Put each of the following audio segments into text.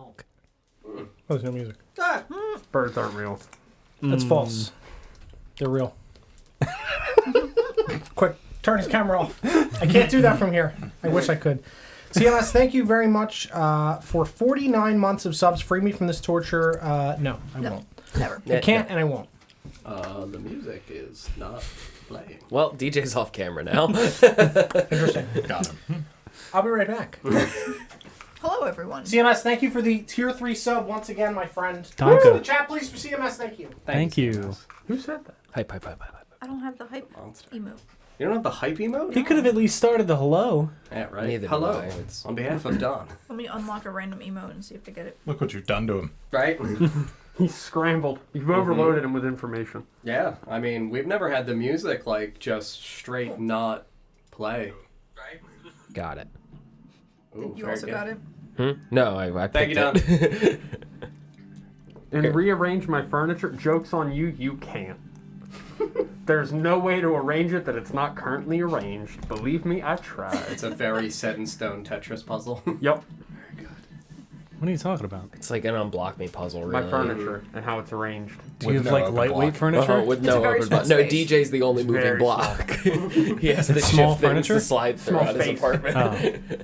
Oh, there's no music. Ah! Birds aren't real. That's false. They're real. Quick, turn his camera off. I can't do that from here. I wish I could. CMS, thank you very much for 49 months of subs. Free me from this torture. No, I won't. Never. I can't and I won't. The music is not playing. Well, DJ's off camera now. Interesting. Got him. I'll be right back. Hello, everyone. CMS, thank you for the tier 3 sub once again, my friend. Danke. Woo! The chat, please, for CMS. Thank you. Thank you. Who said that? Hype. I don't have the hype Monster. emote. You don't have the hype emote? He could have at least started the hello. Yeah, right. Neither do Hello. I. It's- On behalf of Don. Let me unlock a random emote and see if I get it. Look what you've done to him. Right? He's scrambled. You've overloaded him with information. Yeah. I mean, we've never had the music, like, just straight not play. Got it. Ooh, You very also good. got it? No, I Thank picked you, it. And Here. rearrange my furniture. Joke's on you, you can't. There's no way to arrange it that it's not currently arranged. Believe me, I tried. It's a very set-in-stone Tetris puzzle. Yep, What are you talking about? It's like an unblock me puzzle, really. my furniture and how it's arranged. Do you With have no like open lightweight block. furniture? With It's a no very open small block. No, space. DJ's the only moving Very block. He has to It's small shift things furniture? to slide Small throughout his space. apartment. Oh,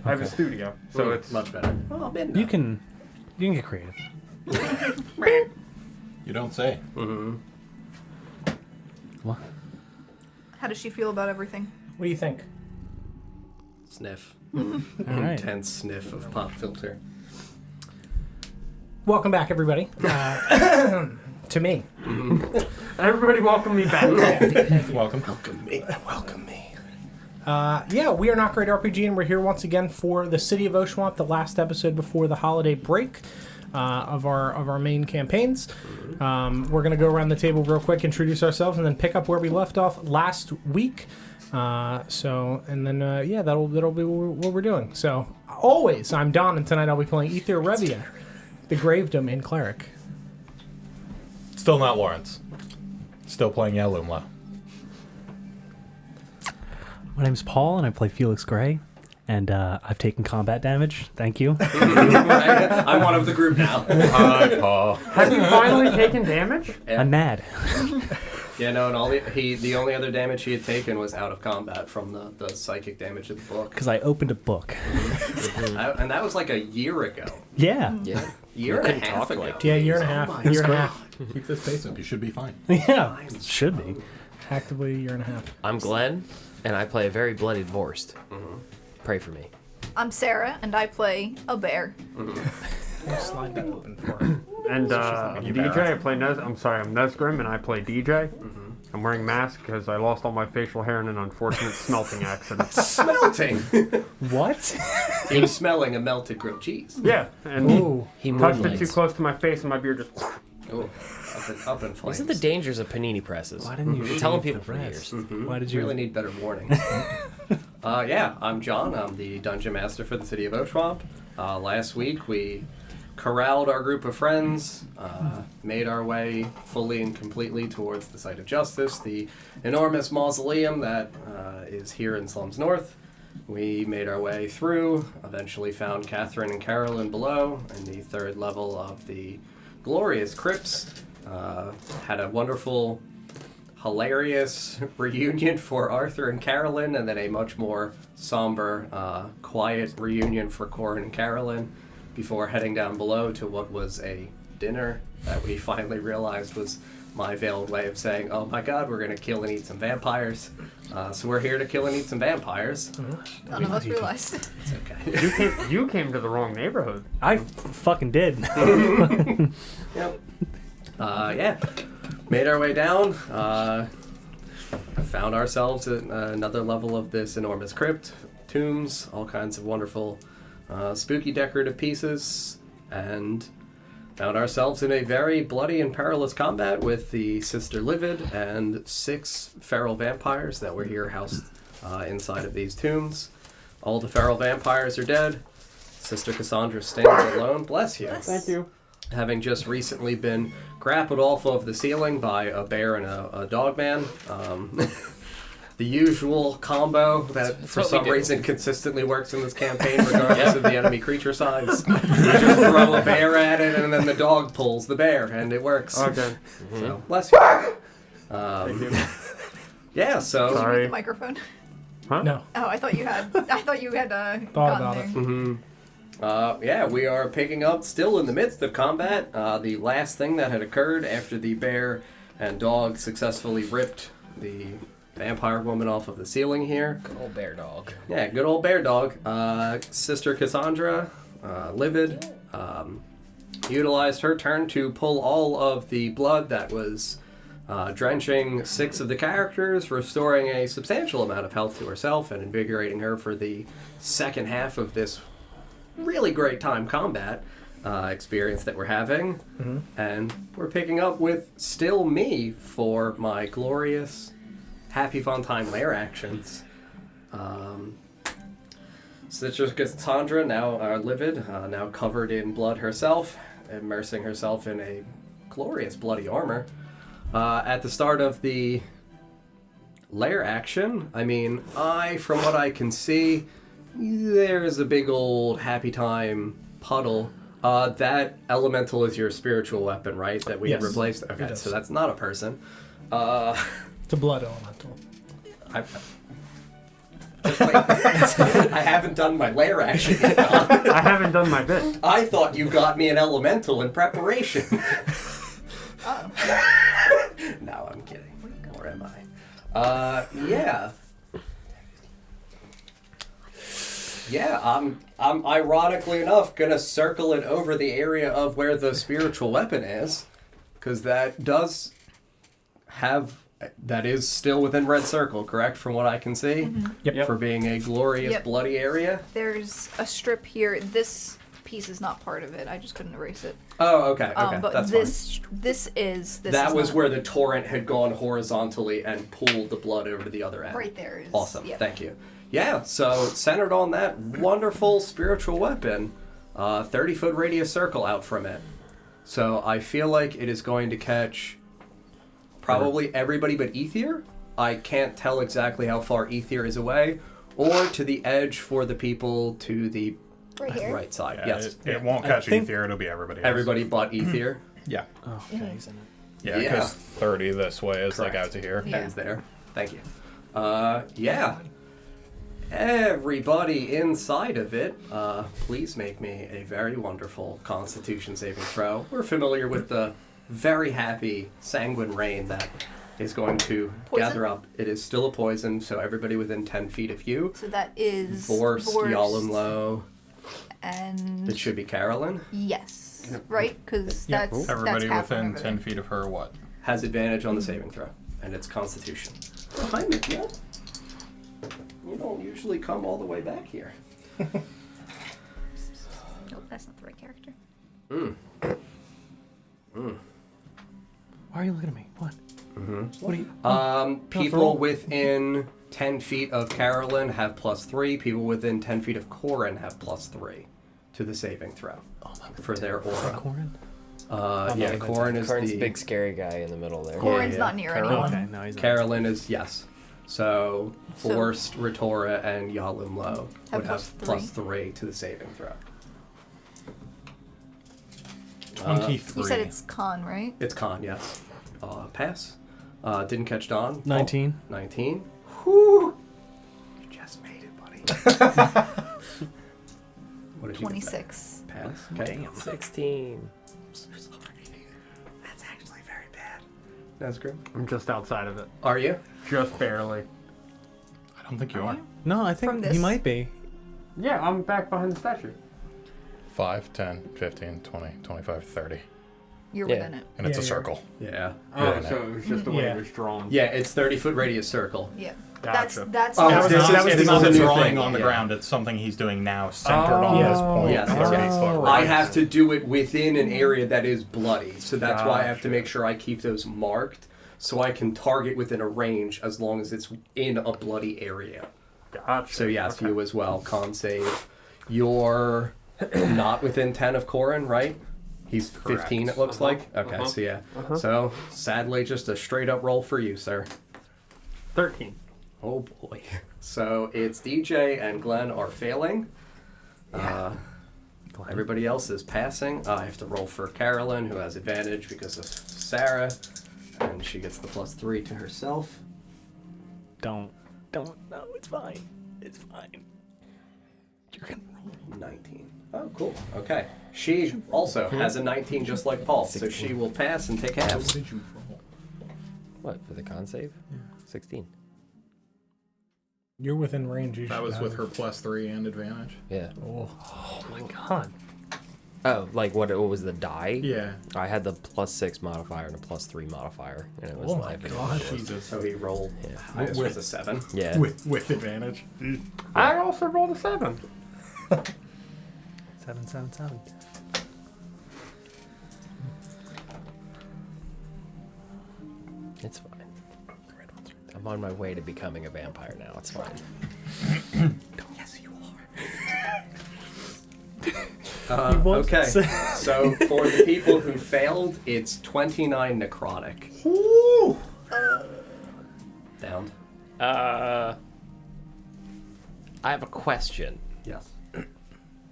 I have a studio, so it's much better. Well, I've been you can get creative. You don't say. What? How does she feel about everything? What do you think? Sniff. All right. Intense sniff of pop filter. Welcome back, everybody. To me. everybody welcome me back. Welcome. Welcome me. Welcome me. Yeah, we are Not Great RPG, and we're here once again for the City of Oshuamp, the last episode before the holiday break of our main campaigns. We're gonna go around the table real quick, introduce ourselves, and then pick up where we left off last week. And then that'll be what we're doing. So always, I'm Don, and tonight I'll be playing Ether Revia, the Grave Domain Cleric. Still not Lawrence. Still playing Yalumla. My name's Paul, and I play Felix Gray. And I've taken combat damage. Thank you. I'm one of the group now. Hi, Paul. Have you finally taken damage? Yeah. I'm mad. Yeah, no, and the only other damage he had taken was out of combat from the psychic damage of the book. Because I opened a book. And that was like a year ago. Yeah. Yeah. Year and a half ago. Yeah, year and a half. Year and a half. Keep this pace up. You should be fine. Yeah. Should be. Actively a year and a half. I'm Glenn, and I play a very bloodied Vorst. Pray for me. I'm Sarah, and I play a bear. I'll slide that open for her. And DJ, I play I'm Nesgrim, and I play DJ. I'm wearing mask because I lost all my facial hair in an unfortunate smelting accident. Smelting. What? He was smelling a melted grilled cheese. Yeah, and Ooh. He touched it too moonlights. close to my face, and my beard just... Ooh, up in flames. These are the dangers of panini presses. Why didn't you Been telling shave people the for rest? years. Why did You you... really need better warning. Yeah, I'm John. I'm the Dungeon Master for the City of Oshuamp. Last week we corralled our group of friends, made our way fully and completely towards the site of justice, the enormous mausoleum that is here in Slums North. We made our way through, eventually found Catherine and Carolyn below in the third level of the glorious crypts. Had a wonderful, hilarious reunion for Arthur and Carolyn, and then a much more somber, quiet reunion for Corin and Carolyn before heading down below to what was a dinner that we finally realized was my veiled way of saying, oh my god, we're going to kill and eat some vampires. So we're here to kill and eat some vampires. None of us realized. It's okay. You came to the wrong neighborhood. I fucking did. Yep. Yeah. Made our way down. Found ourselves at another level of this enormous crypt. Tombs, all kinds of wonderful spooky decorative pieces. And found ourselves in a very bloody and perilous combat with the Sister Livid and 6 feral vampires that were here housed inside of these tombs. All the feral vampires are dead. Sister Cassandra stands alone. Bless you. Thank you. Having just recently been grappled off of the ceiling by a bear and a dog man. the usual combo that for what we some do. reason consistently works in this campaign, regardless of the enemy creature size. You just throw a bear at it, and then the dog pulls the bear, and it works. Okay. So, bless you. Thank you. Yeah, so. Sorry. The microphone. Huh? No. Oh, I thought you had. Thought Thought about there. it. Yeah, we are picking up still in the midst of combat. The last thing that had occurred after the bear and dog successfully ripped the vampire woman off of the ceiling here. Good old bear dog. Yeah, good old bear dog. Sister Cassandra, Livid, utilized her turn to pull all of the blood that was drenching 6 of the characters, restoring a substantial amount of health to herself and invigorating her for the second half of this really great time combat experience that we're having. And we're picking up with still me for my glorious happy fun time lair actions. Sister Cassandra, now Livid, now covered in blood herself, immersing herself in a glorious bloody armor. At the start of the lair action, from what I can see, there's a big old happy time puddle. That elemental is your spiritual weapon, right? That we Yes, replaced? it Okay, is. so that's not a person. It's a blood elemental. I haven't done my lair action yet. Don. I haven't done my bit. I thought you got me an elemental in preparation. Oh. No, I'm kidding. Or am I? Yeah. Yeah, I'm ironically enough gonna circle it over the area of where the spiritual weapon is, because that is still within red circle, correct? From what I can see, Yep. for being a glorious Yep. bloody area. There's a strip here. This piece is not part of it. I just couldn't erase it. Oh, okay, okay, But that's fine. this is. That was not. where the torrent had gone horizontally and pulled the blood over to the other end. Right there is. Awesome, Yeah. thank you. Yeah, so centered on that wonderful spiritual weapon, 30-foot radius circle out from it. So I feel like it is going to catch probably everybody but Ether. I can't tell exactly how far Ether is away, or to the edge for the people to the Right here. right side. Yeah, Yes, it won't I catch think- Ether. It'll be everybody else. everybody but Ether Yeah. Oh, okay, he's in it. Yeah, Yeah. because 30 this way is like Correct. out to here. Yeah. ends there. Thank you. Yeah. Everybody inside of it, please make me a very wonderful Constitution saving throw. We're familiar with the very happy sanguine rain that is going to Poison? gather up. It is still a poison, so everybody within 10 feet of you. So that is. Vorst, Yalum Low. And. It should be Carolyn. Yes. Right? Because Yep. that's. Everybody that's half of within everything. 10 feet of her, what? Has advantage on the saving throw, and it's Constitution. Behind me, yeah. You don't usually come all the way back here. Nope, that's not the right character. Why are you looking at me? What? What are you? People within 10 feet of Carolyn have +3. People within 10 feet of Corin have +3 to the saving throw for their aura. Corin? Yeah, Corin is Corin's the... big scary guy in the middle there. Corin's yeah. not near Oh, anyone. okay, no, he's not. Carolyn is, yes. So, So- Forced, Retora, and Yalum Low Have would have +3. +3 to the saving throw. 23. You said it's con, right? It's con, yes. Pass. Didn't catch Dawn. 19. 19. Whew. You just made it, buddy. What did you get? 26. Pass. Okay. Damn. 16. So sorry. That's actually very bad. That's great. I'm just outside of it. Are you? Just barely. I don't think you are. No, I From think he this? might be. Yeah, I'm back behind the statue. 5, 10, 15, 20, 25, 30. You're Yeah. within it. And it's Yeah, a you're- circle. Yeah. Oh, Yeah. so it was just the way Yeah. it was drawn. Yeah, it's 30-foot radius circle. Yeah. Gotcha. That's Oh, that was this is- not- this It's is not a a new drawing thing, on the yeah. ground. It's something he's doing now centered Oh. on this point. Yes, of yes. 30-foot I radius. have to do it within an area that is bloody, so that's why I have to Gotcha. make sure I keep those marked so I can target within a range as long as it's in a bloody area. Gotcha. So yes, Okay. you as well. Con save. You're not within 10 of Corin, right? He's 15, it looks like. Okay, so yeah. So sadly, just a straight up roll for you, sir. 13. Oh boy. So it's DJ and Glenn are failing. Everybody else is passing. I have to roll for Carolyn, who has advantage because of Sarah, and she gets the +3 to herself. Don't. No, it's fine. It's fine. You're gonna roll. 19. Oh, cool. Okay. She also has a 19 just like Paul, so she will pass and take halves. Did you roll? What, for the con save? 16. You're within range. You That should was have with it. her +3 and advantage. Yeah. Oh my god. Oh, like what was the die? Yeah. I had the +6 modifier and a +3 modifier. And it was Oh my like, god. Jesus. So he rolled. Yeah. Highest was a 7. Yeah. With advantage. I also rolled a 7. 777. It's fine. I'm on my way to becoming a vampire now. It's fine. Yes, you Okay. So for the people who failed, it's 29 necrotic. Down. I have a question. Yes.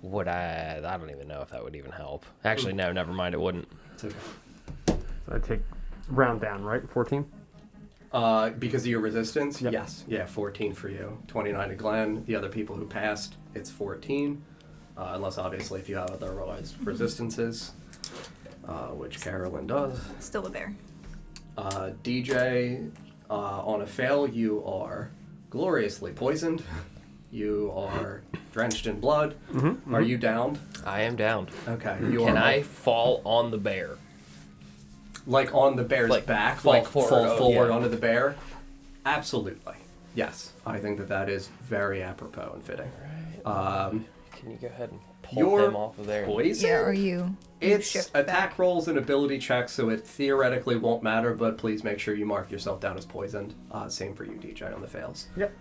Would I don't even know if that would even help. Actually, no, never mind. It wouldn't. It's okay. So I take round down, right? 14? Because of your resistance? Yep. Yes. Yeah, 14 for you. 29 to Glenn. The other people who passed, it's 14. Unless, obviously, if you have otherwise resistances, which Carolyn does. Still a bear. DJ, on a fail, you are gloriously poisoned. You are drenched in blood. Are you downed? I am downed. Okay. Can I fall on the bear? Like on the bear's Like, back, fall like forward, fall forward yeah. onto the bear? Absolutely. Yes. I think that is very apropos and fitting. Can you go ahead and pull Your him off of there? poison? Yeah, are you? It's shift attack back. rolls and ability checks, so it theoretically won't matter, but please make sure you mark yourself down as poisoned. Same for you, DJ, on the fails. Yep.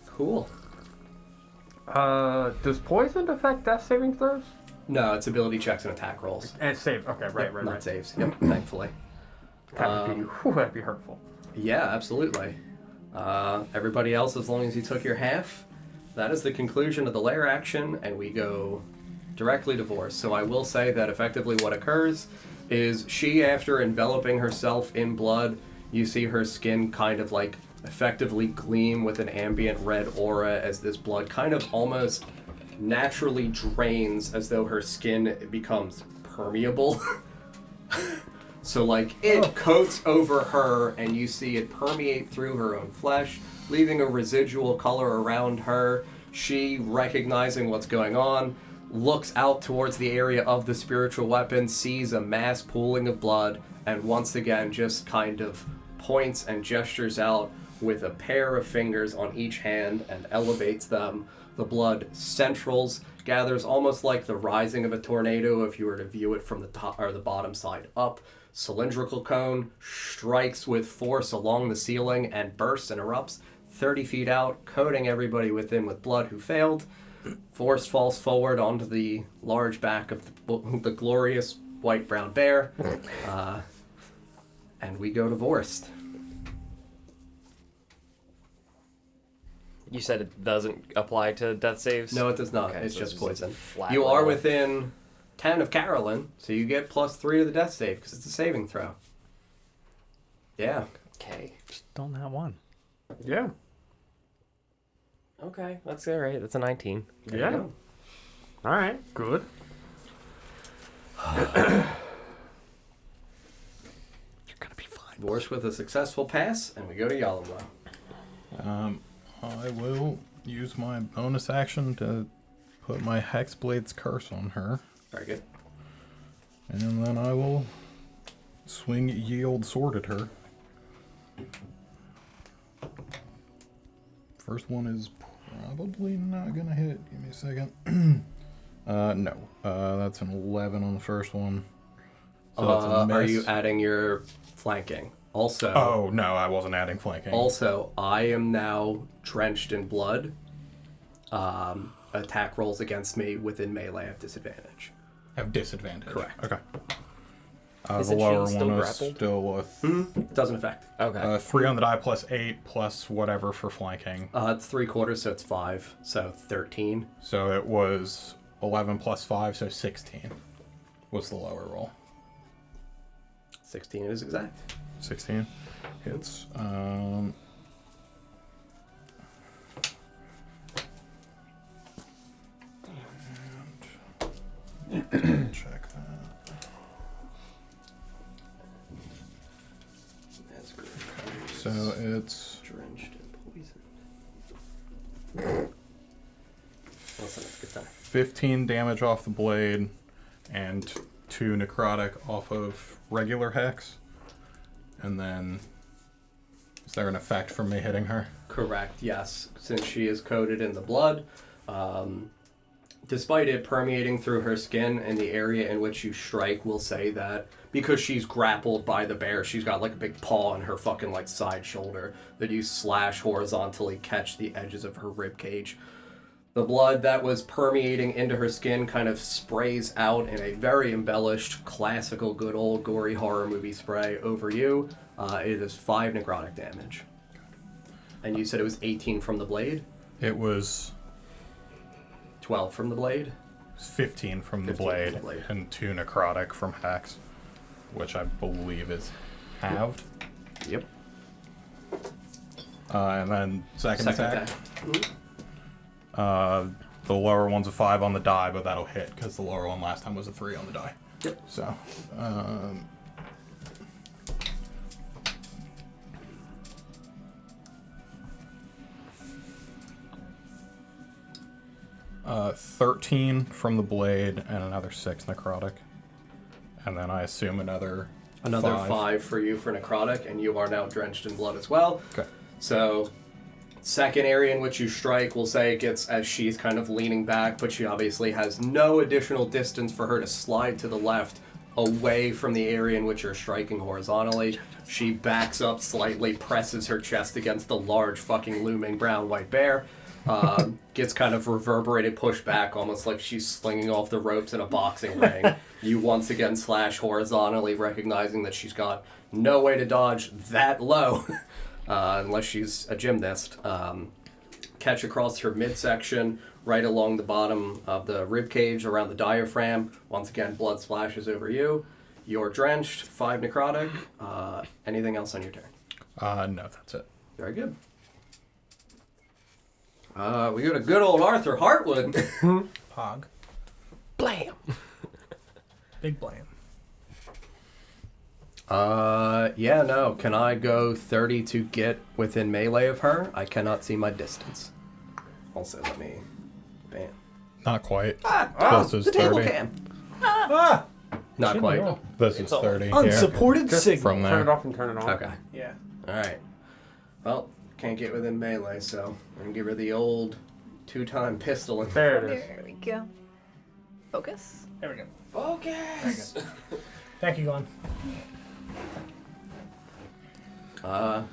Cool. Does poison affect death saving throws? No, it's ability checks and attack rolls. And save. Okay, right. Not saves. Yep, thankfully. That'd be hurtful. Yeah, absolutely. Everybody else, as long as you took your half, that is the conclusion of the lair action, and we go directly to Vorse. So I will say that effectively what occurs is she, after enveloping herself in blood, you see her skin kind of like effectively gleam with an ambient red aura as this blood kind of almost naturally drains as though her skin becomes permeable. So like it coats over her and you see it permeate through her own flesh, leaving a residual color around her. She, recognizing what's going on, looks out towards the area of the spiritual weapon, sees a mass pooling of blood, and once again just kind of points and gestures out with a pair of fingers on each hand and elevates them. The blood centrals, gathers almost like the rising of a tornado if you were to view it from the top or the bottom side up. Cylindrical cone strikes with force along the ceiling and bursts and erupts 30 feet out, coating everybody within with blood who failed. Force falls forward onto the large back of the glorious white-brown bear, and we go divorced. You said it doesn't apply to death saves? No, it does not. Okay, it's so just it's just poison. flat You are roll. within 10 of Carolyn, so you get +3 to the death save because it's a saving throw. Yeah. Okay. Just don't have one. Yeah. Okay, that's all right. That's a 19. There you Yeah. go. All right. Good. You're gonna be fine. Vorse with a successful pass, and we go to Yalamwa. I will use my bonus action to put my Hexblade's curse on her. Very good. And then I will swing ye old sword at her. First one is probably not gonna hit. Give me a second. No. That's an 11 on the first one. So that's a miss. Are you adding your flanking? Also, Oh, no, I wasn't adding flanking. Also, I am now drenched in blood. Attack rolls against me within melee have disadvantage. Have disadvantage. Correct. Okay. The Isn't she lower still one is grappled? still with Doesn't affect. Okay. 3 on the die plus 8 plus whatever for flanking. It's 3/4, so it's 5. So 13. So it was 11 plus 5, so 16 was the lower roll. 16 is exact. 16 hits. And check that. That's great. So it's Drenched in poison. Listen, it's good time. 15 damage off the blade and 2 necrotic off of regular hex. And then, is there an effect from me hitting her? Correct, yes. Since she is coated in the blood, despite it permeating through her skin and the area in which you strike, will say that because she's grappled by the bear, she's got like a big paw on her fucking like side shoulder, that you slash horizontally, catch the edges of her rib cage. The blood that was permeating into her skin kind of sprays out in a very embellished, classical, good old gory horror movie spray over you. It is 5 necrotic damage. And you said it was 18 from the blade? It was 12 from the blade? 15 from the 15 blade, from the blade. and 2 necrotic from hex, which I believe is halved. Yep. And then second attack. Mhm. The lower one's a 5 on the die, but that'll hit because the lower one last time was a 3 on the die. Yep. So, 13 from the blade and another 6 necrotic. And then I assume another 5 for you for necrotic, and you are now drenched in blood as well. Okay. So, second area in which you strike, we'll say it gets as she's kind of leaning back, but she obviously has no additional distance for her to slide to the left away from the area in which you're striking horizontally. She backs up slightly, presses her chest against the large fucking looming brown white bear. Gets kind of reverberated, pushed back, almost like she's slinging off the ropes in a boxing ring. You once again slash horizontally, recognizing that she's got no way to dodge that low, unless she's a gymnast. Catch across her midsection, right along the bottom of the rib cage, around the diaphragm. Once again, blood splashes over you. You're drenched, 5 necrotic. Anything else on your turn? No, that's it. Very good. We got a good old Arthur Hartwood. Pog. Blam! Big blam. Yeah, no. Can I go 30 to get within melee of her? I cannot see my distance. Also, let me... Bam. Not quite. The This is table 30. cam. Ah! Not Shouldn't quite. roll. This is 30 here. Unsupported signal. From Turn it there. off and turn it on. Okay. Yeah. Alright. Well, can't get within melee, so I'm gonna give her the old 2-time pistol. And There it is. There we go. Focus. There we go. focus! Thank you, Glenn. I'm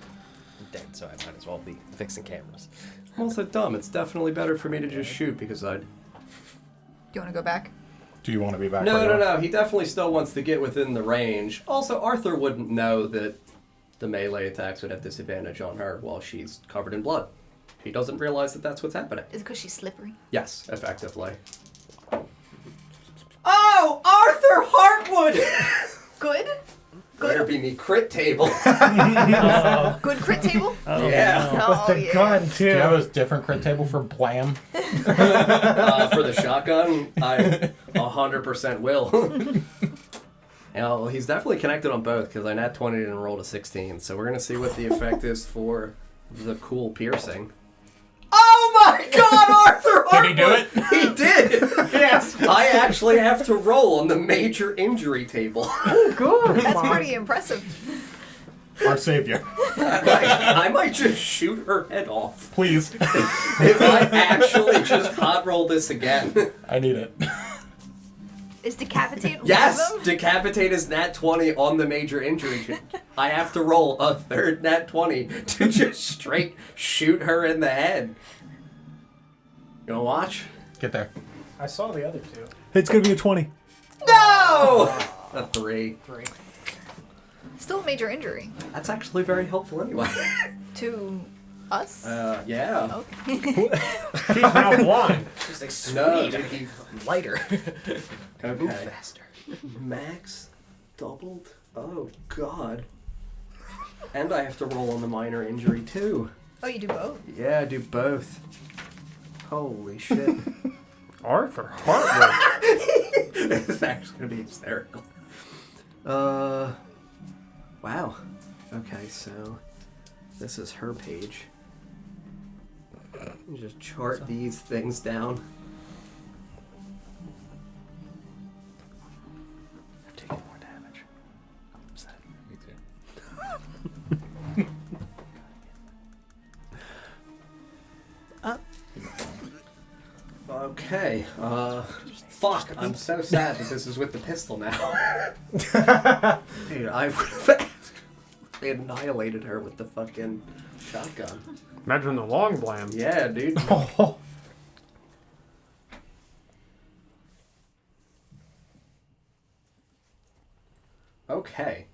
dead, so I might as well be fixing cameras. I'm also dumb. It's definitely better for me to just shoot because I'd... Do you want to go back? Do you want to be back? No, where no, you are? no. He definitely still wants to get within the range. Also, Arthur wouldn't know that the melee attacks would have disadvantage on her while she's covered in blood. He doesn't realize that that's what's happening. Is it because she's slippery? Yes, effectively. Oh, Arthur Hartwood! Good? Better be me crit table. Good crit table? Yeah. With the gun, Do you have too. a different crit table for blam? For the shotgun, I 100% will. Well, he's definitely connected on both because I nat 20 and rolled a 16. So we're going to see what the effect is for the cool piercing. Oh my god, Arthur Hartwood! Did he do it? He did! Yes. I actually have to roll on the major injury table. Good. That's pretty impressive. Our savior. I might just shoot her head off. Please. If I actually just hot roll this again. I need it. Is decapitate Yes! one of them? Decapitate is nat 20 on the major injury check. I have to roll a third nat 20 to just straight shoot her in the head. You wanna watch? Get there. I saw the other two. It's gonna be a 20. No! A 3. Still a major injury. That's actually very helpful anyway. To us? Yeah. Okay. He's now blind. Just like, No, sweet, dude, he lighter. okay. Move faster. Max doubled. Oh God. And I have to roll on the minor injury too. Oh, you do both? Yeah, I do both. Holy shit. Arthur Hartwood. This is actually gonna be hysterical. Wow. Okay, so this is her page. You just chart these things down. I've taken more damage. I'm upset. Me too. Okay, fuck, I'm so sad that this is with the pistol now. Dude, I they annihilated her with the fucking shotgun. Imagine the long blam. Yeah, dude. Oh. Okay.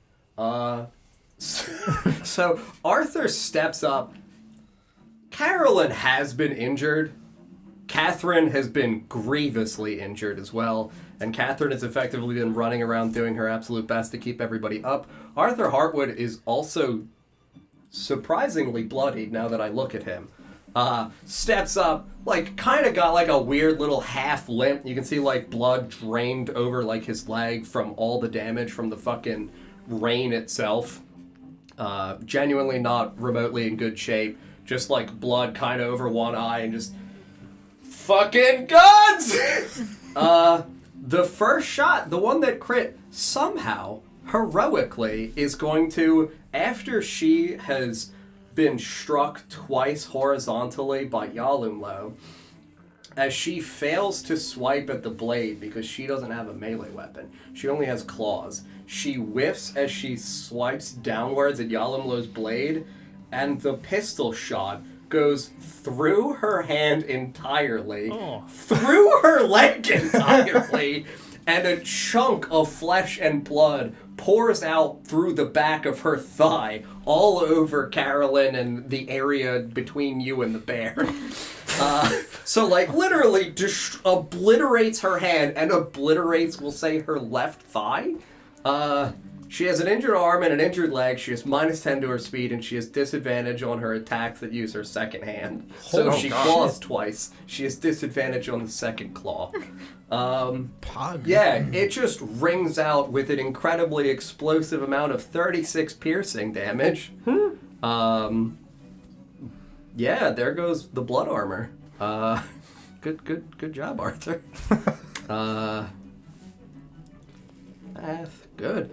So Arthur steps up. Carolyn has been injured. Catherine has been grievously injured as well. And Catherine has effectively been running around doing her absolute best to keep everybody up. Arthur Hartwood is also surprisingly bloodied now that I look at him. Steps up, like, kind of got like a weird little half limp. You can see like blood drained over like his leg from all the damage from the fucking rain itself. Genuinely not remotely in good shape. Just like blood kind of over one eye and just fucking guns! The first shot, the one that crit, somehow, heroically, is going to, after she has been struck twice horizontally by Yalumlo, as she fails to swipe at the blade because she doesn't have a melee weapon. She only has claws. She whiffs as she swipes downwards at Yalumlo's blade, and the pistol shot goes through her hand entirely, through her leg entirely, and a chunk of flesh and blood pours out through the back of her thigh, all over Carolyn and the area between you and the bear. So, like, literally obliterates her hand and obliterates, we'll say, her left thigh. She has an injured arm and an injured leg. She has -10 to her speed, and she has disadvantage on her attacks that use her second hand. So if she claws twice, she has disadvantage on the second claw. Yeah, it just rings out with an incredibly explosive amount of 36 piercing damage. Yeah, there goes the blood armor. Good job, Arthur. Good.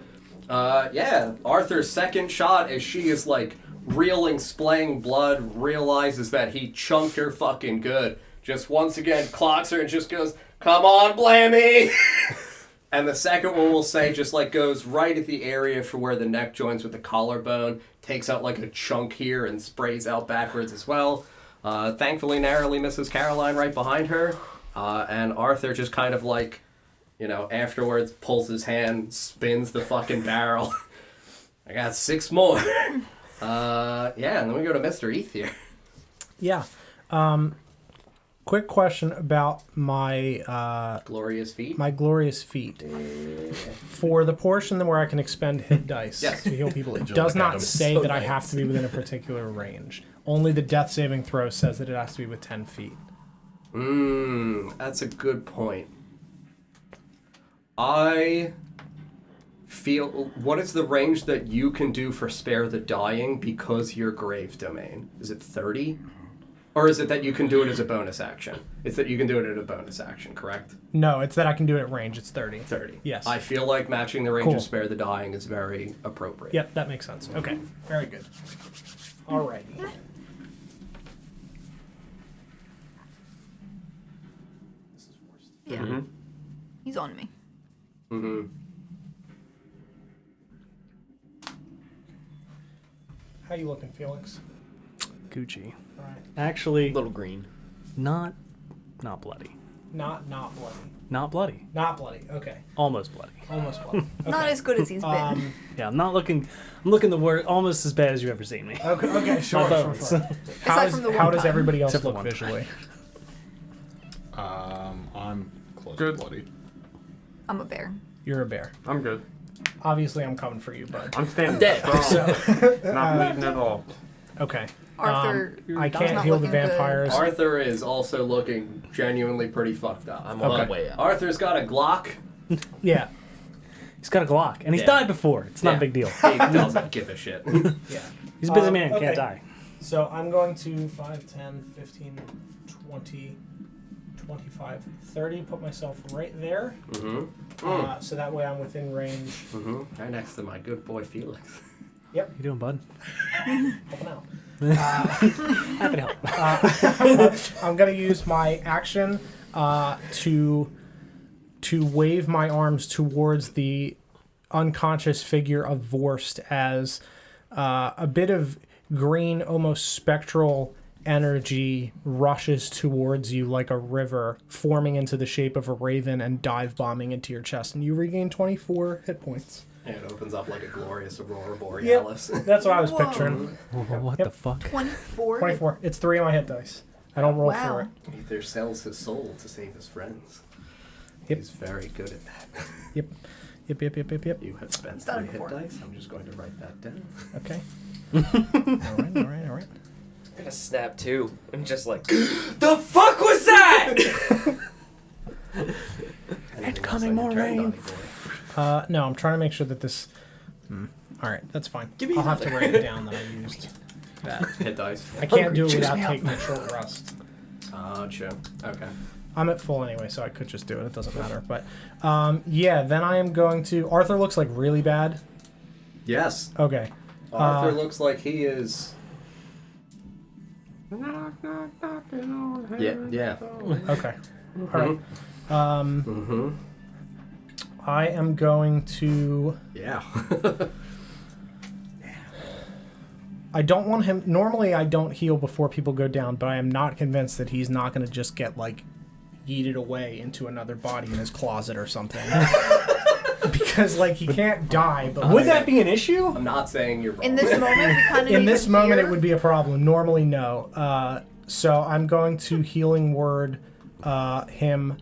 Yeah, Arthur's second shot as she is like reeling, splaying blood, realizes that he chunked her fucking good. Just once again clocks her and just goes, "Come on, Blammy!" And the second one, we'll say, just like goes right at the area for where the neck joins with the collarbone, takes out like a chunk here and sprays out backwards as well. Thankfully narrowly misses Caroline right behind her. And Arthur just kind of like, you know, afterwards pulls his hand, spins the fucking barrel. I got 6 more. Yeah, and then we go to Mr. Eth here. Yeah. Quick question about my Glorious feat. my glorious feat. For the portion where I can expend hit dice Yes. to heal people, it Angelic does not Adams. say So that I nice. have to be within a particular range. Only the death saving throw says that it has to be with 10 feet. That's a good point. I feel... What is the range that you can do for Spare the Dying because you're Grave Domain? Is it 30? Or is it that you can do it as a bonus action? It's that you can do it as a bonus action, correct? No, it's that I can do it at range. It's 30. 30. Yes. I feel like matching the range Cool. of Spare the Dying is very appropriate. Yep, that makes sense. Okay, very good. Alrighty. Yeah. He's on me. Mm-hmm. How you looking, Felix? Gucci. All right. Actually, Little green. not bloody. Not bloody. Not bloody. Not bloody. Okay. Almost bloody. Almost bloody. Okay. Not as good as he's been. Yeah, I'm looking the word almost as bad as you've ever seen me. Okay, sure. bones. Aside from the How one does time. everybody else Except for look one visually? I'm close Good. to bloody. I'm a bear. You're a bear. I'm good. Obviously, I'm coming for you, bud. I'm standing dead. strong. Not bleeding at all. Okay. Arthur. I is can't not heal the looking good. vampires. Arthur is also looking genuinely pretty fucked up. I'm on Okay. my way out. Arthur's got a Glock. Yeah. He's got a Glock, and he's Yeah. died before. It's not Yeah. a big deal. He doesn't give a shit. Yeah. He's a busy man, Okay. can't die. So I'm going to 5, 10, 15, 20, 25, 30. Put myself right there. Mm-hmm. So that way I'm within range. Mm-hmm. Right next to my good boy Felix. You doing, bud? Helping out. Happy to help. I'm going to use my action to wave my arms towards the unconscious figure of Vorst as a bit of green, almost spectral energy rushes towards you like a river, forming into the shape of a raven and dive bombing into your chest. And you regain 24 hit points. And it opens up like a glorious aurora Yep. borealis. That's what I was Whoa. picturing. What Yep. the fuck? 24. 24. It's 3 of my hit dice. I don't roll Wow. for it. Either sells his soul to save his friends. Yep. He's very good at that. Yep. Yep. You have spent He's done 3 it hit before. dice. I'm just going to write that down. Okay. All right. I'm gonna snap too. I'm just like, the fuck was that? Incoming more rain. No, I'm trying to make sure that this... All right, that's fine. me I'll have to write it down that I used. Hit dice. I can't do it Choose without me up. taking a short rest. Gotcha. Okay. I'm at full anyway, so I could just do it. It doesn't matter. But, yeah, then I am going to... Arthur looks like really bad. Yes. Okay. Arthur looks like he is. Yeah. Okay. All right. Mm-hmm. I am going to... Yeah. I don't want him... Normally, I don't heal before people go down, but I am not convinced that he's not going to just get, like, yeeted away into another body in his closet or something. Because, like, he can't die, but... Would that be an issue? I'm not saying you're wrong. In this moment, we kind of In this moment, it would be a problem. Normally, no. So I'm going to healing word him.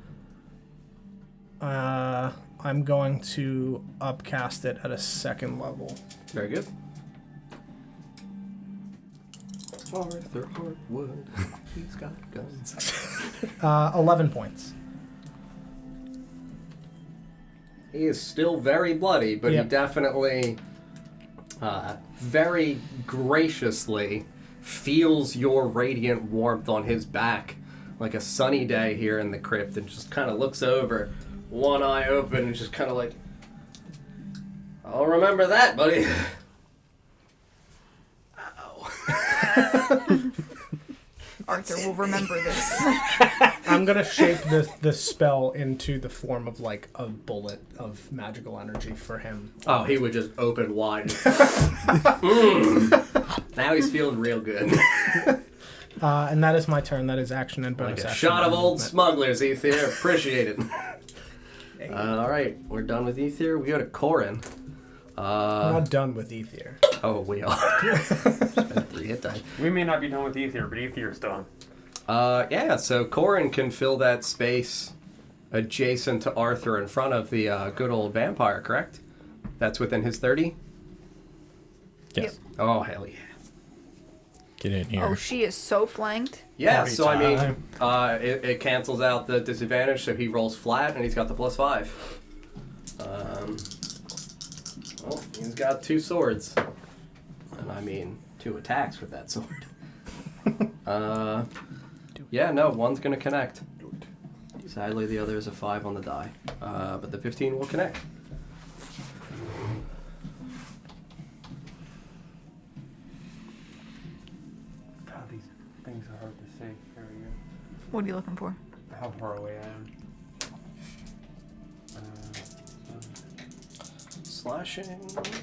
I'm going to upcast it at a 2nd level. Very good. Arthur Hartwood. He's got guns. 11 points. He is still very bloody, but Yep. he definitely very graciously feels your radiant warmth on his back like a sunny day here in the crypt and just kind of looks over, one eye open, and just kind of like, I'll remember that, buddy. Arthur will remember this. I'm going to shape the spell into the form of, like, a bullet of magical energy for him. Oh, he would just open wide. Now he's feeling real good. And that is my turn. That is action and bonus Like a action. shot of and old movement. smugglers, Ether. Appreciate it. All right, we're done with Ether. We go to Corin. I'm not done with Ether. Oh, we are. Spent 3 hit dice. We may not be done with Ether, but Ether's done. Yeah, so Corin can fill that space adjacent to Arthur in front of the good old vampire, correct? That's within his 30? Yes. Oh, hell yeah. Get in here. Oh, she is so flanked. Yeah, Party so I mean, time. it cancels out the disadvantage, so he rolls flat, and he's got the +5. Well, he's got 2 swords. And I mean, 2 attacks with that sword. Yeah, no, one's gonna connect. Sadly, the other is a 5 on the die. But the 15 will connect. God, these things are hard to see. There we go. What are you looking for? How far away I am. Slashing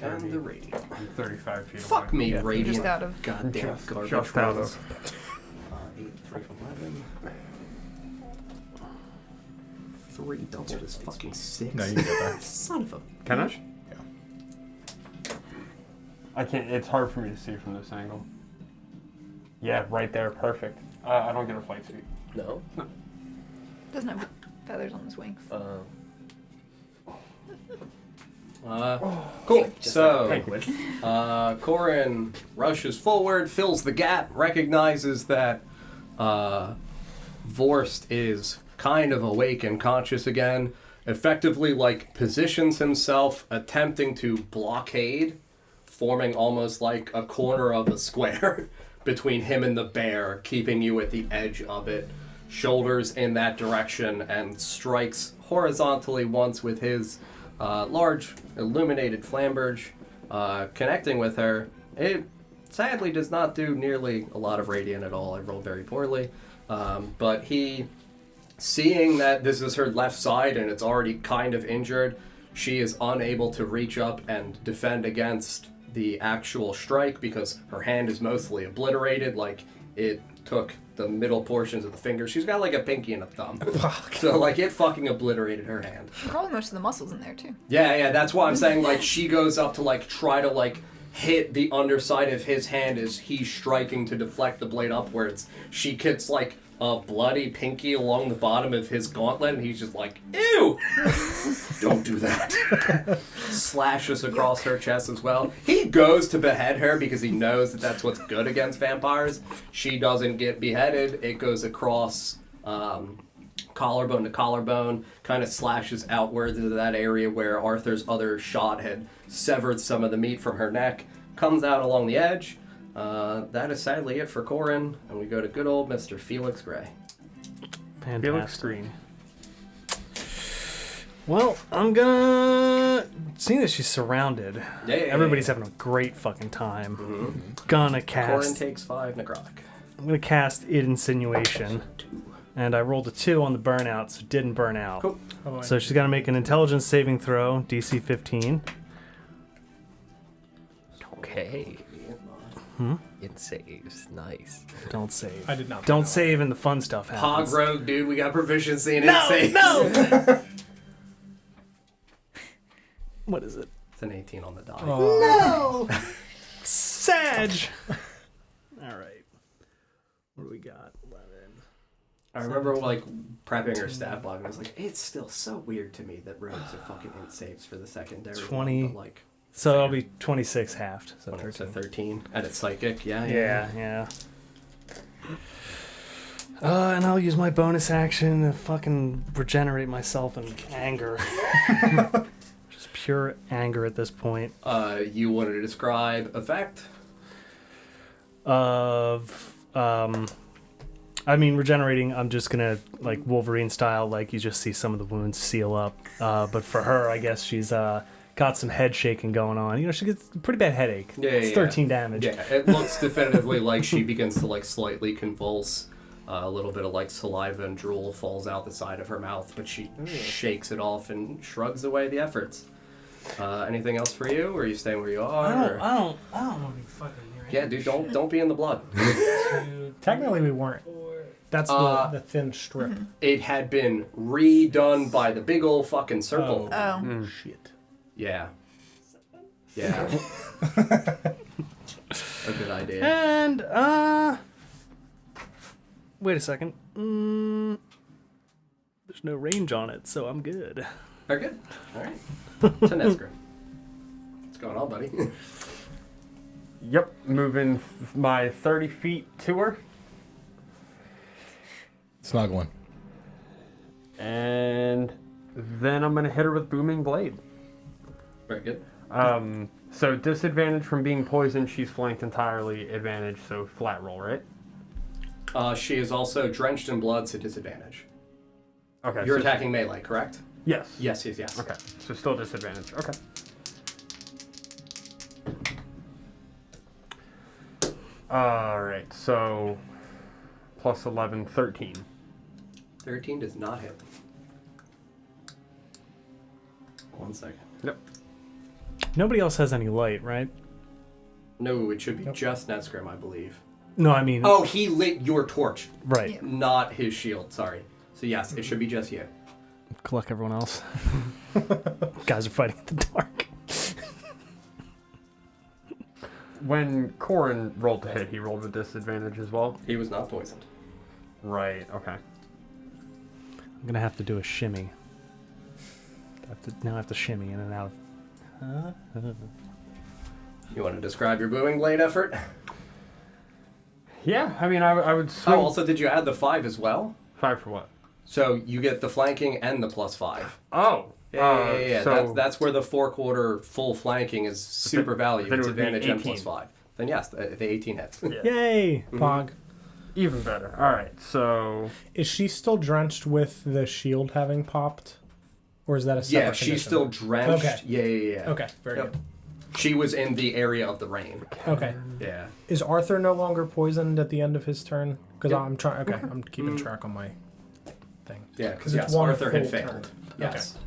and the radiant. I'm 35 feet Fuck away. me, Yeah, radiant. just out of- Goddamn Just- garbage just out rolls. of. 8, 3, 11. 3. Double is fucking 6. No, you can get there. Son of a... Can I? Yeah. I can't. It's hard for me to see from this angle. Yeah, right there. Perfect. I don't get a flight suit. No? Doesn't have feathers on his wings. Cool. Just So, like a penguin. Corin rushes forward, fills the gap, recognizes that Vorst is kind of awake and conscious again, effectively like positions himself, attempting to blockade, forming almost like a corner of a square between him and the bear, keeping you at the edge of it, shoulders in that direction, and strikes horizontally once with his large illuminated flamberge, connecting with her. It sadly does not do nearly a lot of radiant at all. I rolled very poorly. But he, seeing that this is her left side and it's already kind of injured, she is unable to reach up and defend against the actual strike because her hand is mostly obliterated. Like, it took the middle portions of the fingers. She's got like a pinky and a thumb. So like it fucking obliterated her hand. Probably most of the muscles in there too. Yeah, that's why I'm saying like she goes up to like try to like hit the underside of his hand as he's striking to deflect the blade upwards. She gets like a bloody pinky along the bottom of his gauntlet and he's just like, ew! Don't do that. Slashes across her chest as well. He goes to behead her because he knows that that's what's good against vampires. She doesn't get beheaded. It goes across collarbone to collarbone, kind of slashes outwards into that area where Arthur's other shot had severed some of the meat from her neck, comes out along the edge. That is sadly it for Corin, and we go to good old Mr. Felix Gray. Fantastic. Felix Green. Well, I'm gonna... Seeing that she's surrounded, Yeah. everybody's having a great fucking time. Gonna Corin cast... takes 5 necrotic. I'm gonna cast Insinuation. 2. And I rolled a 2 on the burnout, so it didn't burn out. Cool. So she's gotta make an intelligence saving throw, DC 15. Okay. It saves. Nice. Don't save. I did not. Don't save and the fun stuff happens. Hog Rogue, dude, we got proficiency in No, it. no! What is it? It's an 18 on the die. No! Sag! Alright. What do we got? 11. I remember like prepping her stat block and I was like, it's still so weird to me that rogues are fucking int saves for the secondary 20. one, but like So that'll be 26 halved. So 20 to 13. 13. And it's psychic, yeah. Yeah. And I'll use my bonus action to fucking regenerate myself in anger. Just pure anger at this point. You wanted to describe effect? I mean, regenerating, I'm just gonna, like, Wolverine style, like, you just see some of the wounds seal up. But for her, I guess she's got some head shaking going on. You know, she gets a pretty bad headache. It's 13 damage. Yeah, it looks definitively like she begins to, like, slightly convulse. A little bit of, like, saliva and drool falls out the side of her mouth, but she shakes it off and shrugs away the efforts. Anything else for you, or are you staying where you are? I don't know if you fucking hear Yeah, dude, don't be in the blood. Technically, we weren't. That's the thin strip. It had been redone by the big old fucking circle. Oh. Shit. Yeah. Yeah. A good idea. And, wait a second. There's no range on it, so I'm good. Very good. All right. To Nesgrim. What's going on, buddy? Yep, moving my 30 feet to her. Snuggling. And then I'm going to hit her with Booming Blade. Very good. So disadvantage from being poisoned, she's flanked entirely, advantage, so flat roll, right? She is also drenched in blood, so disadvantage. Okay. You're so attacking melee, correct? Yes. Yes. Okay, so still disadvantage. Okay. Alright, so plus 11, 13. 13 does not hit. 1 second. Yep. Nobody else has any light, right? No, it should be just Nesgrim, I believe. No, I mean... Oh, he lit your torch, Right. not his shield, sorry. So yes, it should be just you. collect everyone else. Guys are fighting in the dark. When Corin rolled to hit, he rolled with disadvantage as well? He was not poisoned. Right, okay. I'm going to have to do a shimmy. Now I have to shimmy in and out of... You want to describe your booming blade effort? Yeah, I mean, I would swing... Oh, also, did you add the 5 as well? 5 for what? So you get the flanking and the +5. Oh! Yeah. So That's where the 4/4 full flanking is super value. then it It's would be advantage and 18. +5. Then yes, the 18 hits. Yeah. Yay! Pog. Even better. Alright, so... Is she still drenched with the shield having popped? Or is that a separate Yeah, she's condition? still drenched. Okay. Yeah. Okay, very Yep. good. She was in the area of the rain. Okay. Yeah. Is Arthur no longer poisoned at the end of his turn? Because Yep. I'm trying. Okay, I'm keeping track on my thing. Yeah, because yes, it's one Arthur had full failed. turn. Yes.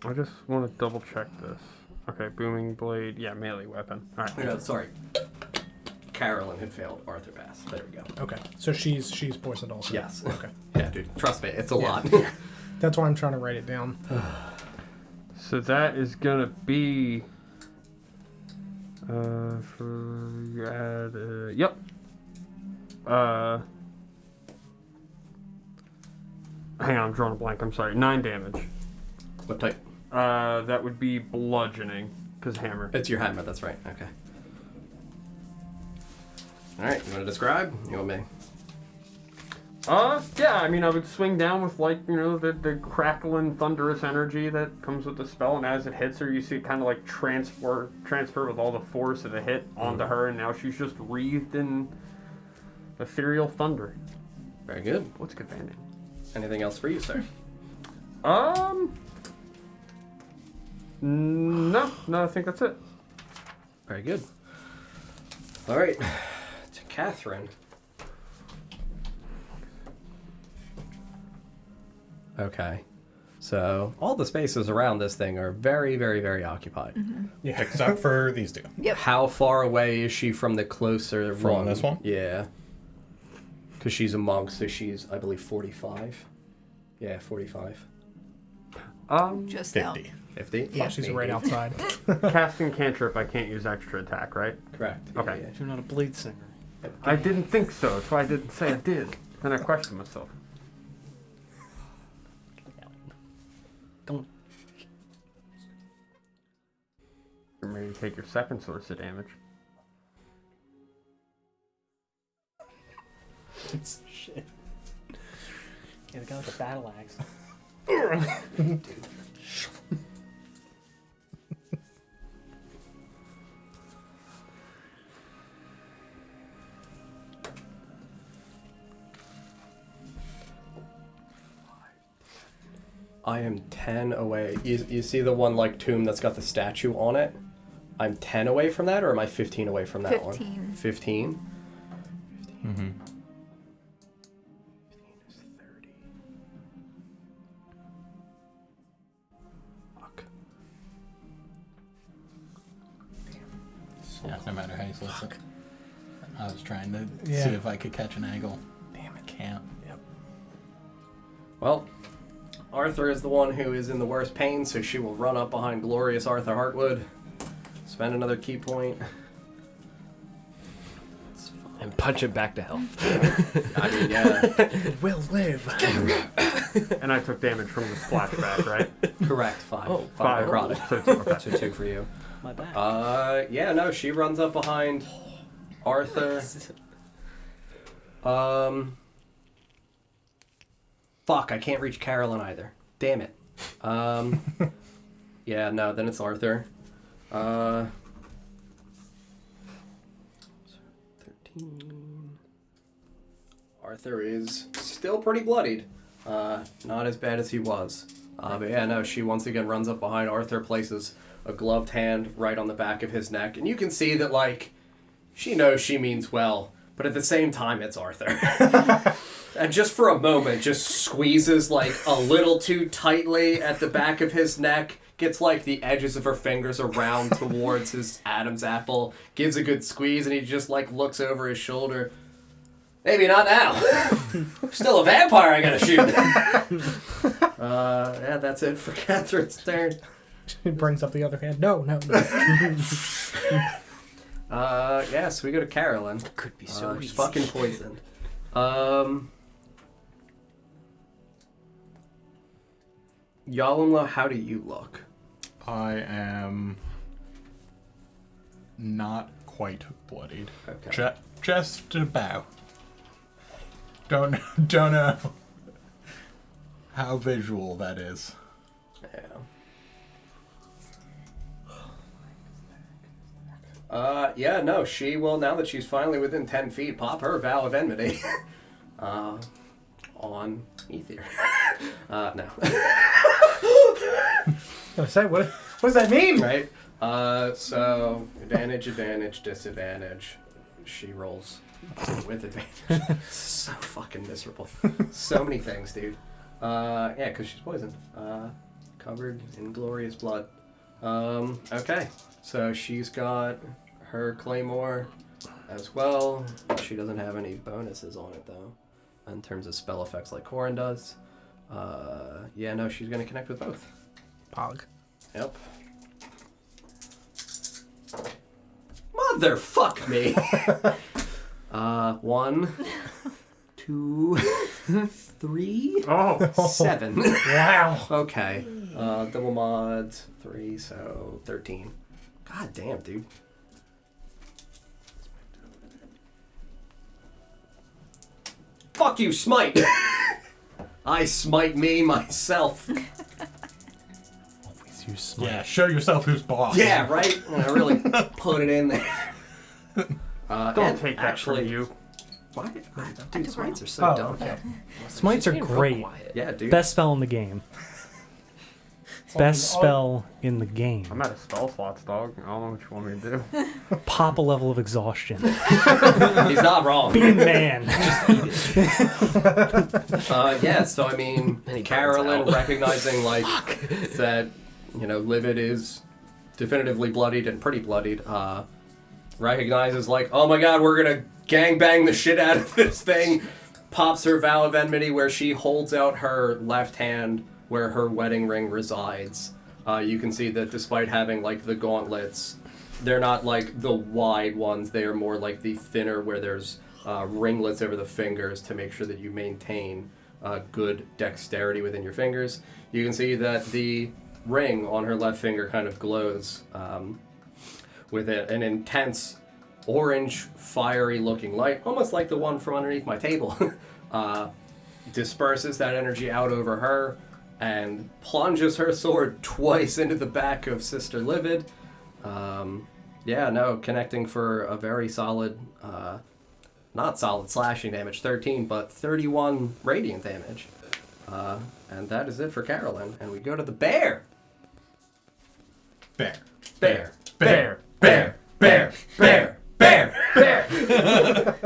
I just want to double check this. Okay, booming blade. Yeah, melee weapon. Alright. No, sorry. Carolyn had failed. Arthur passed. There we go. Okay, so she's poisoned also. Yes. Okay, Yeah, dude. Trust me, it's a lot. that's why I'm trying to write it down. So that is gonna be... for you add... yep. Hang on, I'm drawing a blank. I'm sorry. 9 damage. What type? That would be bludgeoning, because hammer. It's your hammer. That's right. Okay. All right. You want to describe? You want me? Yeah, I mean, I would swing down with, like, you know, the crackling, thunderous energy that comes with the spell, and as it hits her, you see it kind of, like, transfer with all the force of the hit onto her, and now she's just wreathed in ethereal thunder. Very good. What's a good band name? Anything else for you, sir? No, I think that's it. Very good. All right. To Catherine. Okay. So all the spaces around this thing are very, very, very occupied. Yeah, except for these two. Yep. How far away is she from the closer From one? this one? Yeah. Because she's a monk, so she's, I believe, 45. Yeah, 45. Just now. 50. 50? Yeah, she's right outside. Casting cantrip, I can't use extra attack, right? Correct. Okay. Yeah, You're not a blade singer. I didn't think so, so I didn't say I did. Then I questioned myself. Don't. Maybe take your second source of damage. Shit. Yeah, the guy with the battle axe. I am 10 away. You see the one, like, tomb that's got the statue on it? I'm 10 away from that, or am I 15 away from that 15. one? 15? Mm-hmm. 15 is 30. Fuck. Yeah, no matter how you slice it. I was trying to Yeah. see if I could catch an angle. Damn it, can't. Yep. Well, Arthur is the one who is in the worst pain, so she will run up behind glorious Arthur Hartwood. Spend another key point. And punch it back to health. I mean, yeah. It will live. And I took damage from the splashback, right? Correct. 5. Oh, 5 necrotic. So 2, okay. So 2 for you. My back. Yeah, no, she runs up behind Arthur. Fuck, I can't reach Carolyn either. Damn it. Yeah, no, then it's Arthur. 13. Arthur is still pretty bloodied. Not as bad as he was. But yeah, no, she once again runs up behind Arthur, places a gloved hand right on the back of his neck, and you can see that, like, she knows she means well, but at the same time, it's Arthur. And just for a moment, just squeezes, like, a little too tightly at the back of his neck, gets, like, the edges of her fingers around towards his Adam's apple, gives a good squeeze, and he just, like, looks over his shoulder. Maybe not now. Still a vampire I gotta shoot. Yeah, that's it for Catherine's turn. He brings up the other hand. No. Yeah, so we go to Carolyn. Could be so She's easy. fucking poisoned. Yalimla, how do you look? I am not quite bloodied. Okay. Just about. Don't know how visual that is. Yeah. Yeah, no, she will, now that she's finally within 10 feet, pop her Vow of Enmity on Ether. No. What does that mean? Right? So, advantage, disadvantage. She rolls with advantage. So fucking miserable. So many things, dude. Yeah, because she's poisoned. Covered in glorious blood. Okay. So she's got her claymore as well. She doesn't have any bonuses on it, though, in terms of spell effects like Corin does. Yeah, no, she's going to connect with both. Pog. Yep. Motherfuck me! 1, 2, 3, Oh. 7. Wow. Okay. Double mods, 3, so 13. God damn, dude. Fuck you, smite! I smite me myself. Always use smite. Yeah, show yourself who's boss. Yeah, right? I really put it in there. Don't take that from you. Why? Dude, smites are so Oh, dumb. okay. Smites are great. Yeah, dude. Best spell in the game. Best spell in the game. I'm out of spell slots, dog. I don't know what you want me to do. Pop a level of exhaustion. He's not wrong. Be a man. Yeah, so I mean, Carolyn recognizing like that, you know, Livid is definitively bloodied and pretty bloodied, recognizes like, oh my god, we're gonna gangbang the shit out of this thing, pops her Vow of Enmity where she holds out her left hand where her wedding ring resides. You can see that despite having like the gauntlets, they're not like the wide ones, they are more like the thinner where there's ringlets over the fingers to make sure that you maintain good dexterity within your fingers. You can see that the ring on her left finger kind of glows with an intense orange, fiery looking light, almost like the one from underneath my table. Disperses that energy out over her and plunges her sword twice into the back of Sister Livid. Yeah, no, connecting for a very solid, not solid slashing damage, 13, but 31 radiant damage. And that is it for Carolyn. And we go to the bear. Bear. Bear. Bear. Bear. Bear. Bear. Bear. Bear.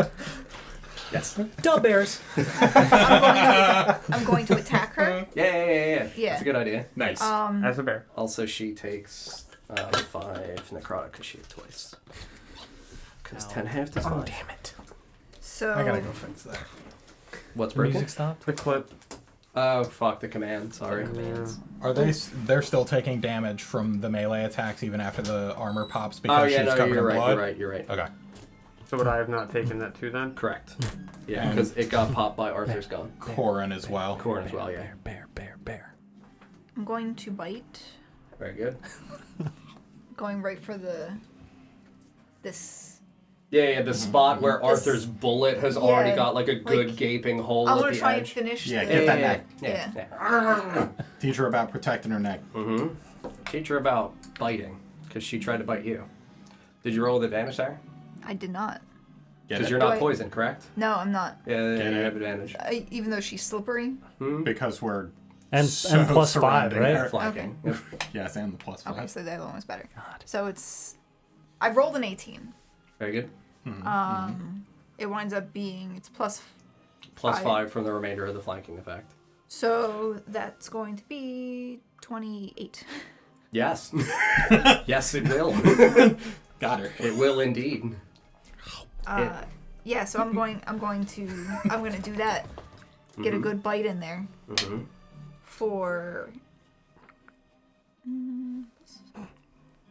Yes. Dub bears. I'm going to attack her. Yeah. Yeah. That's a good idea. Nice. As a bear. Also, she takes 5 necrotic because she hit twice. Because 10 half is 5. Damn it. So I gotta go fix that. What's The broken? music stopped. The clip. Oh, fuck the command. Sorry. Are they're still taking damage from the melee attacks even after the armor pops because Oh, yeah, she's no, covered you're in right, blood? you're right. Okay. So would I have not taken that too then? Correct. Yeah, because it got popped by Arthur's gun. Corin as well. Corin as well, yeah. Bear. I'm going to bite. Very good. Going right for this. Yeah, the spot where Arthur's bullet has already got like a good like, gaping hole I'm at gonna the try and edge. finish Yeah, the. get that neck. Yeah. Teach her about protecting her neck. Mm-hmm. Teach her about biting, because she tried to bite you. Did you roll with advantage there? I did not. Get Because it? you're not Do I- poisoned, correct? No, I'm not. Yeah, Get you it. have advantage. Even though she's slippery. Because we're And so plus 5, surrounding right? her. Flanking. Yep. Yes, and the plus 5. Okay, so the other one was better. So it's. I rolled an 18. Very good. It winds up being it's plus. Plus 5. 5 from the remainder of the flanking effect. So that's going to be 28. Yes. Yes, it will. Got her. It will indeed. Yeah, so I'm going to do that. Get a good bite in there. for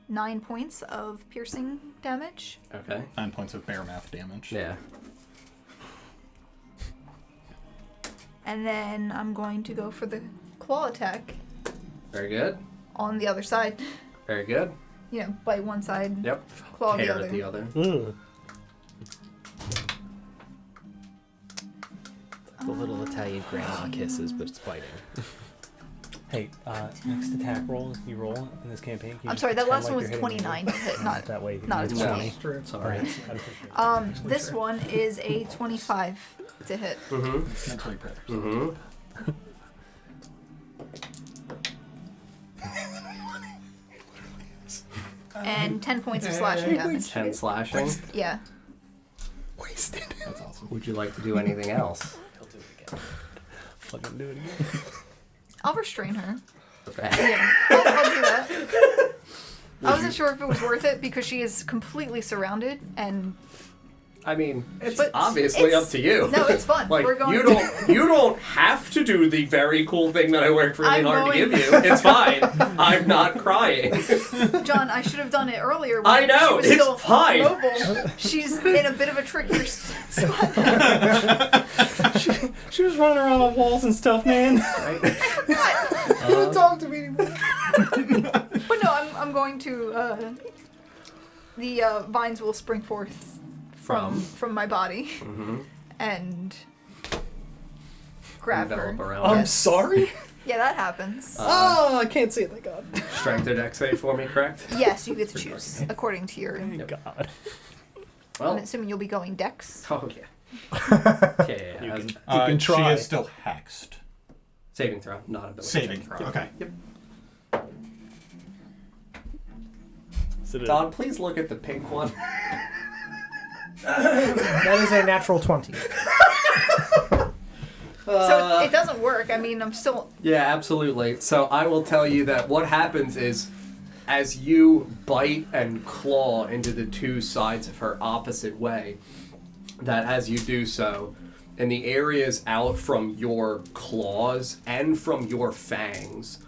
9 points of piercing damage. Okay. 9 points of bear math damage. Yeah. And then I'm going to go for the claw attack Very good. on the other side. Very good. You know, bite one side, Yep. claw Tear the other. at the other. Ugh. The little Italian grandma kisses, but it's biting. Hey, next attack roll you roll in this campaign. Can you I'm just sorry, that pretend last like one you're was hitting me? 29 to hit, not That way. not a it's 20. True. Sorry. This one is a 25 to hit. Mm-hmm. Mentally prepared. Mm-hmm. And 10 points of slashing damage. 10 slashing. Yeah. Wasted. That's awesome. Would you like to do anything else? He'll do it again. Fucking do it again. I'll restrain her. Okay. Yeah, I'll do that. I wasn't sure if it was worth it because she is completely surrounded and I mean, it's But obviously it's- up to you. no, it's fun. Like We're going you to- don't have to do the very cool thing that I worked really I'm hard to going- give you. It's fine. I'm not crying. John, I should have done it earlier. When I know, she was it's still fine. Mobile. She's in a bit of a trickier spot. She was running around on walls and stuff, man. Don't talk to me anymore. But no, I'm going to. The vines will spring forth from my body Mm-hmm. and grab her. Envelop around. I'm Yes. sorry. Yeah, that happens. Oh, I can't see it. Thank God. Strength or dex save for me, correct? Yes, you get to choose according to your. Thank God. I'm Well, assuming you'll be going dex. oh yeah. Yeah. You can She try. is still hexed. Saving throw, not ability. Saving check. throw. Yep. Okay. Yep. Is it a- Don, please look at the pink one. That is a natural 20. So it doesn't work. I mean, I'm still. Yeah, absolutely. So I will tell you that what happens is, as you bite and claw into the two sides of her opposite way, that as you do so, in the areas out from your claws and from your fangs,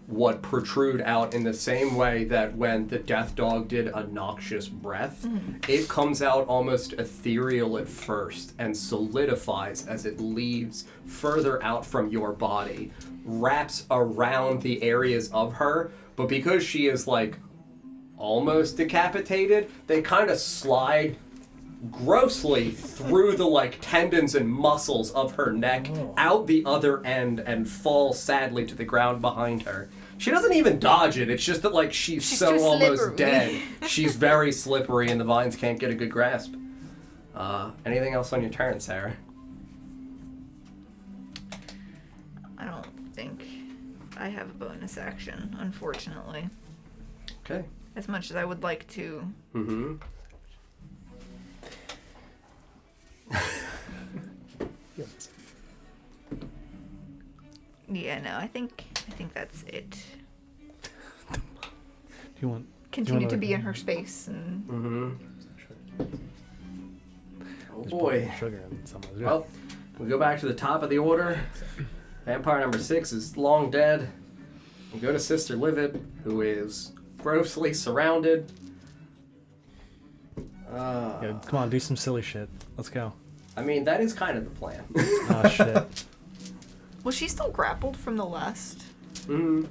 what protrude out in the same way that when the death dog did a noxious breath, it comes out almost ethereal at first and solidifies as it leaves further out from your body, wraps around the areas of her, but because she is like almost decapitated, they kind of slide grossly through the like tendons and muscles of her neck out the other end and fall sadly to the ground behind her. She doesn't even dodge it. It's just that like she's so too almost slippery. dead. She's very slippery and the vines can't get a good grasp. Anything else on your turn, Sarah? I don't think I have a bonus action, unfortunately. Okay. As much as I would like to. Mm-hmm. Yeah, no, I think that's it. Do you want? Continue to wanna- be in her space and Mm-hmm. Oh Just boy. put sugar in some of it. Well, we go back to the top of the order. Vampire number 6 is long dead. We go to Sister Livid, who is grossly surrounded. Yeah, come on, do some silly shit. Let's go. I mean, that is kind of the plan. Oh shit. was she still grappled from the last? Mm.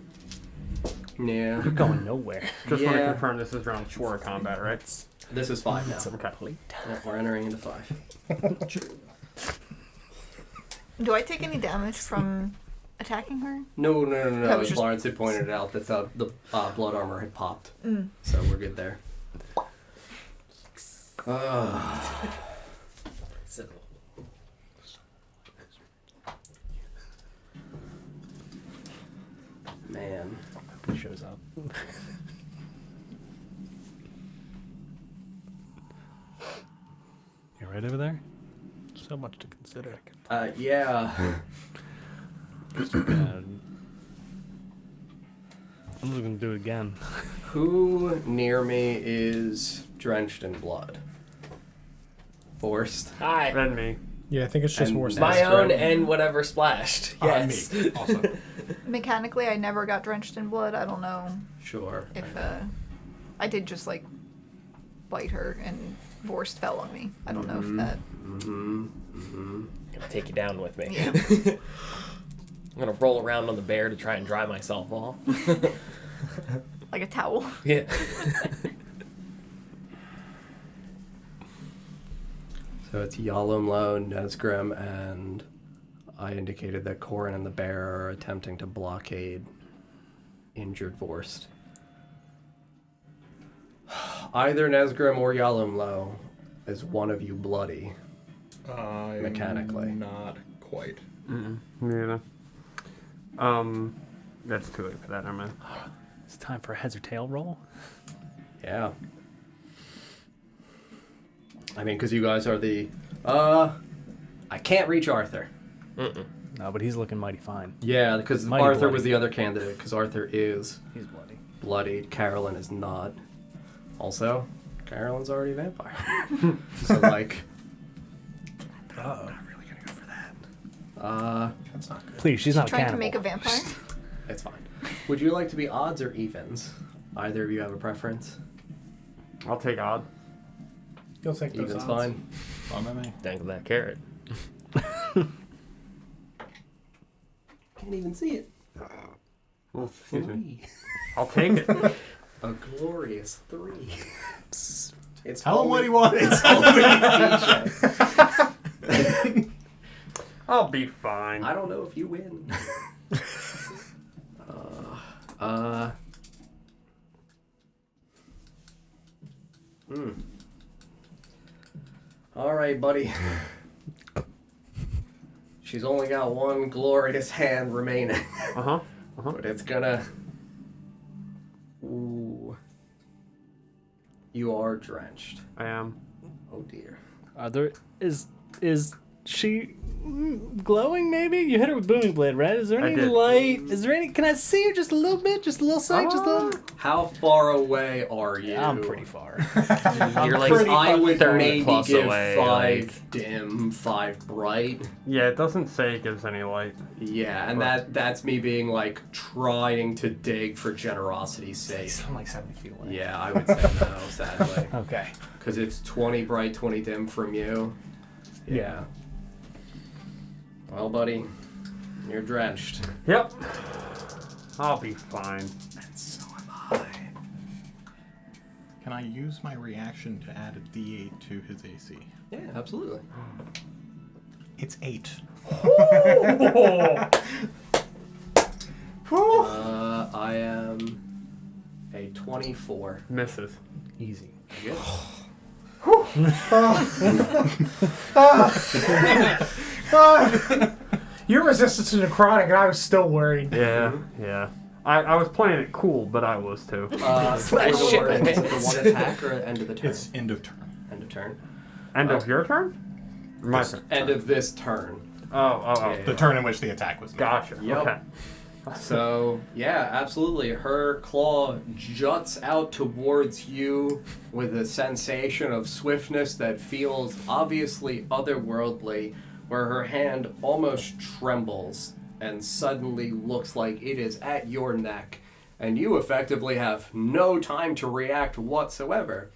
Yeah. You're going nowhere. Just want to Yeah. confirm this is round 4 of combat, right? This is 5 now. Okay. Yeah, we're entering into 5. Do I take any damage from attacking her? No. That was As just- Lawrence had pointed out that the blood armor had popped. Mm. So we're good there. Man. He shows up. You right over there? So much to consider. Yeah. I'm just gonna do it again. Who near me is drenched in blood? Forced. Hi. And me. Yeah, I think it's just And worse. that's My own right. and whatever splashed. Yes. Me. Also. mechanically, I never got drenched in blood. I don't know Sure. if I did just like bite her and Vorst fell on me. I don't know if that. Gonna take you down with me. Yeah. I'm gonna roll around on the bear to try and dry myself off. Like a towel. Yeah. So it's Yalomlo, Nesgrim, and I indicated that Corin and the bear are attempting to blockade injured Vorst. Either Nesgrim or Yalomlo, is one of you bloody? Mechanically. Not quite. Me either. That's too late for that, I mean. It's time for a heads or tail roll. Yeah. I mean, because you guys are the... I can't reach Arthur. No, but he's looking mighty fine. Yeah, because Mighty Arthur bloody. was the other candidate, because Arthur is He's bloody. bloodied. Carolyn is not. Also, Carolyn's already a vampire. So, like... I'm not really going to go for that. That's not good. Please, she's not a Trying cannibal. to make a vampire. It's fine. Would you like to be odds or evens? Either of you have a preference? I'll take odd. You'll take those Evens odds. fine. Fine by me. Dangle that carrot. Can't even see it. Oh, excuse me. I'll take it. A glorious 3. It's Tell him what only- he wants. It's only DJ. I'll be fine. I don't know if you win. All right, buddy. She's only got one glorious hand remaining. But it's gonna... Ooh. You are drenched. I am. Oh, dear. Is she glowing? Maybe you hit her with booming blade, right? Is there I any did. light? Is there any? Can I see her just a little bit? Just a little sight? Just a little. How far away are you? I'm pretty far. You're like I would 30 maybe plus give away, 5 dim, 5 bright. Yeah, it doesn't say it gives any light. Yeah, and that's me being like trying to dig for generosity's sake. I'm like 70 feet away. Yeah, I would say no, sadly. Okay. Because it's 20 bright, 20 dim from you. Yeah. Well, buddy, you're drenched. Yep. I'll be fine. And so am I. Can I use my reaction to add a D8 to his AC? Yeah, absolutely. It's 8. I am a 24. Misses. Easy. Good. Your resistance to necrotic, and I was still worried. Yeah, yeah. I was playing it cool, but I was too. Is it the one attack or end of the turn? It's end of turn. End of turn. End of your turn? My turn. End of this turn. Oh. Yeah. The turn in which the attack was made. Gotcha. Yep. Okay. So, yeah, absolutely. Her claw juts out towards you with a sensation of swiftness that feels obviously otherworldly, where her hand almost trembles and suddenly looks like it is at your neck, and you effectively have no time to react whatsoever.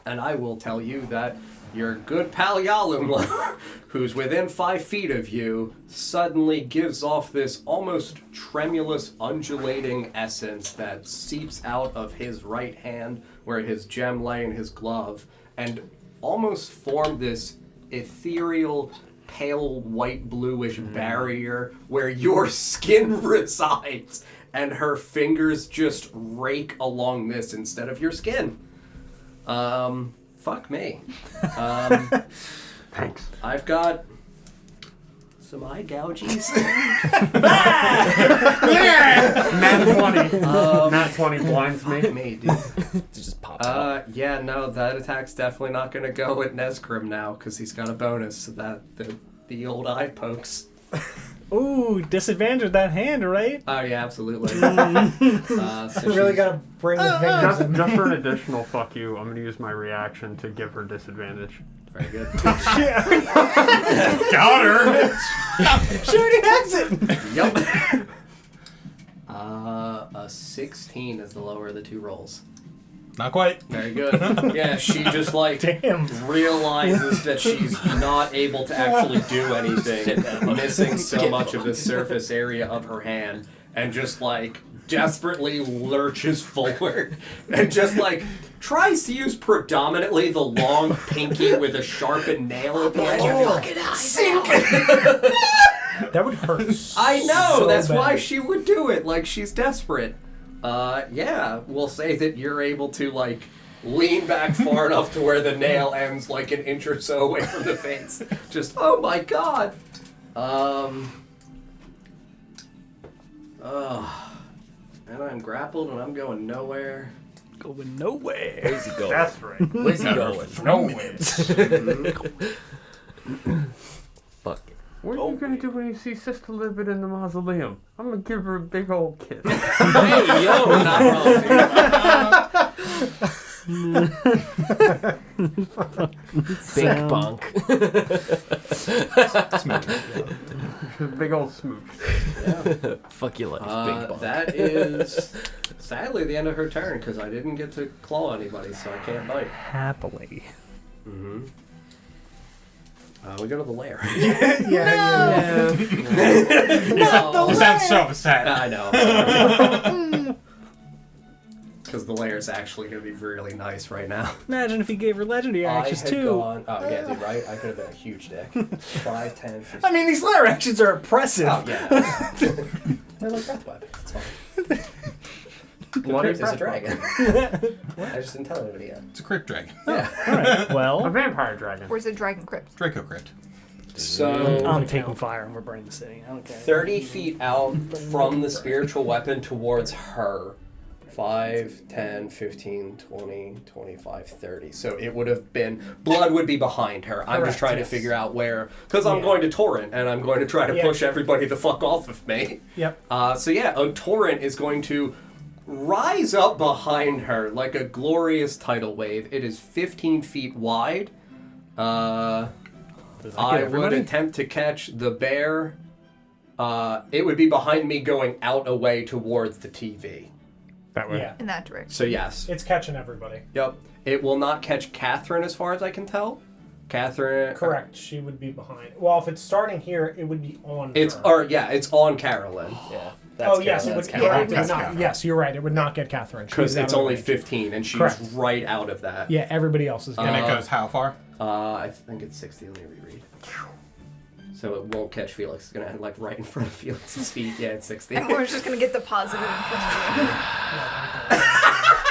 And I will tell you that your good pal Yalumla, who's within 5 feet of you, suddenly gives off this almost tremulous, undulating essence that seeps out of his right hand, where his gem lay in his glove, and almost formed this ethereal, pale white bluish barrier where your skin resides, and her fingers just rake along this instead of your skin. Fuck me. Thanks. I've got some eye gouges. Nat 20. Nat 20 blinds me. Fuck me, dude. Just pops out. Yeah, no, that attack's definitely not gonna go at Nesgrim now, because he's got a bonus, so that the old eye pokes. Ooh, disadvantage with that hand, right? Oh yeah, absolutely. I really gotta bring the fingers in. Just for an additional fuck you, I'm gonna use my reaction to give her disadvantage. Very good. Got her! She already has it! Yep. A 16 is the lower of the two rolls. Not quite. Very good. Yeah, she just like Damn. realizes that she's not able to actually do anything, missing so much of the surface area of her hand, and just like desperately lurches forward and just like tries to use predominantly the long pinky with a sharpened nail at the end. That would hurt. I know, so that's why bad. she would do it. Like, she's desperate. Yeah, we'll say that you're able to, like, lean back far enough to where the nail ends, like, an inch or so away from the face. Just, oh my god. And I'm grappled and I'm going nowhere. Going nowhere. Where's he going? That's right. Where's he going? Nowhere. Fuck. What are you gonna do when you see Sister Livid in the mausoleum? I'm gonna give her a big old kiss. Hey, yo, not wrong, Big bunk. A big old smooch. Fuck your life, big bunk. That is sadly the end of her turn because I didn't get to claw anybody, so I can't bite. Happily. Mm-hmm. We go to the lair. Yeah. You sound so sad. I know. Because the lair is actually going to be really nice right now. Imagine if he gave her legendary actions too. Oh, yeah, dude, right? I could have been a huge dick. 5, 10, 15. I mean, these lair actions are impressive. Oh, yeah. They're like breath weapons. It's fine. Bloody Crypt is a breath dragon. I just didn't tell anybody yet. It's a crypt dragon. Yeah. Alright, A well, vampire dragon. Where's the dragon crypt? Draco crypt. So, I'm taking fire and we're burning the city. I don't care. 30 feet out from the spiritual weapon towards her. 5, 10, 15, 20, 25, 30. So it would have been... Blood would be behind her. I'm just Correct, trying yes. to figure out where... Because I'm going to Torrent, and I'm going to try to push everybody the fuck off of me. Yep. So yeah, a Torrent is going to rise up behind her like a glorious tidal wave. It is 15 feet wide. I would everybody? attempt to catch the bear. It would be behind me going out away towards the TV. That way. Yeah. In that direction. So yes. It's catching everybody. Yep. It will not catch Catherine as far as I can tell. Catherine. Correct. She would be behind. Well, if it's starting here, it would be on It's her. it's on Carolyn. Yeah. Oh, yes, it would. Carolyn. Yeah, it would That's not. Catherine. Yes, you're right. It would not get Catherine. She's Because out it's of only range. 15 and she's Correct. right out of that. Yeah, everybody else is. And Gonna it goes how far? I think it's 60. Let me reread. So it won't catch Felix. It's going to end like right in front of Felix's feet. Yeah, it's 60. Everyone's just gonna get the positive in front of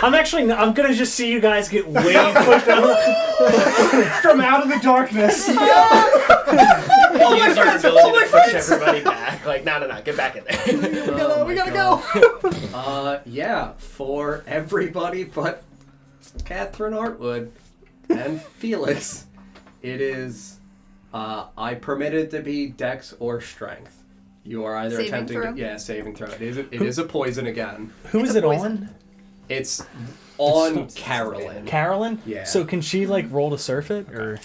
I'm gonna just see you guys get way pushed out from out of the darkness. Use your ability to push everybody back. Like, no, get back in there. we gotta go. Yeah, for everybody but Catherine Hartwood and Felix, it is, I permit it to be Dex or Strength. You are either Saving attempting throw? to... Yeah, saving throw. It is a poison again. Who It's is a it poison. on? It's on Carolyn. Carolyn? Yeah. So can she like roll to surf it or?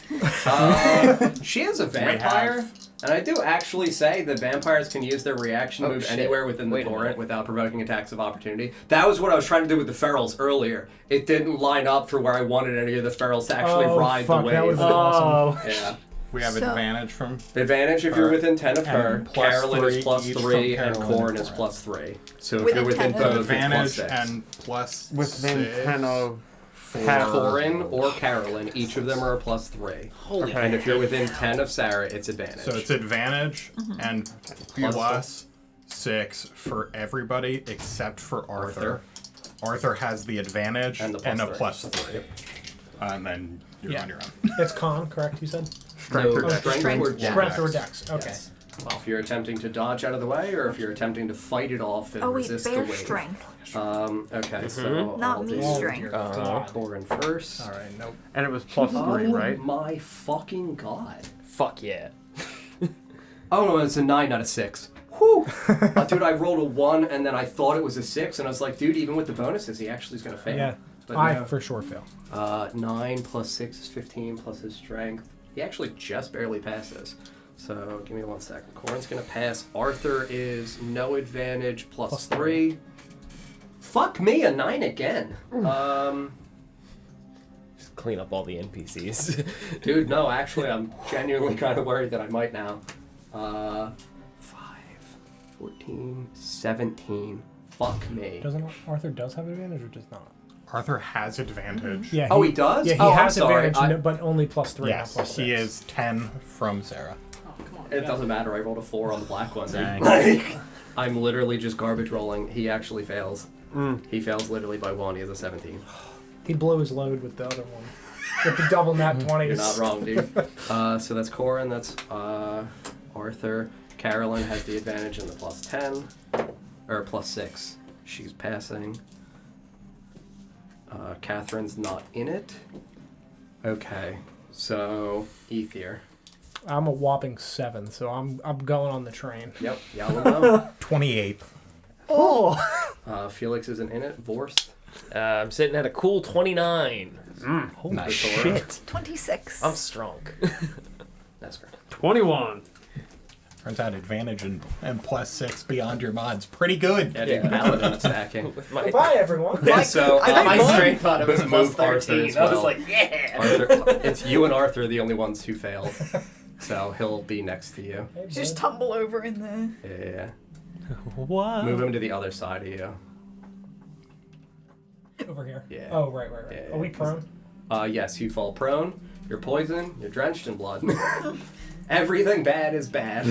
She is a vampire, and I do actually say that vampires can use their reaction move shit. anywhere within the Wait a torrent minute. without provoking attacks of opportunity. That was what I was trying to do with the ferals earlier. It didn't line up for where I wanted any of the ferals to actually ride fuck, the that wave. would've been awesome. Yeah. We have So- advantage from. Advantage if you're within 10 of her. And plus Carolyn is 3 plus each 3, from and Carolyn Corn and is Torrent. plus 3. So if Within you're within 10 both, of- it's plus Advantage 6. and plus Within 6 10 of for Corin or Carolyn, each of them are a plus 3. Holy And if you're within 10 of Sarah, it's advantage. So it's advantage and plus 6 for everybody except for Arthur. Arthur has the advantage And the and a plus plus 3. And then you're Yeah. on your own. It's con, correct? You said. strength or No, dex. strength Strength. or dex. Strength or dex. Okay. Yes. If you're attempting to dodge out of the way, or if you're attempting to fight it off and Oh wait, resist the bear wave. strength. Okay, so Not I'll me do strength. Corin first. All right. Nope. And it was plus 3, right? Oh my fucking god. Fuck yeah. Oh no, it's a 9, not a 6. Whew! Dude, I rolled a 1 and then I thought it was a 6, and I was like, dude, even with the bonuses, he actually is going to fail. Yeah. But I no. for sure fail. 9 plus 6 is 15 plus his strength. He actually just barely passes. So give me 1 second. Corin's gonna pass. Arthur is no advantage plus 3. Fuck me, a 9 again. Just clean up all the NPCs. Dude, no, actually, I'm genuinely kind of worried that I might now. 5, 14, 17. Fuck me. Doesn't Arthur does have advantage or does not? Arthur has advantage. Yeah. Oh, he does? Yeah, he Oh, has I'm sorry. advantage, but only plus 3, not Yes, plus 6. he is 10 from Sarah. It doesn't matter. I rolled a 4 on the black one. Dang. Like, I'm literally just garbage rolling. He actually fails. He fails literally by 1. He has a 17. He'd blow his load with the other one. With the double nat 20s. You're not wrong, dude. So that's Corin. That's Arthur. Carolyn has the advantage in the plus 10. Or plus 6. She's passing. Catherine's not in it. Okay. So, Ether. I'm a whopping 7, so I'm going on the train. Yep. Yalamo. 28. Oh! Felix isn't in it. Vorst. I'm sitting at a cool 29. Holy Nice. shit. 26. I'm strong. That's great. 21. Turns out advantage and plus 6 beyond your mods. Pretty good. Yeah, dude, Paladin stacking. With my Goodbye, everyone. Yeah, so my I strength thought it was plus moved Arthur 13. as I was well. like, yeah. Arthur, it's you and Arthur the only ones who failed. So he'll be next to you. Just tumble over in the. Yeah. What? Move him to the other side of you. Over here. Yeah. Oh, right. Yeah, Are we prone? Yes, you fall prone. You're poisoned. You're drenched in blood. Everything bad is bad.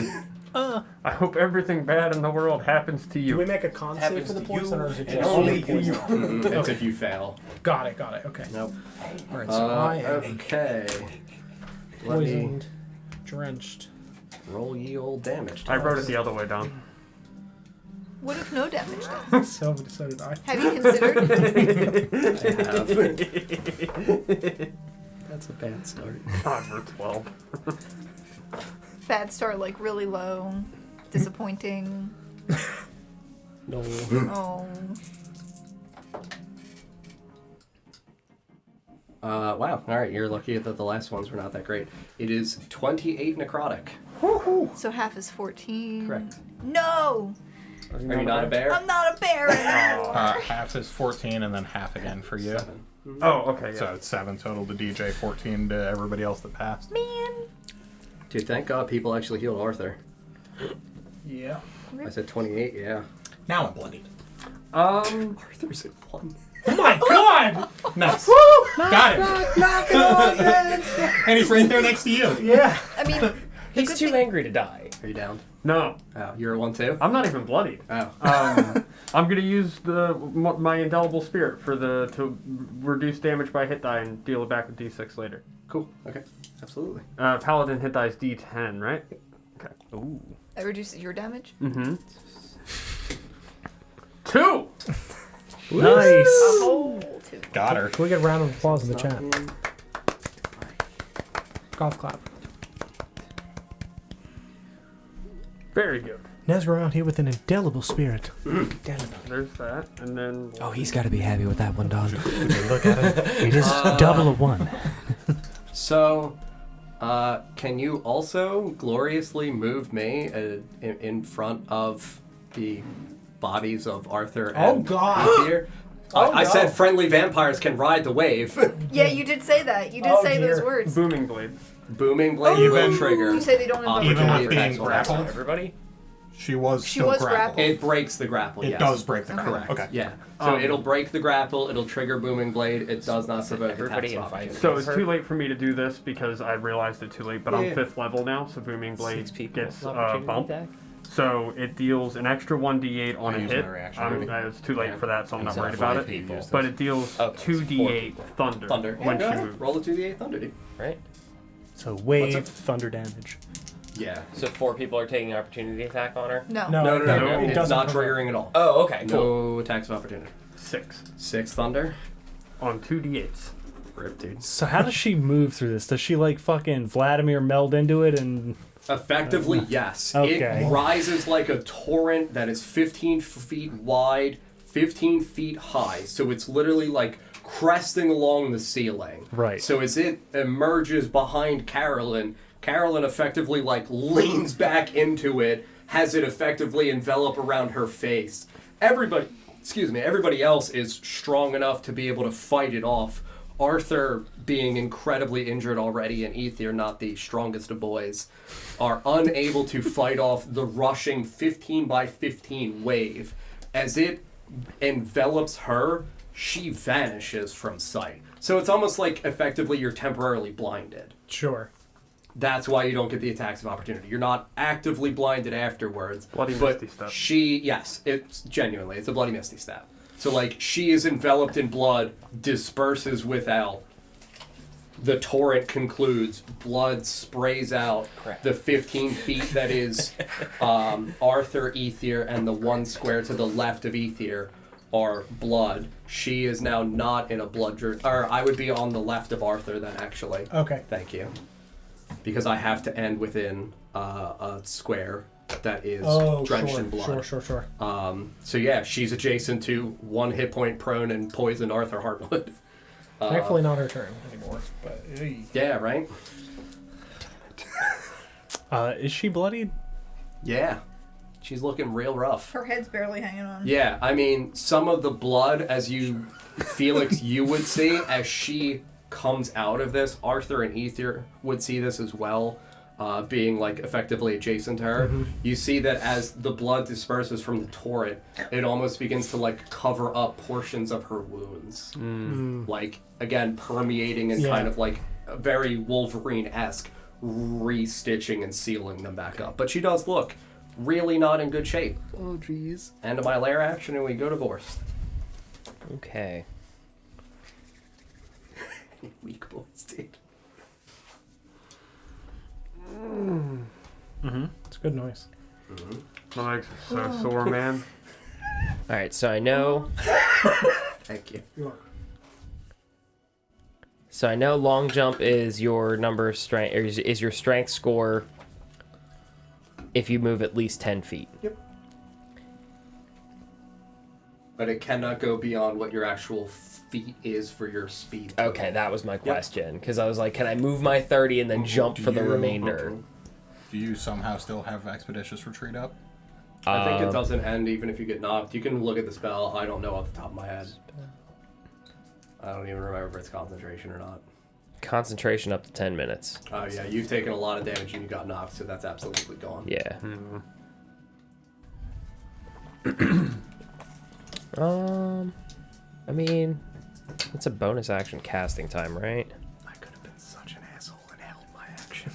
I hope everything bad in the world happens to Do you. we make a con save Happens for the to poison, you or is it And just only poison? It's if you fail. Got it. Okay. Nope. All right, so I am Okay. Let me poisoned, drenched. roll ye old damage. I wrote it the other way down. What if no damage then? So did I. Have you considered? That's a bad start. God, we're 12. Bad start, like really low, disappointing. No. Oh. Wow. All right, you're lucky that the last ones were not that great. It is 28 necrotic. So half is 14. Correct. No! Are you not a bear? I'm not a bear anymore. Half is 14 and then half again for you. 7. Oh, okay, yeah. So it's 7 total to DJ, 14 to everybody else that passed. Man. Dude, thank God people actually healed Arthur. Yeah. I said 28, yeah. Now I'm bloodied. Arthur's at 1. Oh my god! Nice. Got it. And he's right there next to you. Yeah. I mean, the He's good too thing- angry to die. Are you down? No, Oh, you're at 1 too? I'm not even bloodied. Oh. I'm gonna use my indelible spirit to reduce damage by hit die and deal it back with d6 later. Cool. Okay. Absolutely. Paladin hit die is d10, right? Okay. Ooh. That reduces your damage. Mm-hmm. 2. Nice. Oh, 2. Got her. Can we get a round of applause in the Not chat? in. Golf clap. Very good. Nezra out here with an indelible spirit. There's that, and then Oh, he's got to be happy with that one, dog. Look at it. It is double a 1. So, can you also gloriously move me in front of the bodies of Arthur Oh, and God. Ether? Oh, I no. said friendly vampires can ride the wave. Yeah, you did say that. You did Oh, say those dear. words. booming blade. Booming blade will Even- trigger. You say they don't involve Even Opportunity with being attacks will happen. grappled, Everybody? she was She still was grappled. It breaks the grapple, It yes. does break the grapple. Correct. Okay. Yeah. So it'll break the grapple, it'll trigger booming blade, it does not provoke Everybody attacks of invited. opportunity. So it's too late for me to do this because I realized it too late, but Yeah. I'm 5th level now, so booming blade 6 people. gets Opportunity bumped. attack? So it deals an extra 1d8 on I a used hit. my reaction already. It's too late Yeah. for that, so I'm not So worried about 5 it. people. But it deals Okay, so 2d8 thunder, Thunder. when Yeah, she go moves. roll a 2d8 thunder, dude. Right? So wave What's thunder damage. Yeah. So 4 people are taking an opportunity attack on her? No. No, no, it's doesn't not provoke. triggering at all. Oh, okay, cool. No attacks of opportunity. 6 6 thunder. on 2d8s. Rip, dude. So how does she move through this? Does she like fucking Vladimir meld into it and... Effectively, yes. Okay. It rises like a torrent that is 15 feet wide, 15 feet high. So it's literally like cresting along the ceiling. Right. So as it emerges behind Carolyn Carolyn effectively, like, leans back into it, has it effectively envelop around her face. Everybody else is strong enough to be able to fight it off. Arthur, being incredibly injured already, and Ether, not the strongest of boys, are unable to fight off the rushing 15 by 15 wave. As it envelops her, she vanishes from sight. So it's almost like effectively you're temporarily blinded. Sure. That's why you don't get the attacks of opportunity. You're not actively blinded afterwards. Bloody but Misty step. Yes, it's genuinely, it's a Bloody Misty step. So, like, she is enveloped in blood, disperses without. The torrent concludes, blood sprays out. Crap. The 15 feet that is Arthur, Ether, and the one square to the left of Ether are blood. She is now not in a blood journey. Or I would be on the left of Arthur then, actually. Okay. Thank you. Because I have to end within a square that is drenched in blood. Sure. So yeah, she's adjacent to 1 hit point prone and poisoned Arthur Hartwood. Thankfully not her turn anymore. But Yeah, right? Is she bloodied? Yeah. She's looking real rough. Her head's barely hanging on. Yeah, I mean, some of the blood, as you, Felix, you would see as she comes out of this, Arthur and Ether would see this as well, being, like, effectively adjacent to her. Mm-hmm. You see that as the blood disperses from the torrent, it almost begins to, like, cover up portions of her wounds. Like, again, permeating and kind of, like, very Wolverine-esque, restitching and sealing them back up. But she does look really not in good shape. Oh, jeez. End of my lair action, and we go divorced. Okay. Weak boys, dude. it's good noise. My legs are so sore, man. All right, so I know. Thank you. So I know long jump is your number of strength, or is your strength score if you move at least 10 feet. Yep. But it cannot go beyond what your actual feet is for your speed. Okay, that was my question, because I was like, can I move my 30 and then jump for the remainder? Do you somehow still have Expeditious Retreat up? I think it doesn't end even if you get knocked. You can look at the spell. I don't know off the top of my head. I don't even remember if it's concentration or not. Concentration up to 10 minutes. Oh, yeah, you've taken a lot of damage and you got knocked, so that's absolutely gone. Yeah. I mean, it's a bonus action casting time, right? I could have been such an asshole and held my action.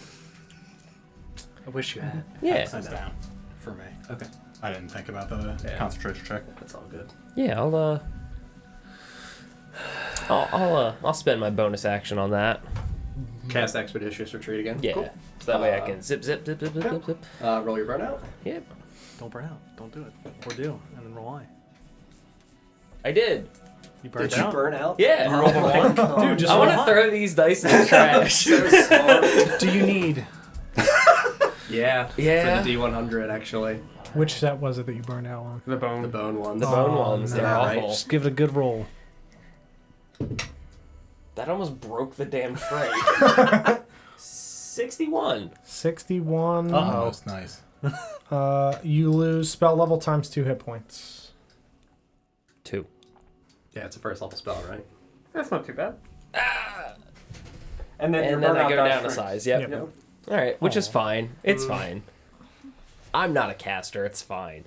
I wish you had. Yeah. That's down for me. Okay. I didn't think about the concentration check. That's all good. Yeah, I'll spend my bonus action on that. Cast Expeditious Retreat again? Yeah. Cool. So that way I can zip. Roll your burnout. Yep. Don't burn out. Don't do it. Or do, and then roll I. I did. You burned Did you out? burn out? Yeah. You rolled a one? Dude, just I roll want to a throw these dice in the trash. So smart. Do you need? Yeah. Yeah. For the D100, actually. Which set was it that you burned out on? The bone. The bone ones. The bone ones, they're right. awful. Just give it a good roll. That almost broke the damn tray. 61. 61. Uh-oh. That's nice. You lose spell level times 2 hit points. 2. Yeah, it's a first level spell, right? That's not too bad. And then, your And then I burnout go does down a shrink. size. Yep. Yep. All right, which is fine. It's fine. I'm not a caster. It's fine.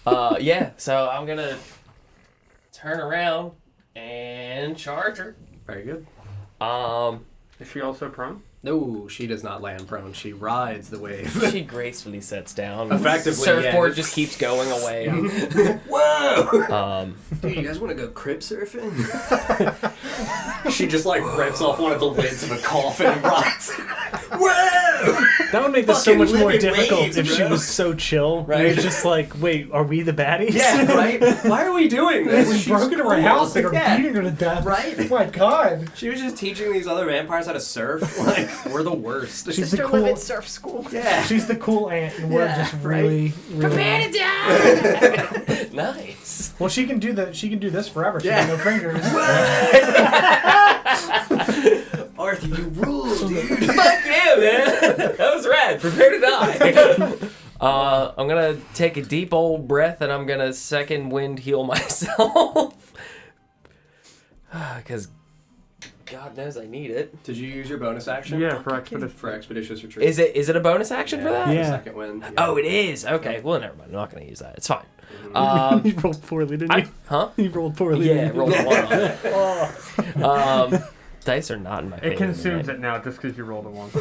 Yeah, so I'm going to turn around and charge her. Very good. Is she also prone? No, she does not land prone. She rides the wave. She gracefully sets down. Effectively, Surfboard yeah. just keeps going away. Whoa! Dude, you guys want to go crib surfing? She just like rips off one of the lids of a coffin and rides. Whoa! That would make this so Fucking much more living difficult waves, if she bro. was so chill. Right. You're just like, wait, are we the baddies? Yeah, right? Why are we doing this? We She's broke into her cool. house and are Yeah. beating her to death. Right? Oh my god. She was just teaching these other vampires how to surf. Like, we're the worst. She's the Sister cool. Livid Surf School. Yeah. She's the cool aunt, and we're Yeah, just right. really. Nice. Well, she can do this forever. She Yeah. got no fingers. Arthur, you rule, dude. Fuck you. Yeah, man. That was rad. Prepare to die. I'm gonna take a deep old breath and I'm gonna second wind heal myself. Because God knows I need it. Did you use your bonus action? Yeah, for expedition. For expeditious retreat. Is it a bonus action for that? Yeah. Second wind. Yeah. Oh, it is. Okay. Well, never mind. I'm not gonna use that. It's fine. You rolled poorly, didn't you? Huh? You rolled poorly. Yeah, didn't you? rolled a 1 on it. Dice are not in my favor. It consumes tonight. it now just because you rolled a 1.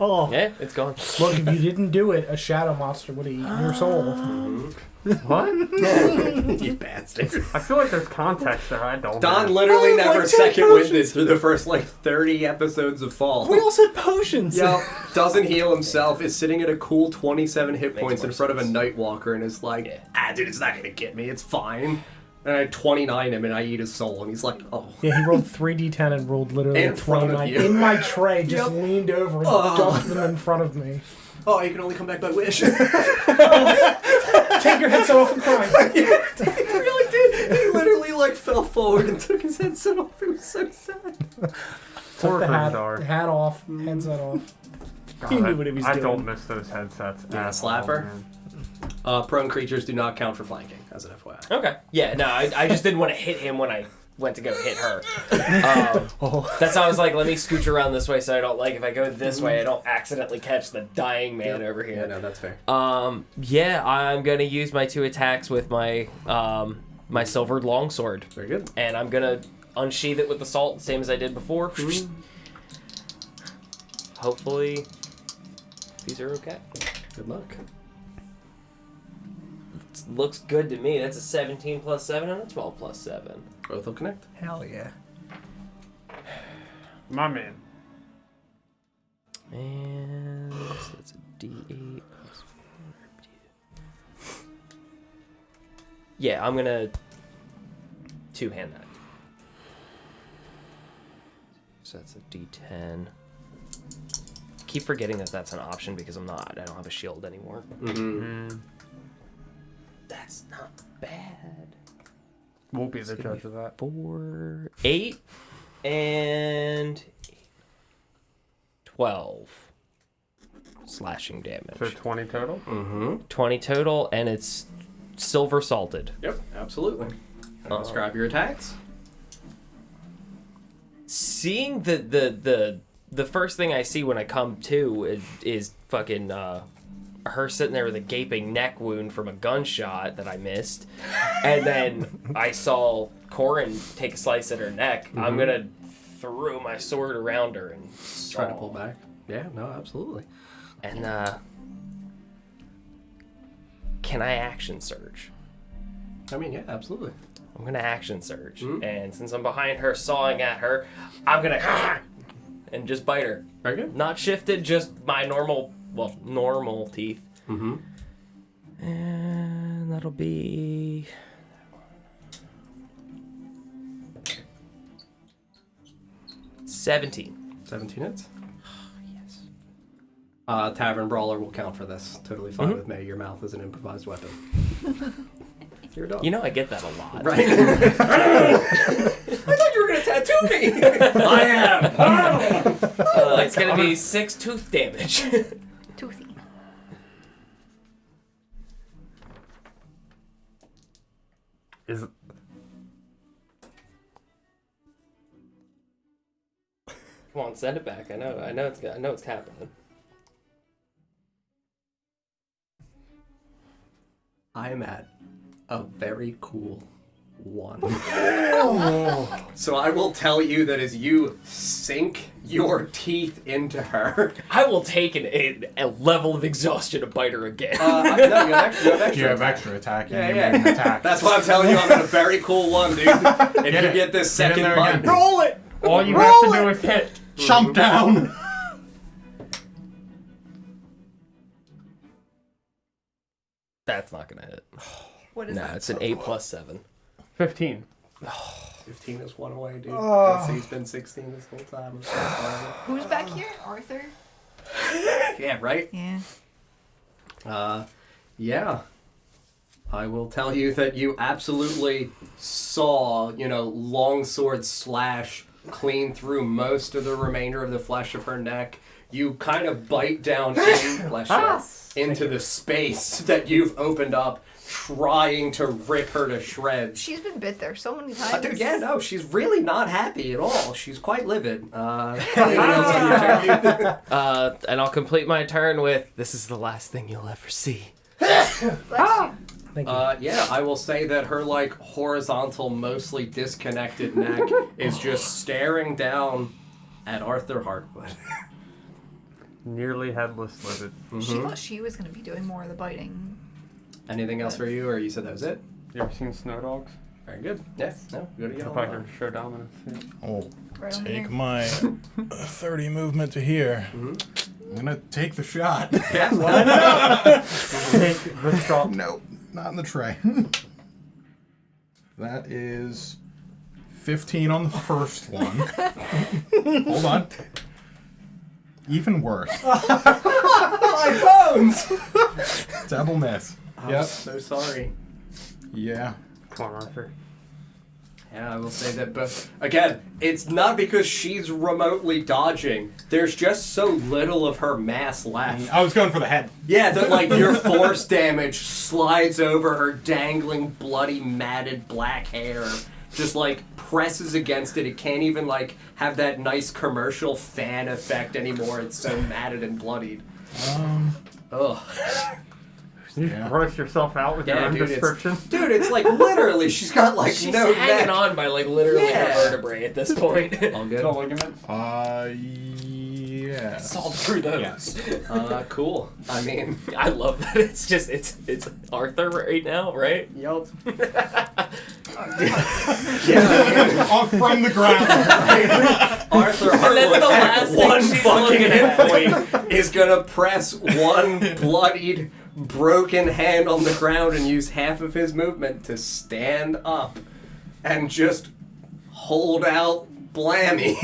Oh. Yeah, it's gone. Look, if you didn't do it, a shadow monster would have eaten your soul. What? You bastard. I feel like there's context there. I don't. Don know. literally I have, never like, 10 second winded potions. through the first 30 episodes of Fall. We all said potions. Yep, doesn't heal himself, is sitting at a cool 27 hit Makes points in more front of a sense. Nightwalker and is like, dude, it's not gonna get me, it's fine. And I 29 him and I eat his soul, and he's like, oh. Yeah, he rolled 3d10 and rolled literally In a front of 29 you. in my tray, just leaned over and dumped them in front of me. Oh, you can only come back by wish. Take your headset off and cry. He really did. He literally fell forward and took his headset off. It was so sad. Took the hat Gryffindor. off, headset off. God, He knew what he was I doing. don't miss those headsets. Yeah, at slapper. all, man. Prone creatures do not count for flanking, as an FYI. Okay. Yeah, no, I just didn't want to hit him when I went to go hit her. That's how I was like, let me scooch around this way so I don't, if I go this way, I don't accidentally catch the dying man over Yeah, here. no, that's fair. Yeah, I'm going to use my 2 attacks with my my silvered longsword. Very good. And I'm going to unsheath it with the salt, same as I did before. Hopefully, these are okay. Good luck. Looks good to me. That's a 17 plus 7 and a 12 plus 7. Both will connect. Hell yeah. My man. And so that's a D8 plus 4. Yeah, I'm gonna 2-hand that. So that's a D10. Keep forgetting that that's an option because I don't have a shield anymore. That's not bad. We'll be the judge of that. 4, 8, and 12 slashing damage. So 20 total? 20 total, and it's silver salted. Yep, absolutely. Describe your attacks. Seeing the first thing I see when I come to is fucking her sitting there with a gaping neck wound from a gunshot that I missed, and then I saw Corin take a slice at her neck. I'm gonna throw my sword around her and Try to pull back. Yeah, no, absolutely. And can I action surge? I mean, yeah, absolutely. I'm gonna action surge, and since I'm behind her, sawing at her, I'm gonna and just bite her. Very good. Not shifted, just my normal teeth. And that'll be 17. 17 hits. Yes. Tavern Brawler will count for this. Totally fine with me. Your mouth is an improvised weapon. You're a dog. You know I get that a lot. Right? I thought you were going to tattoo me. I am. It's gonna be 6 tooth damage. Toothy. Is Come on, send it back. I know it's happening. I am at a very cool 1. So I will tell you that as you sink your teeth into her, I will take a level of exhaustion to bite her again. no, you have extra You have attack. extra attack. Yeah, You yeah. make an attack. That's why I'm telling you I'm at a very cool 1, dude. If you it. get this Get in second there bite, again. Roll it! all you have to do is hit. Jump down. That's not gonna hit. What is No, that? it's an 8 plus 7. 15. 15 is 1 away, dude. I'd say he's been 16 this whole time. I'm so sorry. Who's back here? Arthur? Yeah, right? Yeah. Yeah. I will tell you that you absolutely saw, longsword slash clean through most of the remainder of the flesh of her neck. you kind of bite down into the space that you've opened up, trying to rip her to shreds. She's been bit there so many times. Dude, yeah, no, she's really not happy at all. She's quite livid. And I'll complete my turn with, this is the last thing you'll ever see. Bless you. Thank you. Yeah, I will say that her, like, horizontal, mostly disconnected neck is just staring down at Arthur Hartwood. Nearly headless Livid. She thought she was going to be doing more of the biting. Anything else for you, or you said that was it? You ever seen Snow Dogs? Very good. Yeah, no, good to get If on I that. can show dominance. Yeah. Oh, Right on take here. my 30 movement to here. I'm gonna take the shot. Yeah, Take the shot. Nope, not in the tray. That is 15 on the first one. Hold on. Even worse. my bones! Double miss. Yep. So sorry. Yeah. Come on, Arthur. Yeah, I will say that, but again, it's not because she's remotely dodging. There's just so little of her mass left. I was going for the head. Yeah, that like your force damage slides over her dangling, bloody, matted black hair. Just like presses against it. It can't even like have that nice commercial fan effect anymore. It's so matted and bloodied. Ugh. You gross yourself out with your own description. It's like literally, she's got like She's no hanging neck. on by like literally Yeah. her vertebrae at this point. All good. No ligaments. Yeah. Salt through those. Yes. Cool. I mean, I love that it's Arthur right now, right? yup. Off from the ground. Arthur And that's Hartwood the at last thing one she's fucking looking hit at. point is gonna press one bloodied, broken hand on the ground and use half of his movement to stand up and just hold out Blammy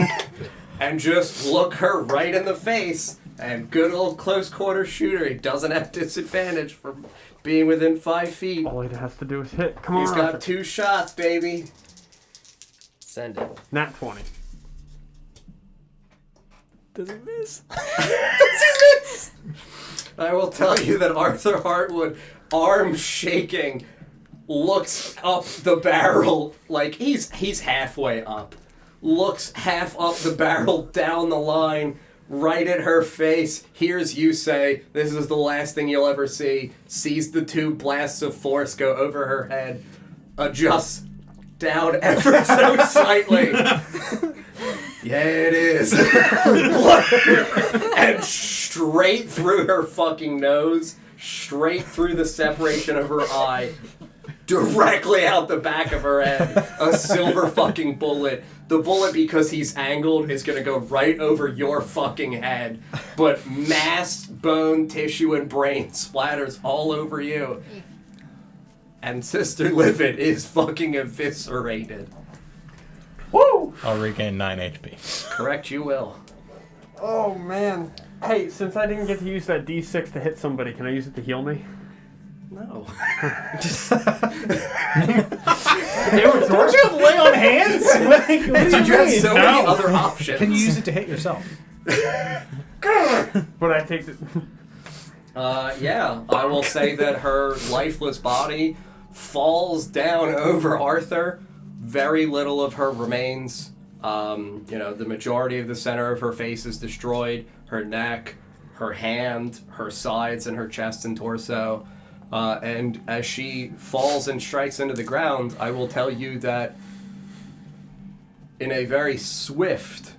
and just look her right in the face. And good old close quarter shooter, he doesn't have disadvantage for being within 5 feet. All he has to do is hit. Come on, He's got Arthur. 2 shots, baby. Send it. Nat 20. Does it miss? I will tell you that Arthur Hartwood, arm shaking, looks up the barrel like he's halfway up. Looks half up the barrel down the line, right at her face, hears you say, "This is the last thing you'll ever see," sees the 2 blasts of force go over her head, adjusts down ever so slightly. Yeah, it is. And straight through her fucking nose, straight through the separation of her eye, directly out the back of her head, a silver fucking bullet. The bullet, because he's angled, is gonna go right over your fucking head, but mass bone, tissue, and brain splatters all over you. And Sister Livid is fucking eviscerated. Woo! I'll regain 9 HP. Correct, you will. Oh, man. Hey, since I didn't get to use that D6 to hit somebody, can I use it to heal me? No. Don't you have lay on hands? Like, what do Did you have so No. many other options? Can you use it to hit yourself? But I take it. Yeah, I will say that her lifeless body falls down over Arthur. Very little of her remains. The majority of the center of her face is destroyed. Her neck, her hand, her sides, and her chest and torso. And as she falls and strikes into the ground, I will tell you that in a very swift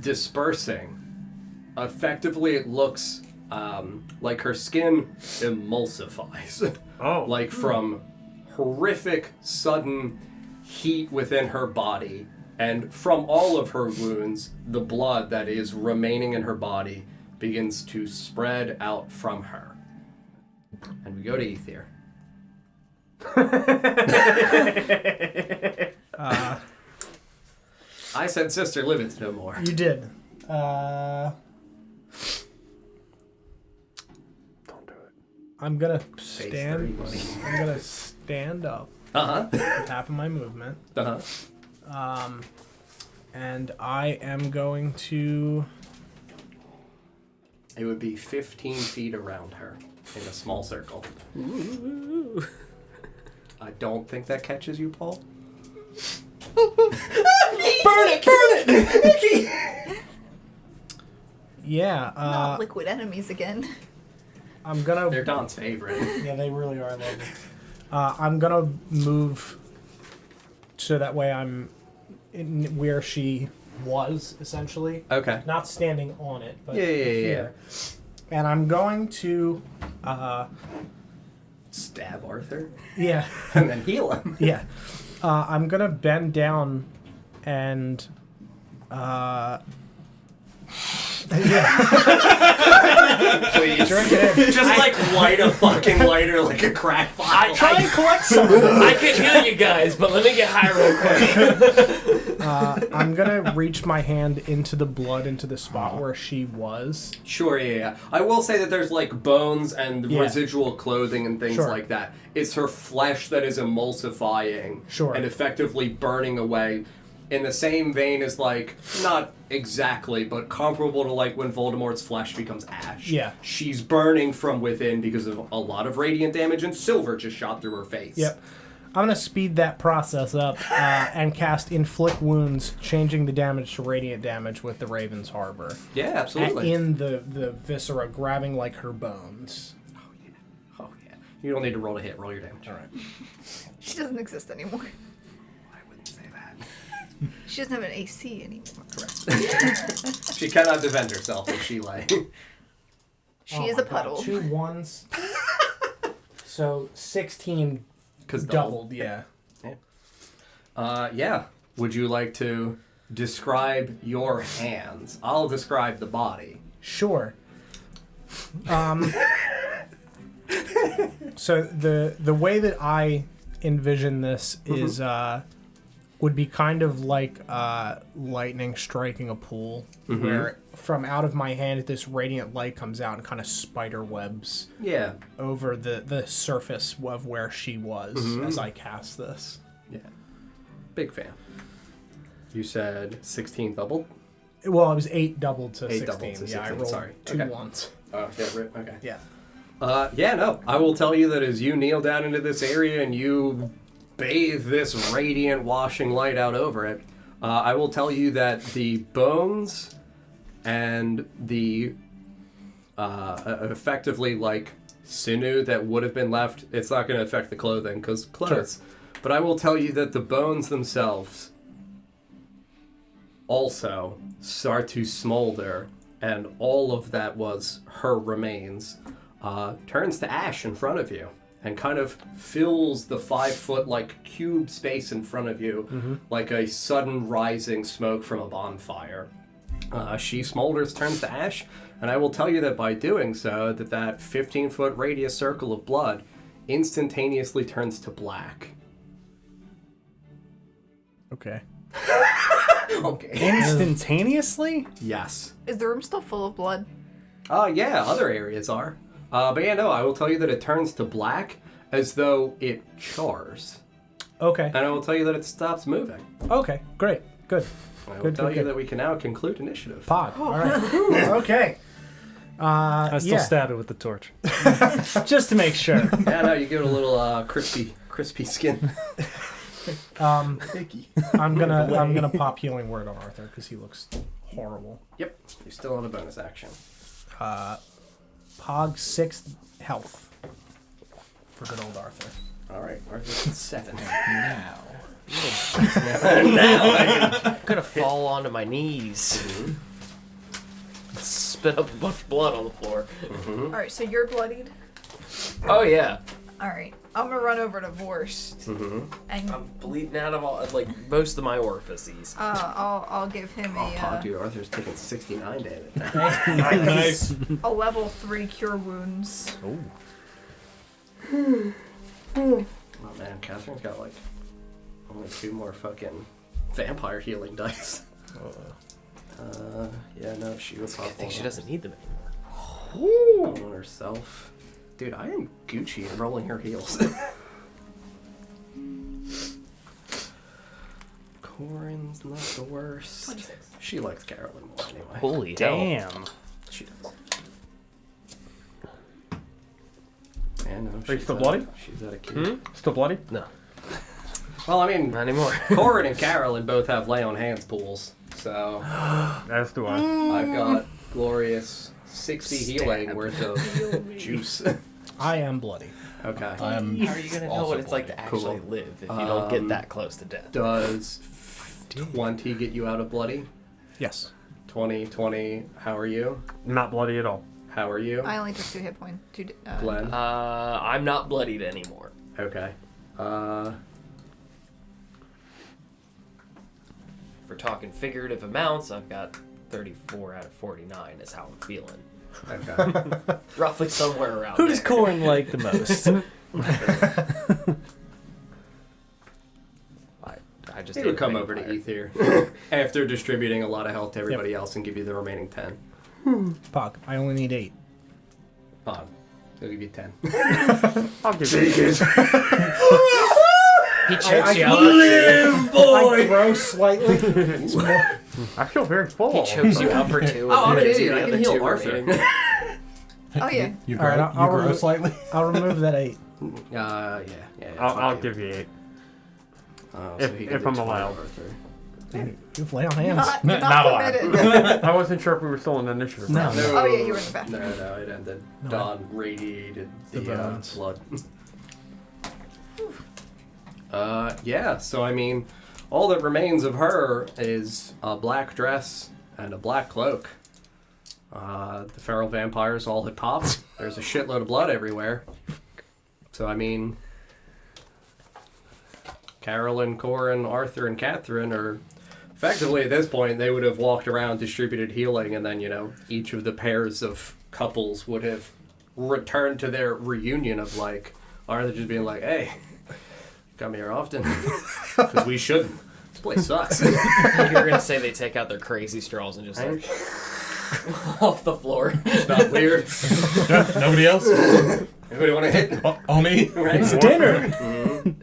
dispersing, effectively it looks like her skin emulsifies. Oh. Like from horrific sudden heat within her body, and from all of her wounds, the blood that is remaining in her body begins to spread out from her. And we go to Ether. I said Sister Livid's no more. You did. Don't do it. I'm gonna Face stand. 30, buddy. I'm gonna stand up Uh-huh. with half of my movement, Uh-huh. and I am going to It would be 15 feet around her in a small circle. Ooh. I don't think that catches you, Paul. Burn it! Yeah. Not liquid enemies again. I'm gonna. They're Don's favorite. Yeah, they really are lovely. I'm gonna move so that way I'm in where she was, essentially. Okay. Not standing on it, but Yeah. here. And I'm going to, Stab Arthur yeah, and then heal him. yeah. I'm gonna bend down and, yeah. Please. Drink it in. Just like light a fucking lighter like a crack bottle. Try and collect some. I could heal you guys, but let me get high real quick. I'm gonna reach my hand into the blood into the spot where she was. Sure, yeah. I will say that there's like bones and Yeah. residual clothing and things Sure. like that. It's her flesh that is emulsifying Sure. and effectively burning away. In the same vein as like, not exactly, but comparable to like when Voldemort's flesh becomes ash. Yeah. She's burning from within because of a lot of radiant damage and silver just shot through her face. Yep. I'm gonna speed that process up and cast Inflict Wounds, changing the damage to radiant damage with the Raven's Harbor. Yeah, absolutely. In the viscera, grabbing like her bones. Oh yeah. You don't need to roll a hit, roll your damage. All right. She doesn't exist anymore. I wouldn't say that. She doesn't have an AC anymore. She cannot defend herself if she lay. She is a puddle. 2 1s. So 16 Because doubled, yeah. Yeah. Would you like to describe your hands? I'll describe the body. Sure. So the way that I envision this is would be kind of like lightning striking a pool, where from out of my hand this radiant light comes out and kind of spider webs Yeah. over the surface of where she was as I cast this. Yeah. Big fan. You said 16 doubled? Well, it was 8 doubled to 8 16. doubled to Yeah, I 16, rolled sorry. 2 Okay. ones. Oh, yeah, rip. Okay. Yeah. Yeah, no. I will tell you that as you kneel down into this area and you bathe this radiant washing light out over it, I will tell you that the bones and the effectively like sinew that would have been left, it's not going to affect the clothing because clothes. Sure. But I will tell you that the bones themselves also start to smolder, and all of that was her remains turns to ash in front of you and kind of fills the 5-foot like cube space in front of you like a sudden rising smoke from a bonfire. She smolders, turns to ash, and I will tell you that by doing so, that 15-foot radius circle of blood instantaneously turns to black. Okay. Okay. Instantaneously? Yes. Is the room still full of blood? Yeah, other areas are. But yeah, no, I will tell you that it turns to black as though it chars. Okay. And I will tell you that it stops moving. Okay. Great. Good. I will Good, tell good, you good. that we can now conclude initiative. Pod. All right. Okay. I still yeah. stab it with the torch. Just to make sure. Yeah, no, you give it a little crispy skin. I'm gonna pop healing word on Arthur because he looks horrible. Yep, you're still on a bonus action. Pog 6 health for good old Arthur. All right, Arthur's at 7. Now. I'm gonna fall onto my knees. Spit up a bunch of blood on the floor. Alright, so you're bloodied. Oh yeah, Alright, I'm gonna run over to Vorst. And I'm bleeding out of all like most of my orifices. I'll give him Dude, Arthur's taking 69 damage. Nice. a level 3 cure wounds. Oh man, Catherine's got like only 2 more fucking vampire healing dice. Yeah, no, she was I think she doesn't need them on herself. Dude, I am Gucci and rolling her heels. Corin's not the worst. 26. She likes Carolyn more anyway. Holy hell. Damn. She does. Are you still bloody? She's at a key. Still bloody? No, Well, I mean, not anymore. Corin and Carolyn both have lay on hands pools, so As do I. I've got glorious 60 healing worth of juice. I am bloody. Okay. I'm How are you gonna know also what it's like to bloody. actually Cool. live if you don't get that close to death? Does 20 get you out of bloody? Yes. 20, how are you? Not bloody at all. How are you? I only took 2 hit points. Glenn? I'm not bloodied anymore. Okay. If we're talking figurative amounts, I've got 34 out of 49 is how I'm feeling. Okay. Roughly somewhere around Who does there. Corin like the most? I just He would ate a come over vampire. to Ether after distributing a lot of health to everybody else and give you the remaining 10. Pog, I only need 8. Fine. He'll give you 10. I'll give you He chokes you out. I grow slightly. I feel very full. He chokes you out for 2. Oh, I'm and an gives you idiot. the I can other heal 2 Arthur. remaining. Oh, yeah. You All right, grow, I'll you grow remove- slightly? I'll remove that 8. Yeah. I'll give you 8. If I'm allowed. You've lay on hands. Not allowed. permitted. I wasn't sure if we were still in initiative. No. Oh, yeah, you were in the bathroom. No, it ended. No. Dawn radiated The the bones. blood. Yeah, so I mean, all that remains of her is a black dress and a black cloak. The feral vampires all had popped. There's a shitload of blood everywhere. So I mean, Carolyn, Corin, Arthur, and Catherine are effectively at this point they would have walked around, distributed healing, and then each of the pairs of couples would have returned to their reunion of like Arthur just being like, "Hey, come here often because we shouldn't. This place sucks." You're gonna say they take out their crazy straws and just like off the floor. It's not weird. Nobody else? Anybody want to hit? Oh, me? Right? It's dinner.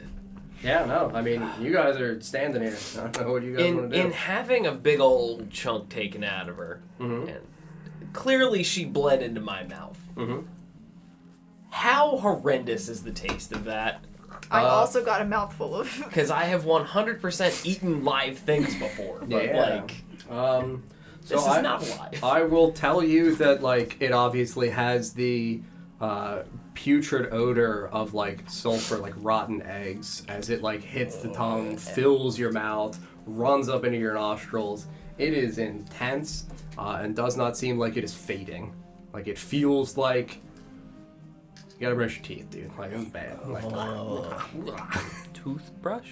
Yeah, no. I mean, you guys are standing here. I don't know what you guys want to do. In having a big old chunk taken out of her, Mhm. and clearly she bled into my mouth. Mhm. How horrendous is the taste of that? I also got a mouthful of. Because I have 100% eaten live things before, but Yeah. this is not live. I will tell you that, like, it obviously has the putrid odor of, like, sulfur, like rotten eggs, as it, like, hits the tongue, fills your mouth, runs up into your nostrils. It is intense and does not seem like it is fading. Like, it feels like you gotta brush your teeth, dude. Like, it's bad. Like, Toothbrush?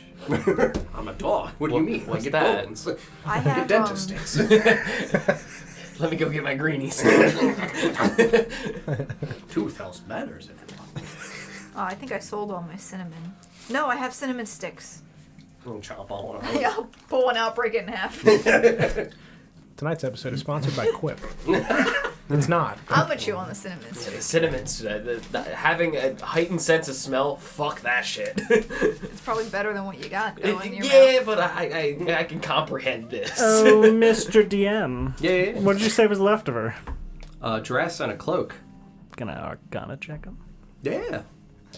I'm a dog. What do you mean? what's I get that? bones. I Get have dentist sticks. Let me go get my greenies. Tooth health matters, everyone. I think I sold all my cinnamon. No, I have cinnamon sticks. We'll chop all of them. Yeah, I'll pull one out, break it in half. Tonight's episode is sponsored by Quip. It's not. I'm gonna chew on the cinnamon The sticks. cinnamons, having a heightened sense of smell, fuck that shit. It's probably better than what you got though in your Yeah, mouth. but I can comprehend this. Oh, Mr. DM. Yeah. What did you say was left of her? A dress and a cloak. Gonna Arcana check them. Yeah.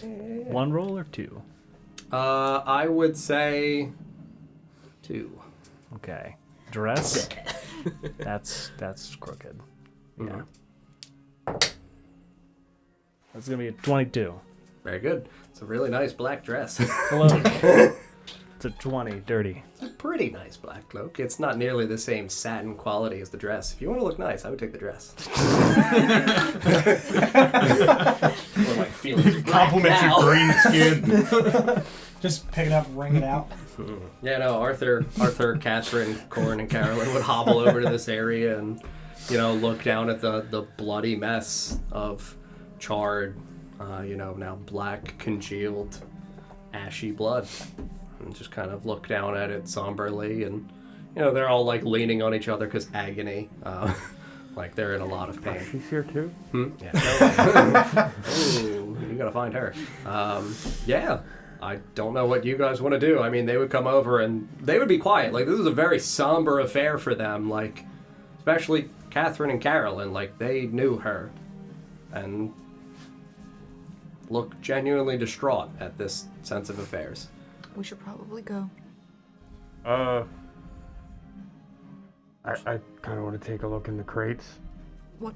1 roll or 2? I would say 2. Okay. Dress. That's crooked. Yeah. That's gonna be a 22. Very good. It's a really nice black dress. Hello. It's a 20. Dirty. It's a pretty nice black cloak. It's not nearly the same satin quality as the dress. If you want to look nice, I would take the dress. Or like feeling Compliment your green skin. Just pick it up, wring it out. Yeah, no, Arthur, Catherine, Corin, and Carolyn would hobble over to this area and, look down at the bloody mess of charred, now black, congealed, ashy blood. And just kind of look down at it somberly. And, they're all, like, leaning on each other because agony. Like, they're in a lot of pain. She's here too. Yeah. Ooh, you gotta find her. Yeah. I don't know what you guys want to do. I mean, they would come over and they would be quiet. Like, this is a very somber affair for them. Like, especially Catherine and Carolyn. Like, they knew her. And look genuinely distraught at this sense of affairs. We should probably go. I kind of want to take a look in the crates. What?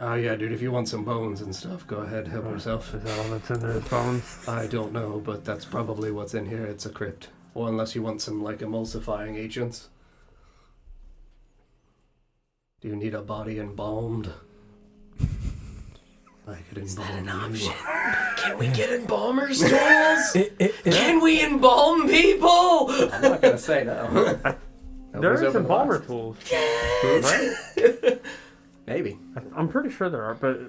Oh yeah, dude, if you want some bones and stuff, go ahead, help yourself. Is that all that's in there, bones? I don't know, but that's probably what's in here. It's a crypt. Or unless you want some, like, emulsifying agents. Do you need a body embalmed? I could embalm. Is that an option? Can we get embalmers tools? Can we embalm people? I'm not gonna say no. There is embalmer tools. Right? Maybe. I'm pretty sure there are, but...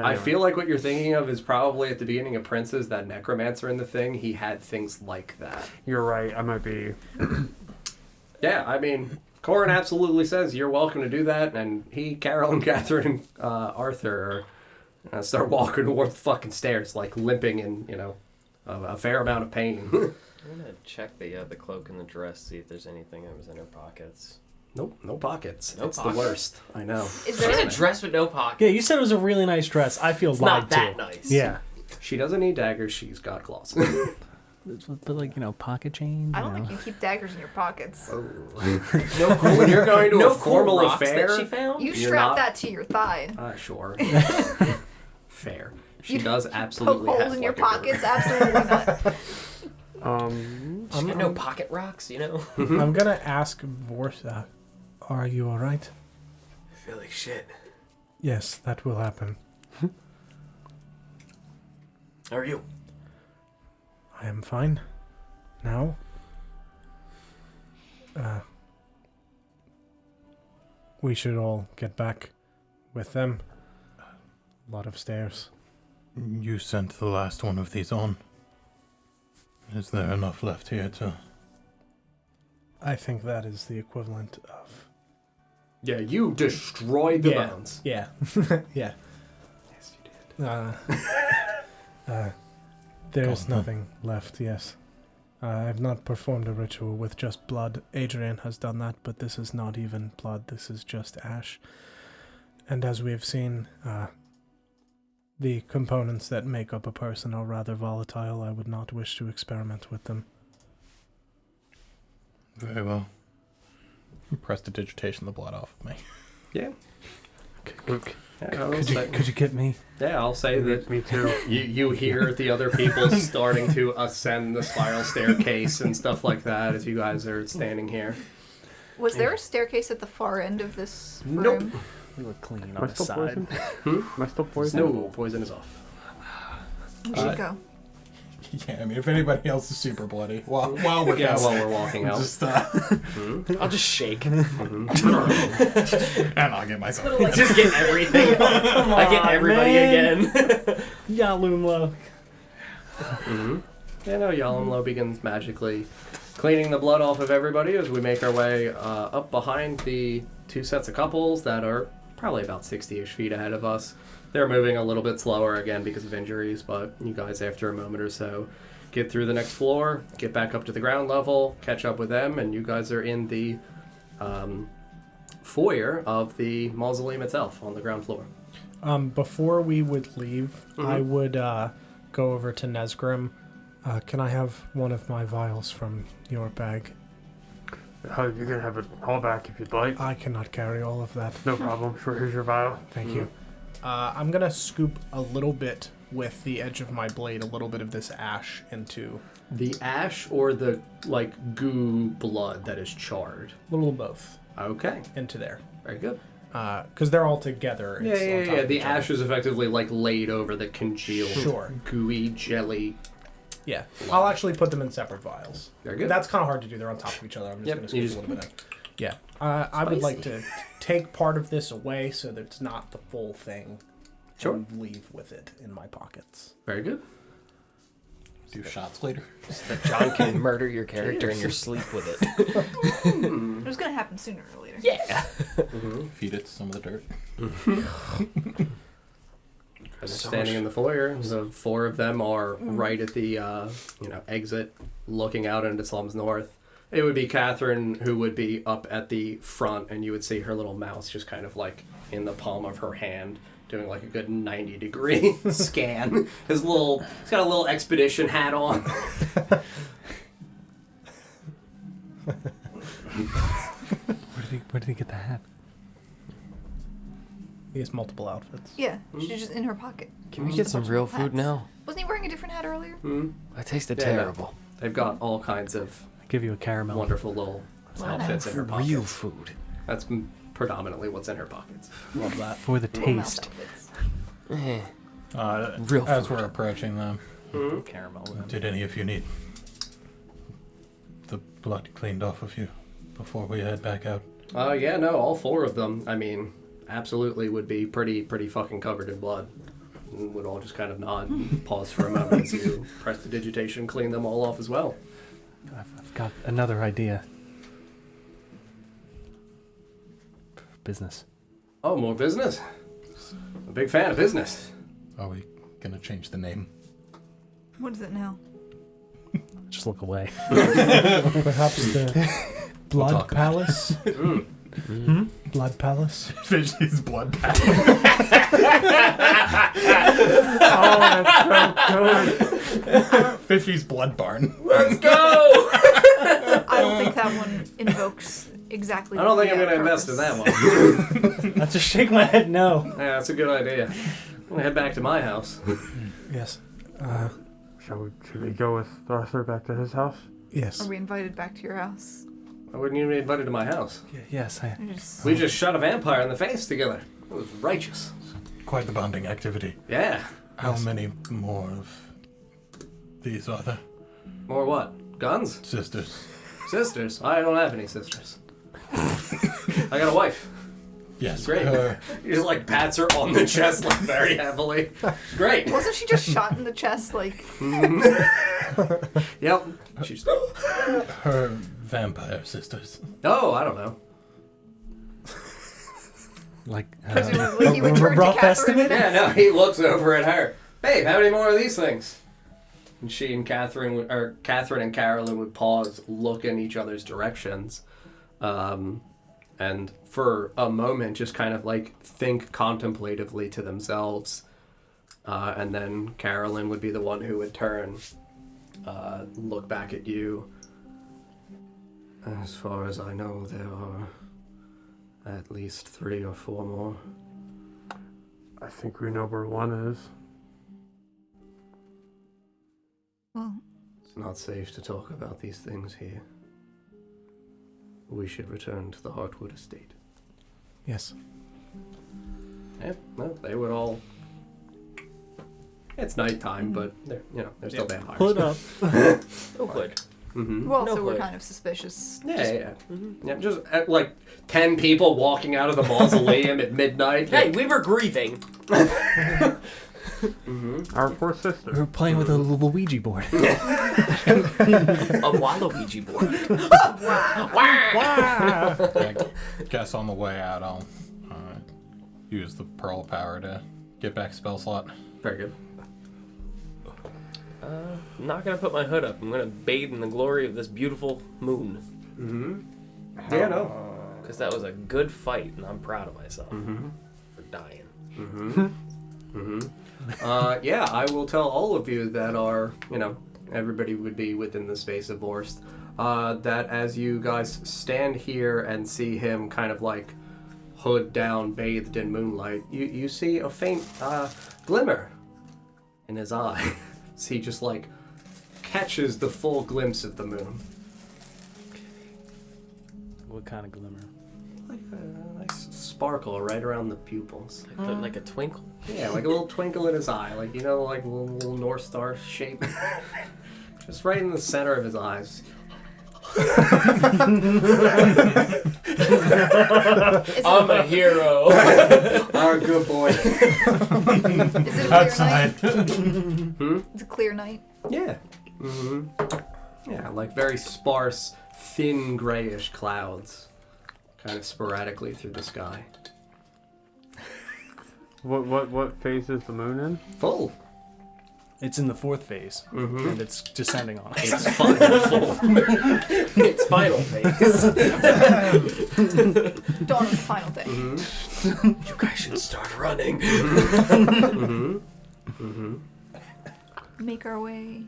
I feel like what you're thinking of is probably at the beginning of Prince's, that necromancer in the thing, he had things like that. You're right, I might be... Yeah, I mean, Corin absolutely says you're welcome to do that, and he, Carol, and Catherine, and Arthur start walking towards the fucking stairs, like limping in, a fair amount of pain. I'm gonna check the cloak and the dress, see if there's anything that was in her pockets. Nope, no pockets. No it's pockets. The worst. I know. Is There's there a dress with no pockets. Yeah, you said it was a really nice dress. I feel It's lied not that to. nice. Yeah. She doesn't need daggers. She's got claws. But like, pocket chains. I don't think you keep daggers in your pockets. No, when you're going to No a formal cool rocks affair, that she found. You You're strap not- that to your thigh. Sure. Fair. She You does Poke absolutely holes have in your like a girl. pockets? Absolutely not. She got no pocket rocks, I'm gonna ask Vorsa, are you alright? I feel like shit. Yes, that will happen. How are you? I am fine. Now? We should all get back with them. A lot of stairs. You sent the last one of these on. Is there enough left here to... I think that is the equivalent of... Yeah, you destroyed the Yeah. bones. Yeah. Yeah. Yes, you did. There's Gone, huh? nothing left, yes. I've not performed a ritual with just blood. Adrian has done that, but this is not even blood. This is just ash. And as we have seen, the components that make up a person are rather volatile. I would not wish to experiment with them. Very well. Prestidigitation the blood off of me. Yeah. Luke. Yeah, Could you get me? Yeah, I'll say that Me too. you hear the other people starting to ascend the spiral staircase and stuff like that as you guys are standing here. Was there a staircase at the far end of this Nope. room? We look clean Am on I the still side. poisoned? Am I still poisoned? No, poison is off. We should go. Yeah, I mean, if anybody else is super bloody, while we're Yeah, while we're walking out. just, I'll just shake. and I'll get myself. Just get everything. I get everybody again. Yalumlo. Yeah, no, Yalamlo begins magically cleaning the blood off of everybody as we make our way up behind the two sets of couples that are probably about 60-ish feet ahead of us. They're moving a little bit slower again because of injuries, but you guys, after a moment or so, get through the next floor, get back up to the ground level, catch up with them, and you guys are in the foyer of the mausoleum itself on the ground floor. Before we would leave, I would go over to Nesgrim. Can I have one of my vials from your bag? You can have it all back if you'd like. I cannot carry all of that. No problem. Sure, here's your vial. Thank you. I'm going to scoop a little bit with the edge of my blade, a little bit of this ash into... The ash or the, like, goo blood that is charred? A little of both Okay, into there. very good. Because they're all together. It's on top of The each other. ash is effectively, like, laid over the congealed, Sure. gooey jelly. Yeah. I'll actually put them in separate vials. Very good. That's kind of hard to do. They're on top of each other. I'm just Yep, going to you scoop a just- little bit in. Yeah. I would like to take part of this away so that it's not the full thing. Sure. And leave with it in my pockets. Very good. Do shots later. That John can murder your character in your sleep with it. It was gonna happen sooner or later. Yeah. Feed it to some of the dirt. As they're standing in the foyer, the four of them are right at the exit, looking out into Slums North. It would be Catherine who would be up at the front, and you would see her little mouse just kind of like in the palm of her hand, doing like a good 90-degree scan. He's got a little expedition hat on. Where did he get the hat? He has multiple outfits. Yeah, she's just in her pocket. Can we get some real food now? Wasn't he wearing a different hat earlier? I tasted Yeah, terrible. They've got all kinds of I'll give you a caramel. wonderful little outfits in her pockets. Real food. That's predominantly what's in her pockets. Love that. For the Little mouse taste. outfits. Real As food. we're approaching them, Caramel. did any of you need the blood cleaned off of you before we head back out? Yeah, no, all 4 of them, I mean, absolutely would be pretty fucking covered in blood. And would all just kind of nod and pause for a moment as you press the digitation, clean them all off as well. I've got another idea. Business. Oh, more business? I'm a big fan of business. Are we gonna change the name? What is it now? Just look away. Perhaps the Blood talk about Palace? Blood Palace? Fishy's blood pack. Oh, that's so good. Fishy's blood barn. Let's go! I don't think that one invokes exactly. I don't think I'm the going to invest in purpose. that one. I just shake my head no. Yeah, that's a good idea. I'm going to head back to my house. Yes. Should we go with Arthur back to his house? Yes. Are we invited back to your house? I wouldn't even be invited to my house. Yes, I. We just shot a vampire in the face together. It was righteous. Quite the bonding activity. Yeah. How many more of these are there? More what? Guns? Sisters. Sisters? I don't have any sisters. I got a wife. Yes. Great. He just like pats her on the chest like very heavily. Great. Wasn't she just shot in the chest? Like, Yep. She's. Her vampire sisters. Oh, I don't know. Like. presumably he would turn to rough Catherine. estimate? Yeah, no, he looks over at her. Babe, how many more of these things? And she and Catherine and Carolyn would pause, look in each other's directions, and for a moment just kind of like think contemplatively to themselves. And then Carolyn would be the one who would turn, look back at you. As far as I know, there are at least 3 or 4 more. I think we know where one is. Well, It's not safe to talk about these things here. We should return to the Heartwood estate. Yes. Yeah, no, they would all. It's nighttime, but they're still vampires. Put up. Oh, good. Mm-hmm. who also No were hood. kind of suspicious. Yeah. Yeah, just like 10 people walking out of the mausoleum at midnight. Hey, we were grieving. Our poor sister. We're playing with a Luigi board. A Waluigi board. I guess on the way out, I'll use the pearl power to get back spell slot. Very good. I'm not gonna put my hood up. I'm gonna bathe in the glory of this beautiful moon. Mm-hmm. Yeah, no. Because that was a good fight, and I'm proud of myself for dying. Yeah, I will tell all of you that are, everybody would be within the space of Vorst, that as you guys stand here and see him kind of like hood down, bathed in moonlight, you see a faint glimmer in his eye. So he just like catches the full glimpse of the moon. What kind of glimmer? Like a nice sparkle right around the pupils. Like a twinkle. Yeah, like a little twinkle in his eye, like like a little North Star shape. Just right in the center of his eyes. I'm a hero. Our good boy. Is it a clear Outside. night? It's a clear night. Yeah. Yeah, like very sparse, thin grayish clouds, kind of sporadically through the sky. What phase is the moon in? Full. It's in the 4th phase, and it's descending on us. It's final form. It's final phase. Dawn of the final day. You guys should start running. Make our way.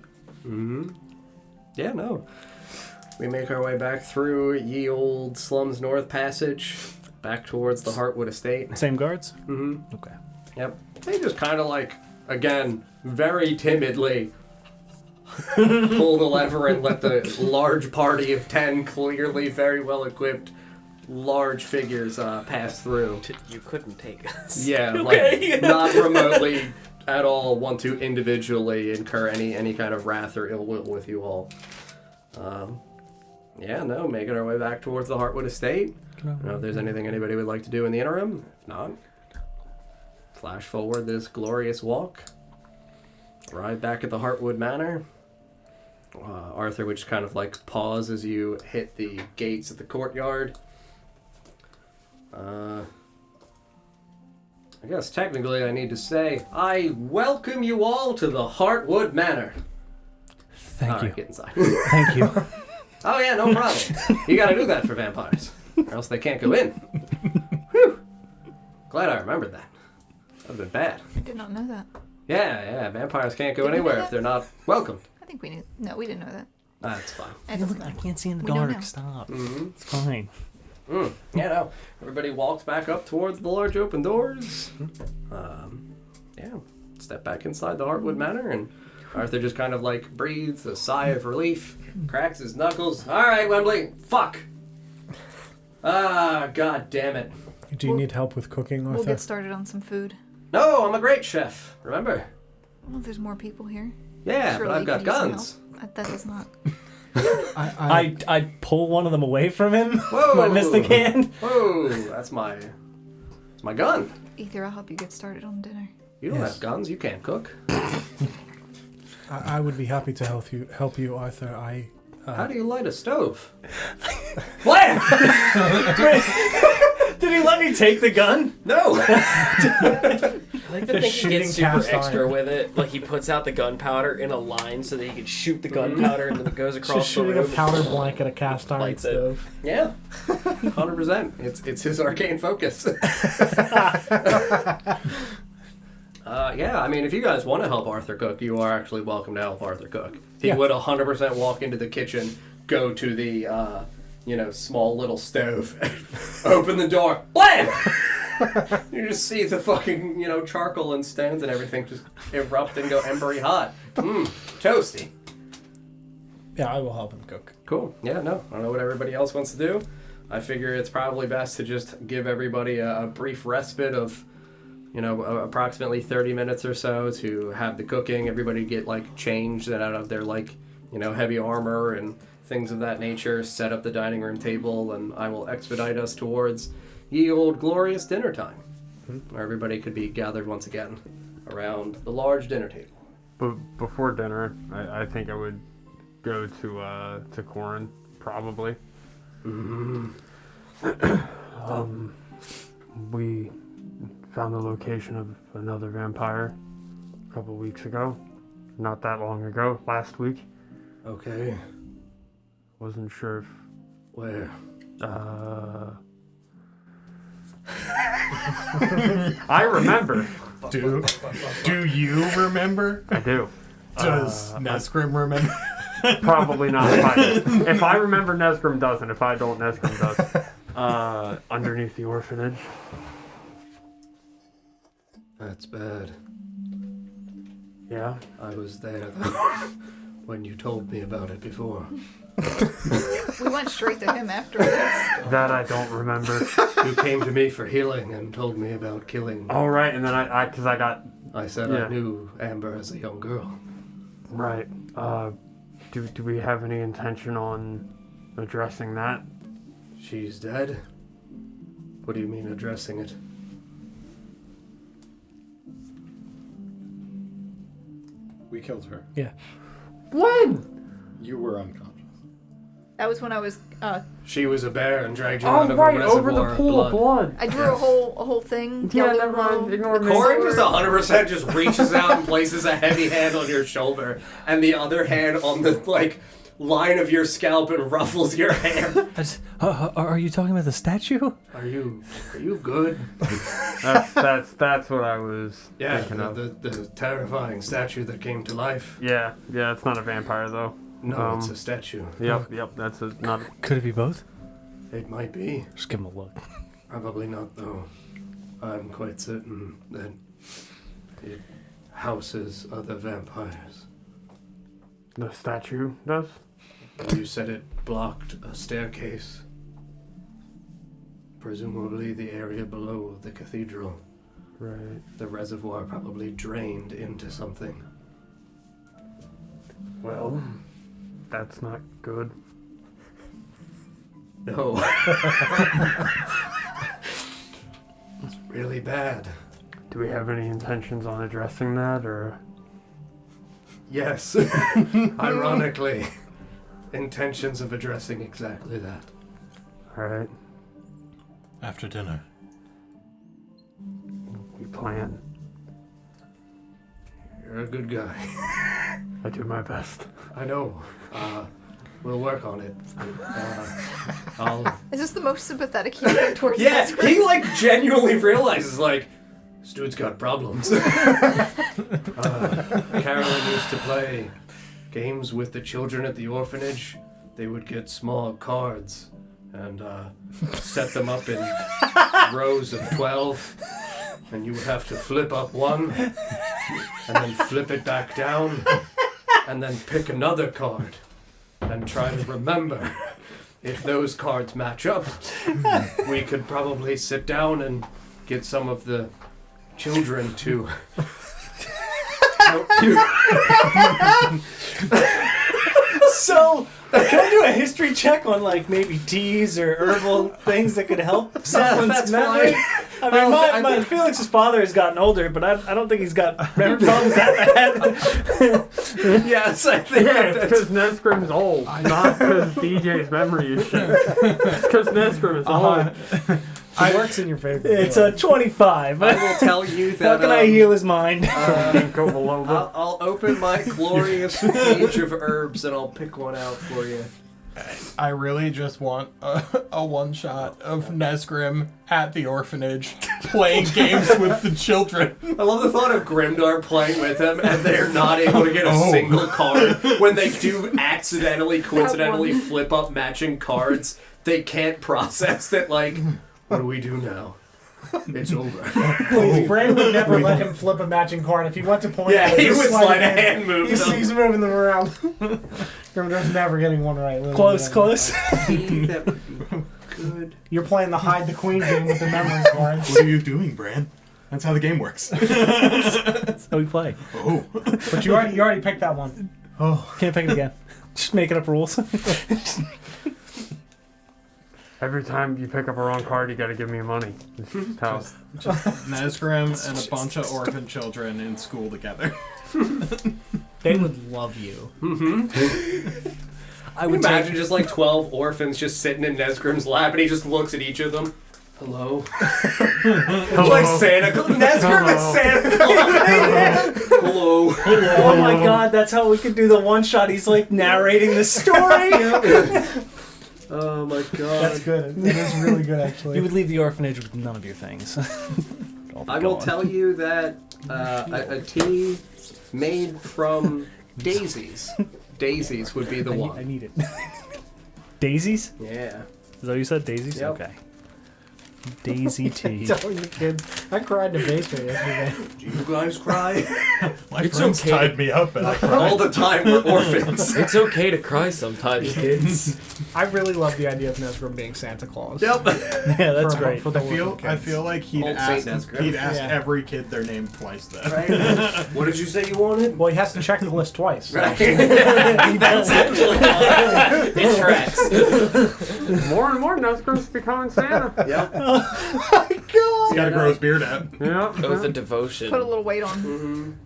Yeah, no. We make our way back through ye old Slums North Passage, back towards the Heartwood Estate. Same guards? Okay. Yep. They just kind of like, again, very timidly pull the lever and let the large party of 10 clearly very well equipped large figures pass through. You couldn't take us. Yeah, Okay. like not remotely at all want to individually incur any kind of wrath or ill will with you all. Yeah, no, making our way back towards the Heartwood Estate. I don't know if there's anything anybody would like to do in the interim. If not, flash forward this glorious walk. Arrive back at the Heartwood Manor. Arthur would just kind of like pause as you hit the gates of the courtyard. I guess technically I need to say, I welcome you all to the Heartwood Manor. Thank All you. right, get inside. Thank you. Oh yeah, no problem. You gotta do that for vampires, or else they can't go in. Whew. Glad I remembered that. That would've been bad. I did not know that. Yeah, vampires can't go Did we know anywhere that? if they're not welcomed. I think we knew. No, we didn't know that. That's fine. It doesn't I matter. can't see in the We don't dark. know. Stop. Mm-hmm. It's fine. Yeah, no. Everybody walks back up towards the large open doors. Yeah, step back inside the Heartwood Manor, and Arthur just kind of like breathes a sigh of relief, cracks his knuckles. All right, Wembley, fuck. God damn it. Do you need help with cooking, Arthur? We'll get started on some food. No, I'm a great chef. Remember? Well, if there's more people here. Yeah, Surely but I've you got could use some guns. help. That does not. I pull one of them away from him. Whoa. My mystic hand. Whoa, that's my gun. Ether, I'll help you get started on dinner. You don't Yes. have guns. You can't cook. I would be happy to help you, Arthur. How do you light a stove? What? Did he let me take the gun? No. I like to think he shooting gets super cast extra iron. with it. Like he puts out the gunpowder in a line so that he can shoot the gunpowder and then it goes Just across the shooting a room. powder blank at a cast iron Lights it. stove. Yeah, 100%. It's his arcane focus. Yeah, I mean, if you guys want to help Arthur cook, you are actually welcome to help Arthur cook. He Yeah. would 100% walk into the kitchen, go to the, small little stove, open the door, blam! You just see the fucking, charcoal and stones and everything just erupt and go embery hot. Toasty. Yeah, I will help him cook. Cool. Yeah, no, I don't know what everybody else wants to do. I figure it's probably best to just give everybody a brief respite of, approximately 30 minutes or so to have the cooking. Everybody get, changed out of their, heavy armor and things of that nature, set up the dining room table, and I will expedite us towards ye old glorious dinner time, where everybody could be gathered once again around the large dinner table. But before dinner, I think I would go to Corin, probably. We found the location of another vampire a couple weeks ago. Not that long ago, last week. Okay. Wasn't sure if... Where? I remember. Do you remember? I do. Does Nesgrim remember? Probably not. If I remember, Nesgrim doesn't. If I don't, Nesgrim does. Underneath the orphanage. That's bad. Yeah. I was there when you told me about it before. We went straight to him afterwards. That I don't remember. You came to me for healing and told me about killing. All right, and then I got I said Yeah. I knew Amber as a young girl. right. Do we have any intention on addressing that? She's dead? What do you mean addressing it? We killed her. Yeah. When? You were unconscious. That was when I was. She was a bear and dragged you Oh, out of right, a reservoir over the pool of blood. I drew a whole thing. Yeah, yellow never mind. glow. Ignore me. Corey just 100% just reaches out and places a heavy hand on your shoulder, and the other hand on the line of your scalp and ruffles your hair. Are you talking about the statue? Are you good? That's what I was thinking of. The terrifying statue that came to life. Yeah, it's not a vampire though. No, it's a statue. Yep, that's not. Could it be both? It might be. Just give him a look. Probably not, though. I'm quite certain that it houses other vampires. The statue does? You said it blocked a staircase. Presumably the area below the cathedral. Right. The reservoir probably drained into something. Well, that's not good. No. It's really bad. Do we have any intentions on addressing that, or? Yes. Ironically, intentions of addressing exactly that. Alright, After dinner. we plan. You're a good guy. I do my best. I know. We'll work on it. Is this the most sympathetic you've been towards Yeah, Nesgrim? he genuinely realizes this dude's got problems. Carolyn used to play games with the children at the orphanage. They would get small cards and set them up in rows of 12, and you would have to flip up one and then flip it back down and then pick another card and try to remember if those cards match up. We could probably sit down and get some of the children to help you. So, can I do a history check on maybe teas or herbal things that could help someone's that's memory? fine. I mean, my Felix's father has gotten older, but I don't think he's got memory problems that bad. Yes, I think Yeah, it's because Nesgrim's old, not because DJ's memory is shit. It's because Nesgrim is old. It works in your favor. It's a 25. I will tell you that. How can I heal his mind? Go below the... I'll open my glorious page of herbs and I'll pick one out for you. I really just want a one shot of Nesgrim at the orphanage playing games with the children. I love the thought of Grimdar playing with him and they're not able to get a single card. When they do coincidentally flip up matching cards, they can't process that, what do we do now? It's over. Please, Brandon would never let him flip a matching card. If he went to point Yeah, at it, he just would slide slide a it in. hand move. He's moving them around. Grimdar's never getting one right. literally Close. That would be good. You're playing the hide the queen game with the memory cards. What are you doing, Bran? That's how the game works. That's how we play. Oh. But you already picked that one. Oh, can't pick it again. Just making up rules. Every time you pick up a wrong card, you gotta give me money. It's just how... Just Nesgrim and a bunch of orphan children in school together. They would love you. I would imagine just 12 orphans just sitting in Nesgrim's lap and he just looks at each of them. Hello? Like Santa Claus. Nesgrim is Santa Claus. Hello. Oh my god, that's how we could do the one shot. He's narrating the story. Oh my god. That's good. It is really good, actually. You would leave the orphanage with none of your things. I will tell you that a tea made from daisies. Daisies would be the one. I need it. Daisies? Yeah. Is that what you said? Daisies? Yep. Okay. Daisy tea. Telling the kids. I cried in the basement yesterday. Do you guys cry? My It's friends okay. tied me up and I cried. All the time we're orphans. It's okay to cry sometimes, kids. I really love the idea of Nesgrim being Santa Claus. Yep. Yeah, that's For- great. for the I orphan kids. feel like he'd Old ask, Saint Nesgrim. he'd ask Yeah. every kid their name twice then. Right? What did you say you wanted? Well, he has to check the list twice. So. Right. That's actually It T-Rex. More and more Nuzgro's becoming Santa. Yep. He's got to grow his beard out. Yeah. Oath of devotion. Put a little weight on.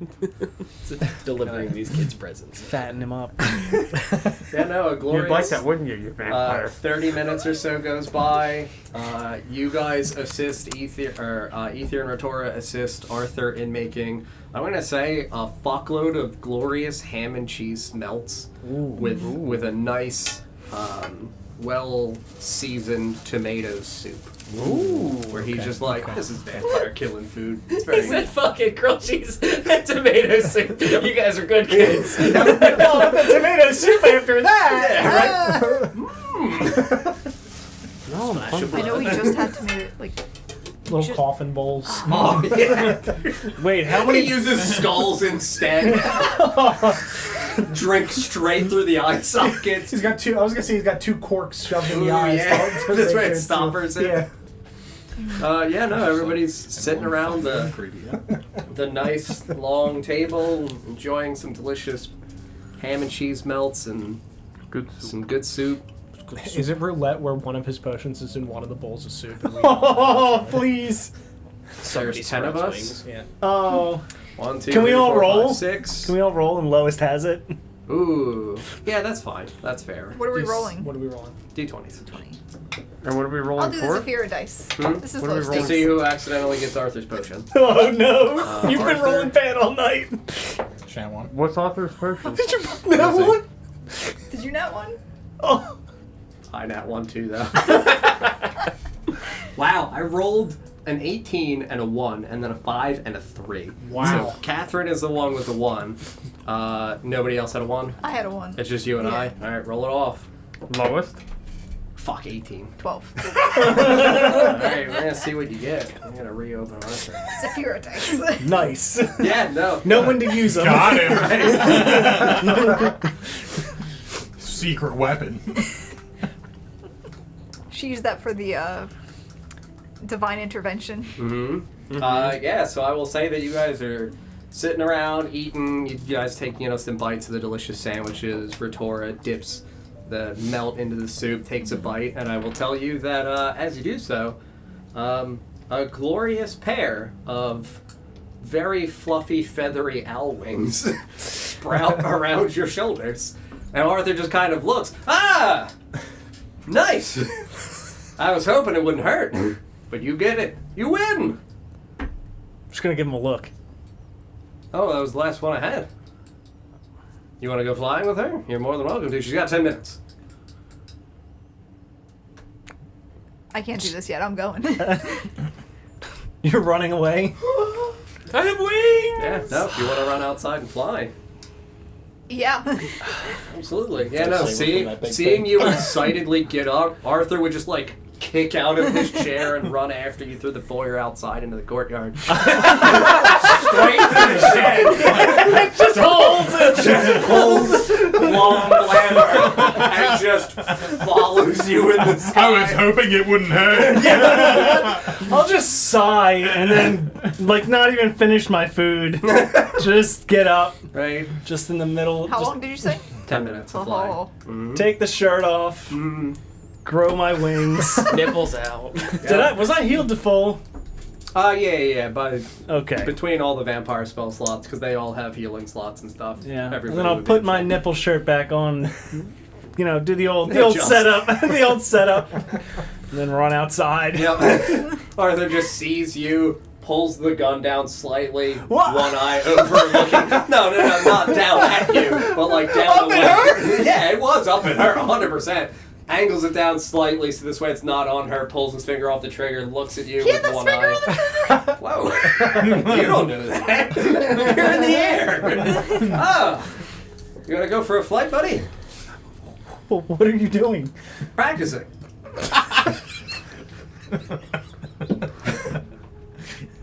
Delivering these kids presents. Fatten him up. Yeah, no, a glorious... You'd like that, wouldn't you, you vampire? 30 minutes or so goes by. You guys assist Ether and Rotora assist Arthur in making, I'm gonna say, a fuckload of glorious ham and cheese melts with a nice, well seasoned tomato soup. Ooh. Where he's just like, this is vampire killing food. It's very He said fucking grilled cheese and tomato soup. You guys are good kids. Oh, the tomato soup after that. No, I know we just had tomato, like, Little coffin bowls. Oh, yeah. Wait, how He many? uses skulls instead. Drink straight through the eye sockets. He's got two. I was gonna say he's got two corks shoved in the Ooh, eyes. yeah. to That's make right, sure stoppers it. Yeah. Yeah, no, everybody's sitting around the nice long table, enjoying some delicious ham and cheese melts and good. some good soup. Is it roulette where one of his potions is in one of the bowls of soup? And we Oh, please. There's 10 of us. Wings. Yeah. Oh. 1, 2, Can we 3, all 4, roll? 5, 6. Can we all roll and lowest has it? Ooh. Yeah, that's fine. That's fair. what are we rolling? What are we rolling? D20s. 20. And what are we rolling I'll do the for? Zafira dice. Hmm? This is What are low we To rolling? stakes. see who accidentally gets Arthur's potion. Oh no! You've been Arthur? rolling bad all night. Shan one. What's Arthur's potion? Did you put that Let's see. one? Did you not one? Oh. I nat 1 too though. Wow, I rolled an 18 and a 1, and then a 5 and a 3. Wow. So Catherine is the one with the 1. Nobody else had a 1? I had a 1. It's just you and I? Alright, roll it off. Lowest? Fuck, 18. 12. Alright, we're gonna see what you get. I'm gonna reopen Arthur. Zafira dice. Nice. Yeah, no. Know when to use them. Got him. Secret weapon. She used that for the divine intervention. Mm-hmm. Yeah, so I will say that you guys are sitting around eating. You guys take, some bites of the delicious sandwiches. Rotora dips the melt into the soup, takes a bite, and I will tell you that as you do so, a glorious pair of very fluffy, feathery owl wings sprout around your shoulders. And Arthur just kind of looks, ah! Nice! I was hoping it wouldn't hurt, but you get it. You win! Just gonna give him a look. Oh, that was the last one I had. You want to go flying with her? You're more than welcome to. She's got 10 minutes. I can't do this yet. I'm going. You're running away. I have wings! Yeah, no, if you want to run outside and fly. Yeah. Absolutely. Yeah, no, Especially with that big seeing thing. you excitedly get up, Arthur would just, kick out of his chair and run after you through the foyer outside into the courtyard. Straight to the shed. Just holds it. Just pulls long bladder and just follows you in the sky. I was hoping it wouldn't hurt. I'll just sigh and then, not even finish my food. Just get up, Right? just in the middle. How just long did you say? 10 minutes to fly. Oh. Take the shirt off. Grow my wings. Nipples out. Was I healed to full? Yeah, but Okay. between all the vampire spell slots, because they all have healing slots and stuff. Yeah. And everybody then I'll would be put at my full. nipple shirt back on. Do the old Adjust. setup. The old setup. And then run outside. Yep. Arthur just sees you, pulls the gun down slightly, What? one eye over looking. No, not down at you, but down Up the at way. her? Yeah, it was up at her, 100%. Angles it down slightly so this way it's not on her, pulls his finger off the trigger, looks at you He had with this one finger eye. on the trigger. Whoa. You don't do that. You're in the air. Oh. You want to go for a flight, buddy? Well, what are you doing? Practicing.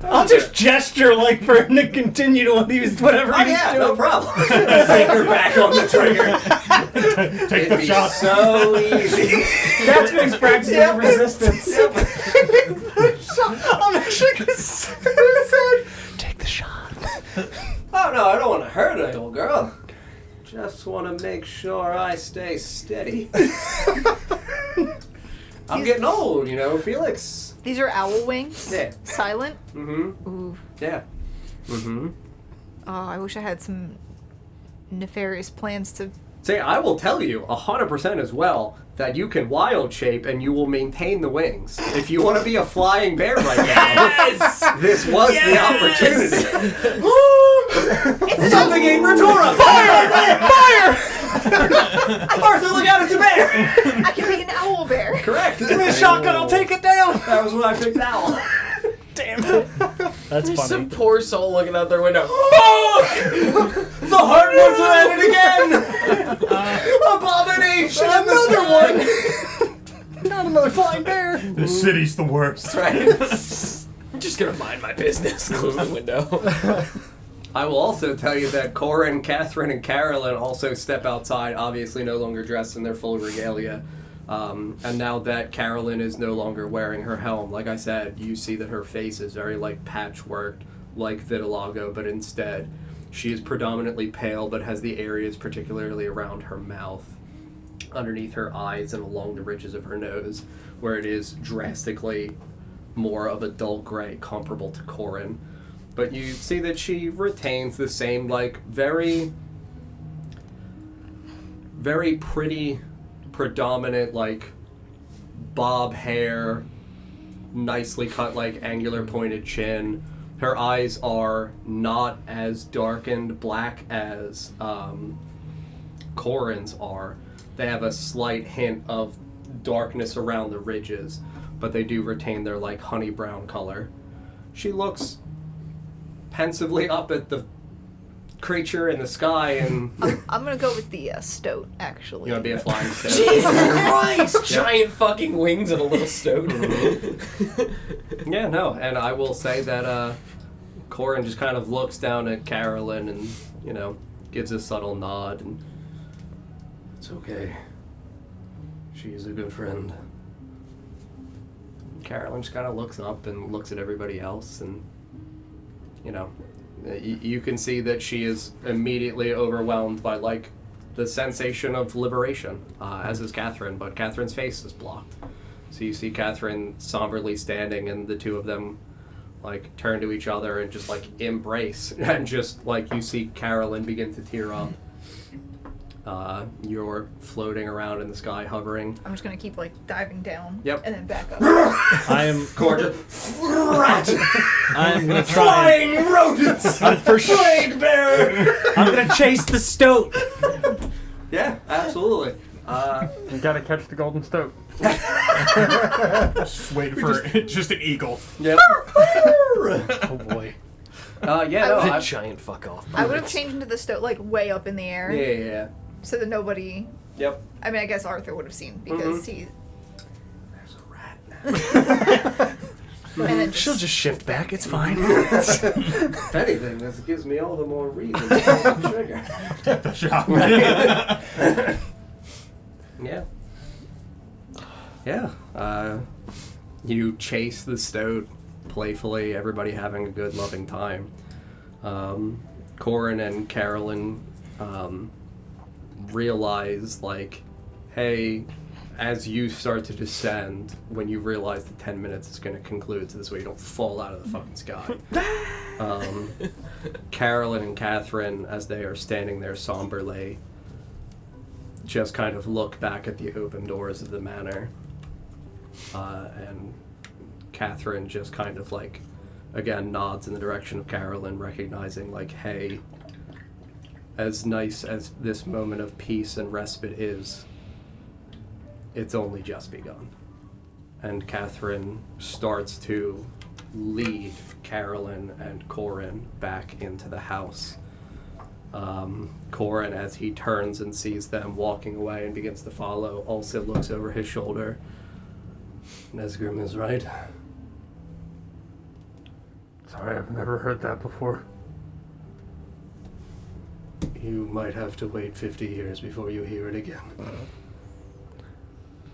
I'll just gesture for him to continue to whatever Oh he's yeah, doing. no problem. Finger back on the trigger. Take It'd the be shot. so easy. That's Big's practicing resistance. I'm actually gonna say, take the shot. Oh no, I don't want to hurt a little girl. Just want to make sure I stay steady. I'm getting old, you know, Felix. These are owl wings? Yeah. Silent? Mm-hmm. Ooh. Yeah. Mm-hmm. Oh, I wish I had some nefarious plans to... Say, I will tell you 100% as well that you can wild shape and you will maintain the wings. If you want to be a flying bear right now, this was the opportunity. Something in Retora! Fire! Arthur, look out, it's a bear! I can be an owl bear. Correct. Give me a shotgun, I'll take it down. That was when I picked owl. Damn it. That's There's funny. some poor soul looking out their window. The heart ones are at it again! Abomination! Another one! Not another flying bear. The city's the worst. Right. I'm just gonna mind my business. Close the window. I will also tell you that Corin, Catherine, and Carolyn also step outside, obviously no longer dressed in their full regalia. And now that Carolyn is no longer wearing her helm, like I said, you see that her face is very like patchworked, like vitiligo, but instead she is predominantly pale, but has the areas particularly around her mouth, underneath her eyes, and along the ridges of her nose, where it is drastically more of a dull gray, comparable to Corin. But you see that she retains the same, like, very, very pretty, predominant, like, bob hair, nicely cut, like, angular pointed chin. Her eyes are not as darkened black as Corin's are. They have a slight hint of darkness around the ridges, but they do retain their, like, honey brown color. She looks pensively up at the creature in the sky, and I'm gonna go with the stoat, actually. you want to be a flying stoat. Jesus Christ! Giant fucking wings and a little stoat. Yeah, no, and I will say that Corin just kind of looks down at Carolyn and, you know, gives a subtle nod, and it's okay. She's a good friend. Carolyn just kind of looks up and looks at everybody else, and, you know, you can see that she is immediately overwhelmed by, like, the sensation of liberation, as is Catherine, but Catherine's face is blocked. So you see Catherine somberly standing, and the two of them, like, turn to each other and just, like, embrace, and just, like, you see Carolyn begin to tear up. You're floating around in the sky, hovering. I'm just gonna keep, like, diving down. Yep. And then back up. I am. Gorgeous. I'm gonna try. Flying rodents! Plague bear! I'm gonna chase the stoat. Yeah, absolutely. You gotta catch the golden stoat. Just waiting for just an eagle. Yep. Oh boy. Yeah, no, The I, giant fuck off. I would have changed into the stoat, like, way up in the air. yeah. So that nobody... Yep. I mean, I guess Arthur would have seen, because he... There's a rat now. And then She'll just shift back. It's fine. If anything, this gives me all the more reason to pull the trigger. The shop. Yeah. Yeah. You chase the stoat playfully, everybody having a good, loving time. Corin and Carolyn realize, like, hey, as you start to descend, when you realize the 10 minutes is going to conclude, so this way you don't fall out of the fucking sky. Carolyn and Catherine, as they are standing there somberly, just kind of look back at the open doors of the manor, and Catherine just kind of, like, again nods in the direction of Carolyn, recognizing, like, hey, as nice as this moment of peace and respite is, it's only just begun. And Catherine starts to lead Carolyn and Corin back into the house. Corin, as he turns and sees them walking away and begins to follow, also looks over his shoulder. Nesgrim is right. Sorry, I've never heard that before. You might have to wait 50 years before you hear it again.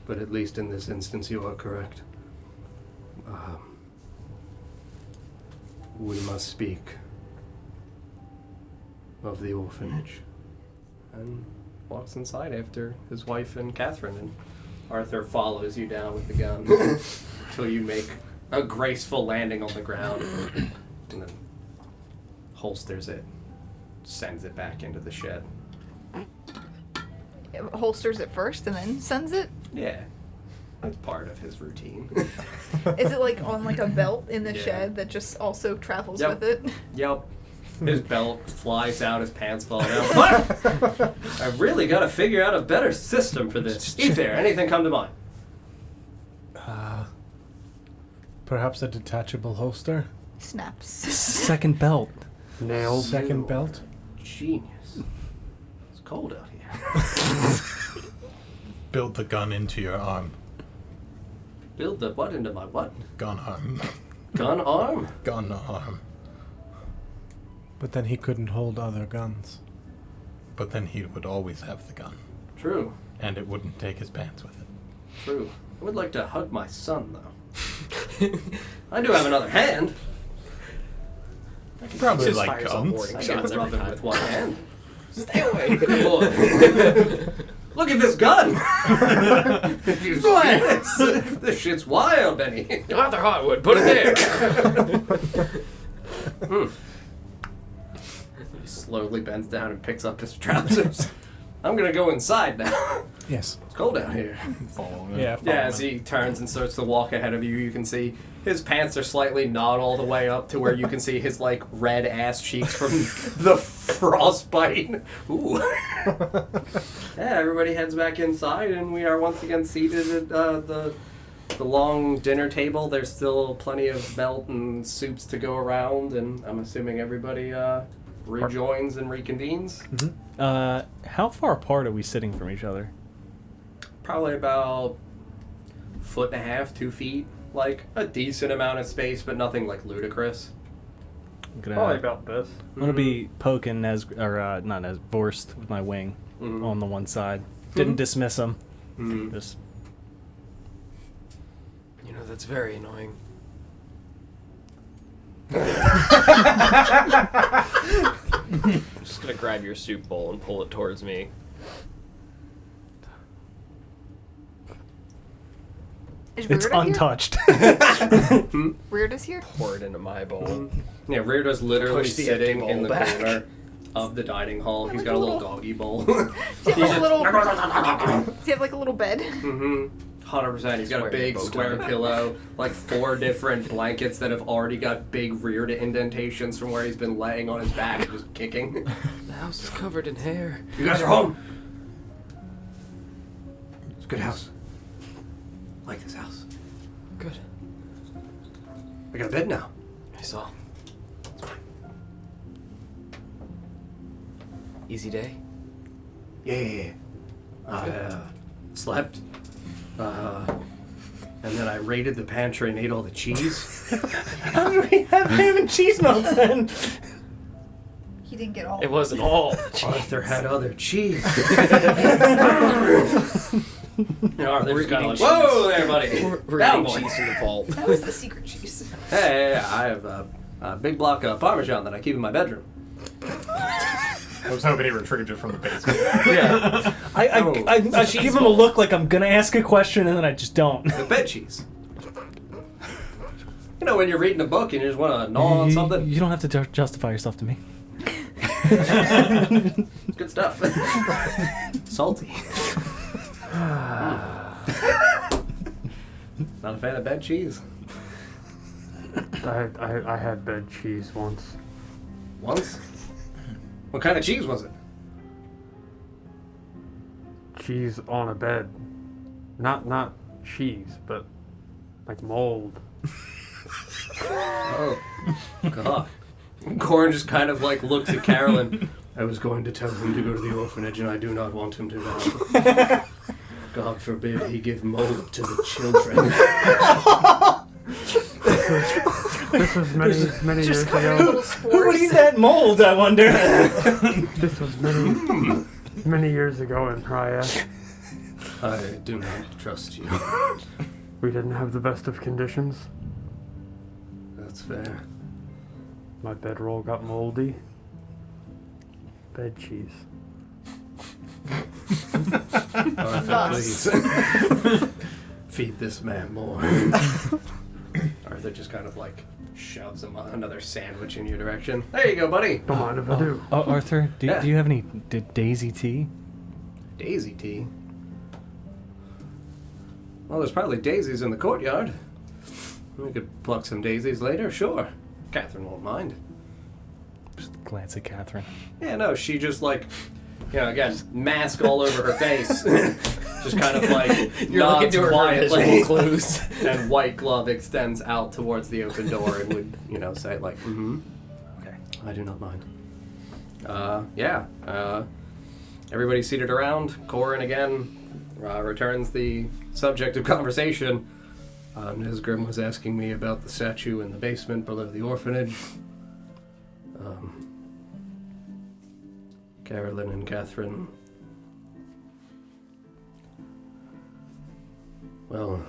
But at least in this instance, you are correct. We must speak of the orphanage and walks inside after his wife and Catherine, and Arthur follows you down with the gun until you make a graceful landing on the ground, and then holsters it, sends it back into the shed. It holsters it first and then sends it? Yeah, that's part of his routine. Is it like on like a belt in the Yeah. shed that just also travels Yep. with it? Yep. His belt flies out, his pants fall down. What? I've really got to figure out a better system for this. Ether, anything come to mind? Perhaps a detachable holster? Snaps. Second belt. Nailed. Second belt? Genius. It's cold out here. Build the gun into your arm. Build the what into my what? Gun arm. Gun arm? Gun arm. But then he couldn't hold other guns. But then he would always have the gun. True. And it wouldn't take his pants with it. True. I would like to hug my son, though. I do have another hand. Probably Just like fires off guns. warning I shots can rub every him time. with one hand. Stay away. Good boy. Look at this gun! You see this? This shit's wild, Benny. Arthur Harwood, put it there. He slowly bends down and picks up his trousers. I'm gonna go inside now. Yes. It's cold out here. Follow it. Yeah. Yeah, as he turns and starts to walk ahead of you, you can see his pants are slightly not all the way up to where you can see his, like, red ass cheeks from the frostbite. Ooh. Yeah, everybody heads back inside, and we are once again seated at the long dinner table. There's still plenty of melt and soups to go around, and I'm assuming everybody rejoins and reconvenes. How far apart are we sitting from each other? Probably about 1.5 2 feet. Like, a decent amount of space, but nothing, like, ludicrous. I'm Probably gonna, about this. I'm gonna be poking not as Vorst with my wing on the one side. Didn't dismiss him. Just You know, that's very annoying. I'm just gonna grab your soup bowl and pull it towards me. Is it's Reardon untouched. here? Reardon's here? Pour it into my bowl. Yeah, Reardon's literally Push the sitting empty in the bowl back. corner of the dining hall. He's like got a a little little- doggy bowl. Does he have like a little? Does he have like a little bed? 100%. He's got a Square big bow tie. square pillow, like 4 different blankets that have already got big rear indentations from where he's been laying on his back and just kicking. The house is covered in hair. You guys are home. It's a good house. I like this house. Good. I got a bed now. I saw. Easy day. Yeah. I slept. And then I raided the pantry and ate all the cheese. How do we have ham and cheese melts then? He didn't get all. It wasn't all. Arthur had other cheese. And Arthur's kind of like, eating whoa there, buddy. We're Down, eating boy. cheese in the vault. That was the secret cheese. Hey, I have a big block of Parmesan that I keep in my bedroom. I was hoping he retrieved it from the basement. Yeah. I give him a look like I'm gonna ask a question and then I just don't. The bed cheese. You know when you're reading a book and you just want to gnaw on something? You don't have to justify yourself to me. Good stuff. Salty. Not a fan of bed cheese. I had bed cheese once. Once? What kind of cheese was it? Cheese on a bed. Not cheese, but like mold. Oh, God. Corin just kind of like looks at Carolyn. I was going to tell him to go to the orphanage and I do not want him to now. God forbid he give mold to the children. This was many years Just covered in ago. little spores. What is that mold, I wonder? This was many years ago in Raya. I do not trust you. We didn't have the best of conditions. That's fair. My bedroll got moldy. Bed cheese. Arthur, please. Feed this man more. Arthur just kind of like shoves him another sandwich in your direction. There you go, buddy. Don't mind if I do. Oh, Arthur, do Yeah. you have any daisy tea? Daisy tea? Well, there's probably daisies in the courtyard. We could pluck some daisies later, sure. Catherine won't mind. Just glance at Catherine. Yeah, no, she just like, again, mask all over her face. Just kind of like You're looking nods to her quietly. visual clues. And white glove extends out towards the open door and would, say like, Okay. I do not mind. Everybody seated around. Corin again returns the subject of conversation. Nesgrim was asking me about the statue in the basement below the orphanage. Carolyn and Catherine. Well,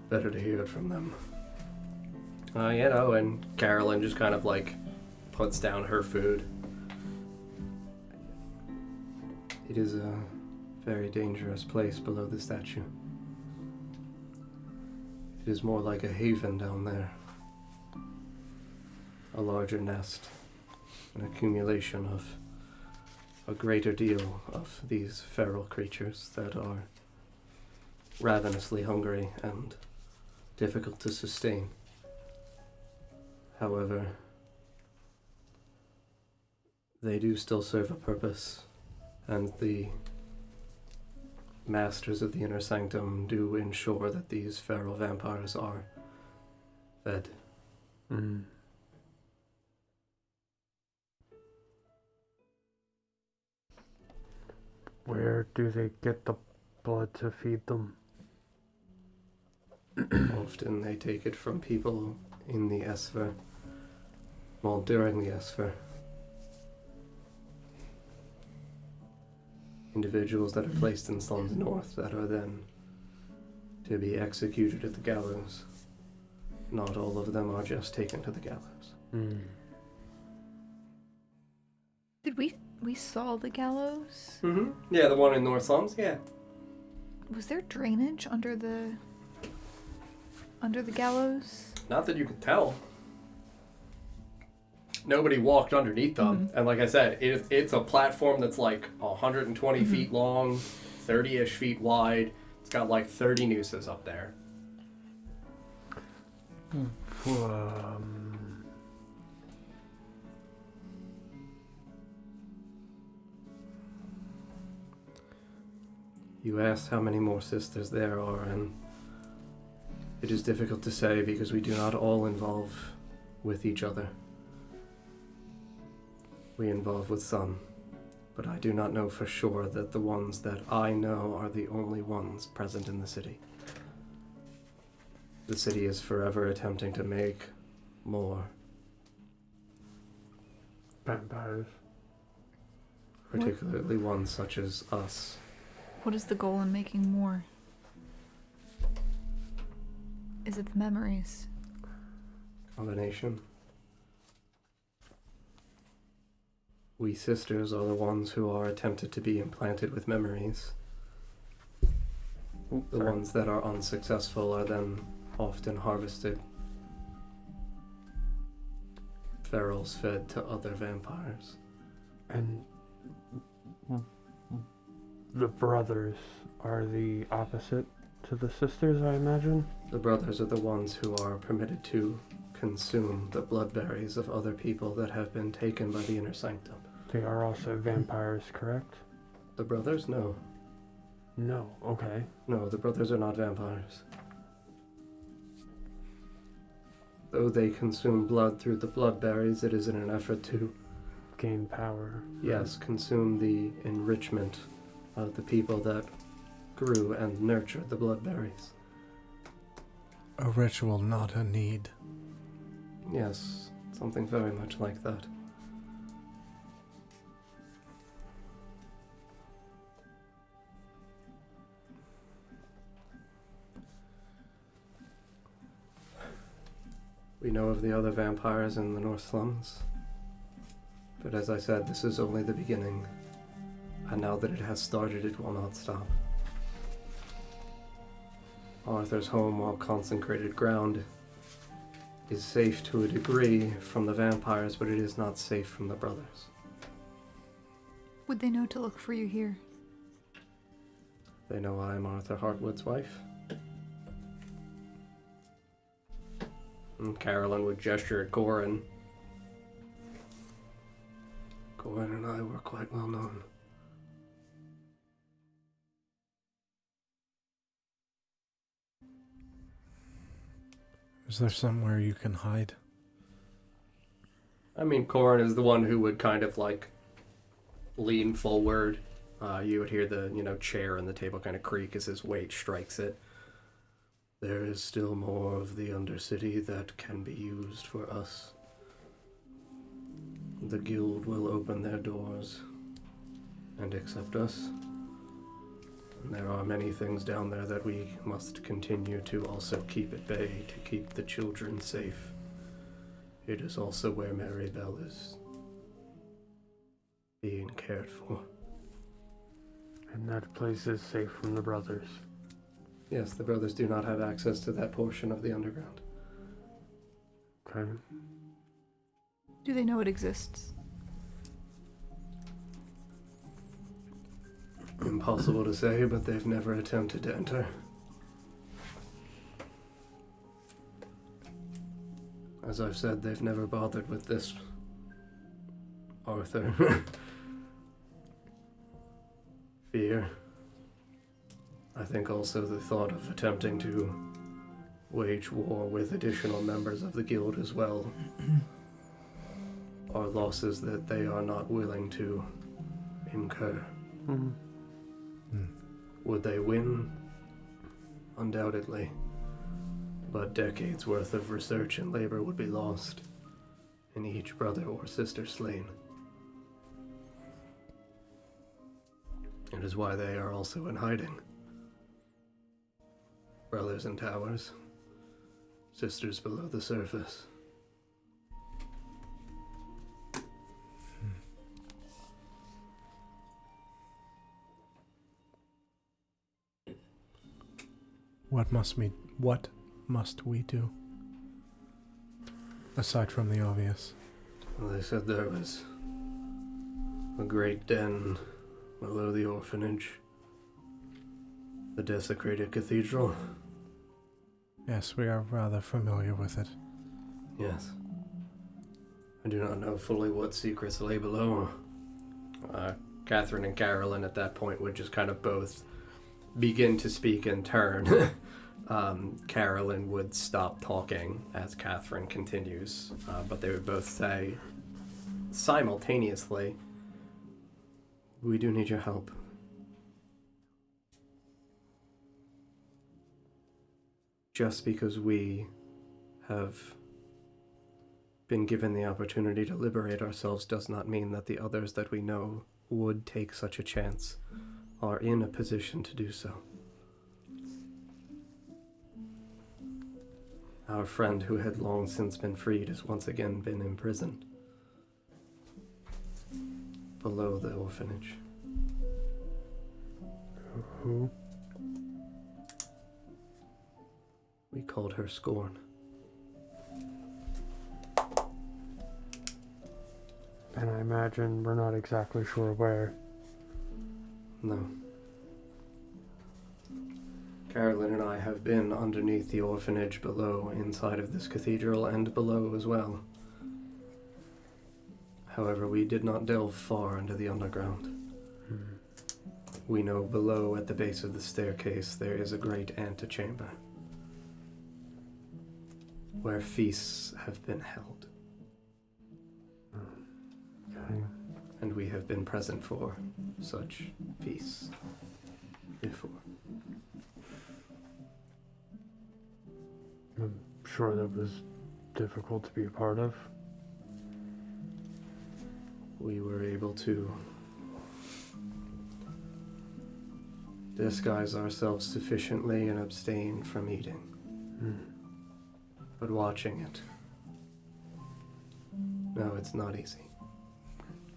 better to hear it from them. And Carolyn just kind of like puts down her food. It is a very dangerous place below the statue. It is more like a haven down there. A larger nest, an accumulation of a greater deal of these feral creatures that are ravenously hungry and difficult to sustain. However, they do still serve a purpose, and the masters of the inner sanctum do ensure that these feral vampires are fed. Where do they get the blood to feed them? Often they take it from people in the Esper, during the Esper. Individuals that are placed in slums north that are then to be executed at the gallows. Not all of them are just taken to the gallows. Did we saw the gallows? Mm-hmm. Yeah, the one in North Slums, yeah. Was there drainage under the gallows? Not that you could tell. Nobody walked underneath them. And like I said, it's a platform that's like 120 feet long, 30-ish feet wide. It's got like 30 nooses up there. You asked how many more sisters there are, and it is difficult to say because we do not all involve with each other. We involve with some, but I do not know for sure that the ones that I know are the only ones present in the city. The city is forever attempting to make more. Vampires. Particularly ones such as us. What is the goal in making more? Is it the memories? Combination. We sisters are the ones who are attempted to be implanted with memories. The ones that are unsuccessful are then often harvested. Ferals fed to other vampires. And the brothers are the opposite to the sisters, I imagine? The brothers are the ones who are permitted to consume the bloodberries of other people that have been taken by the inner sanctum. They are also vampires, correct? The brothers? No. No, okay. No, the brothers are not vampires. Though they consume blood through the bloodberries, it is in an effort to gain power. Yes, consume the enrichment of the people that grew and nurtured the bloodberries. A ritual, not a need. Yes, something very much like that. We know of the other vampires in the North Slums, but as I said, this is only the beginning, and now that it has started, it will not stop. Arthur's home, while consecrated ground, is safe to a degree from the vampires, but it is not safe from the brothers. Would they know to look for you here? They know I am Arthur Hartwood's wife. And Carolyn would gesture at Goran. Goran and I were quite well known. Is there somewhere you can hide? I mean, Goran is the one who would kind of like lean forward. You would hear the, chair and the table kind of creak as his weight strikes it. There is still more of the Undercity that can be used for us. The guild will open their doors and accept us. And there are many things down there that we must continue to also keep at bay to keep the children safe. It is also where Mary Bell is being cared for. And that place is safe from the brothers. Yes, the brothers do not have access to that portion of the underground. Okay. Do they know it exists? Impossible to say, but they've never attempted to enter. As I've said, they've never bothered with this Arthur. Fear. I think also the thought of attempting to wage war with additional members of the guild as well are losses that they are not willing to incur. Mm-hmm. Would they win? Undoubtedly. But decades worth of research and labor would be lost, and each brother or sister slain. It is why they are also in hiding. Brothers in towers, sisters below the surface. What must we do? Aside from the obvious. Well, they said there was a great den below the orphanage. The desecrated cathedral. Yes, we are rather familiar with it. Yes. I do not know fully what secrets lay below. Catherine and Carolyn at that point would just kind of both begin to speak in turn. Carolyn would stop talking as Catherine continues, but they would both say simultaneously, "We do need your help." Just because we have been given the opportunity to liberate ourselves does not mean that the others that we know would take such a chance are in a position to do so. Our friend who had long since been freed has once again been imprisoned below the orphanage. Who? We called her Scorn. And I imagine we're not exactly sure where. No. Carolyn and I have been underneath the orphanage below, inside of this cathedral, and below as well. However, we did not delve far into the underground. We know below, at the base of the staircase, there is a great antechamber where feasts have been held. Okay. And we have been present for such feasts before. I'm sure that was difficult to be a part of. We were able to disguise ourselves sufficiently and abstain from eating. But watching it, no, it's not easy.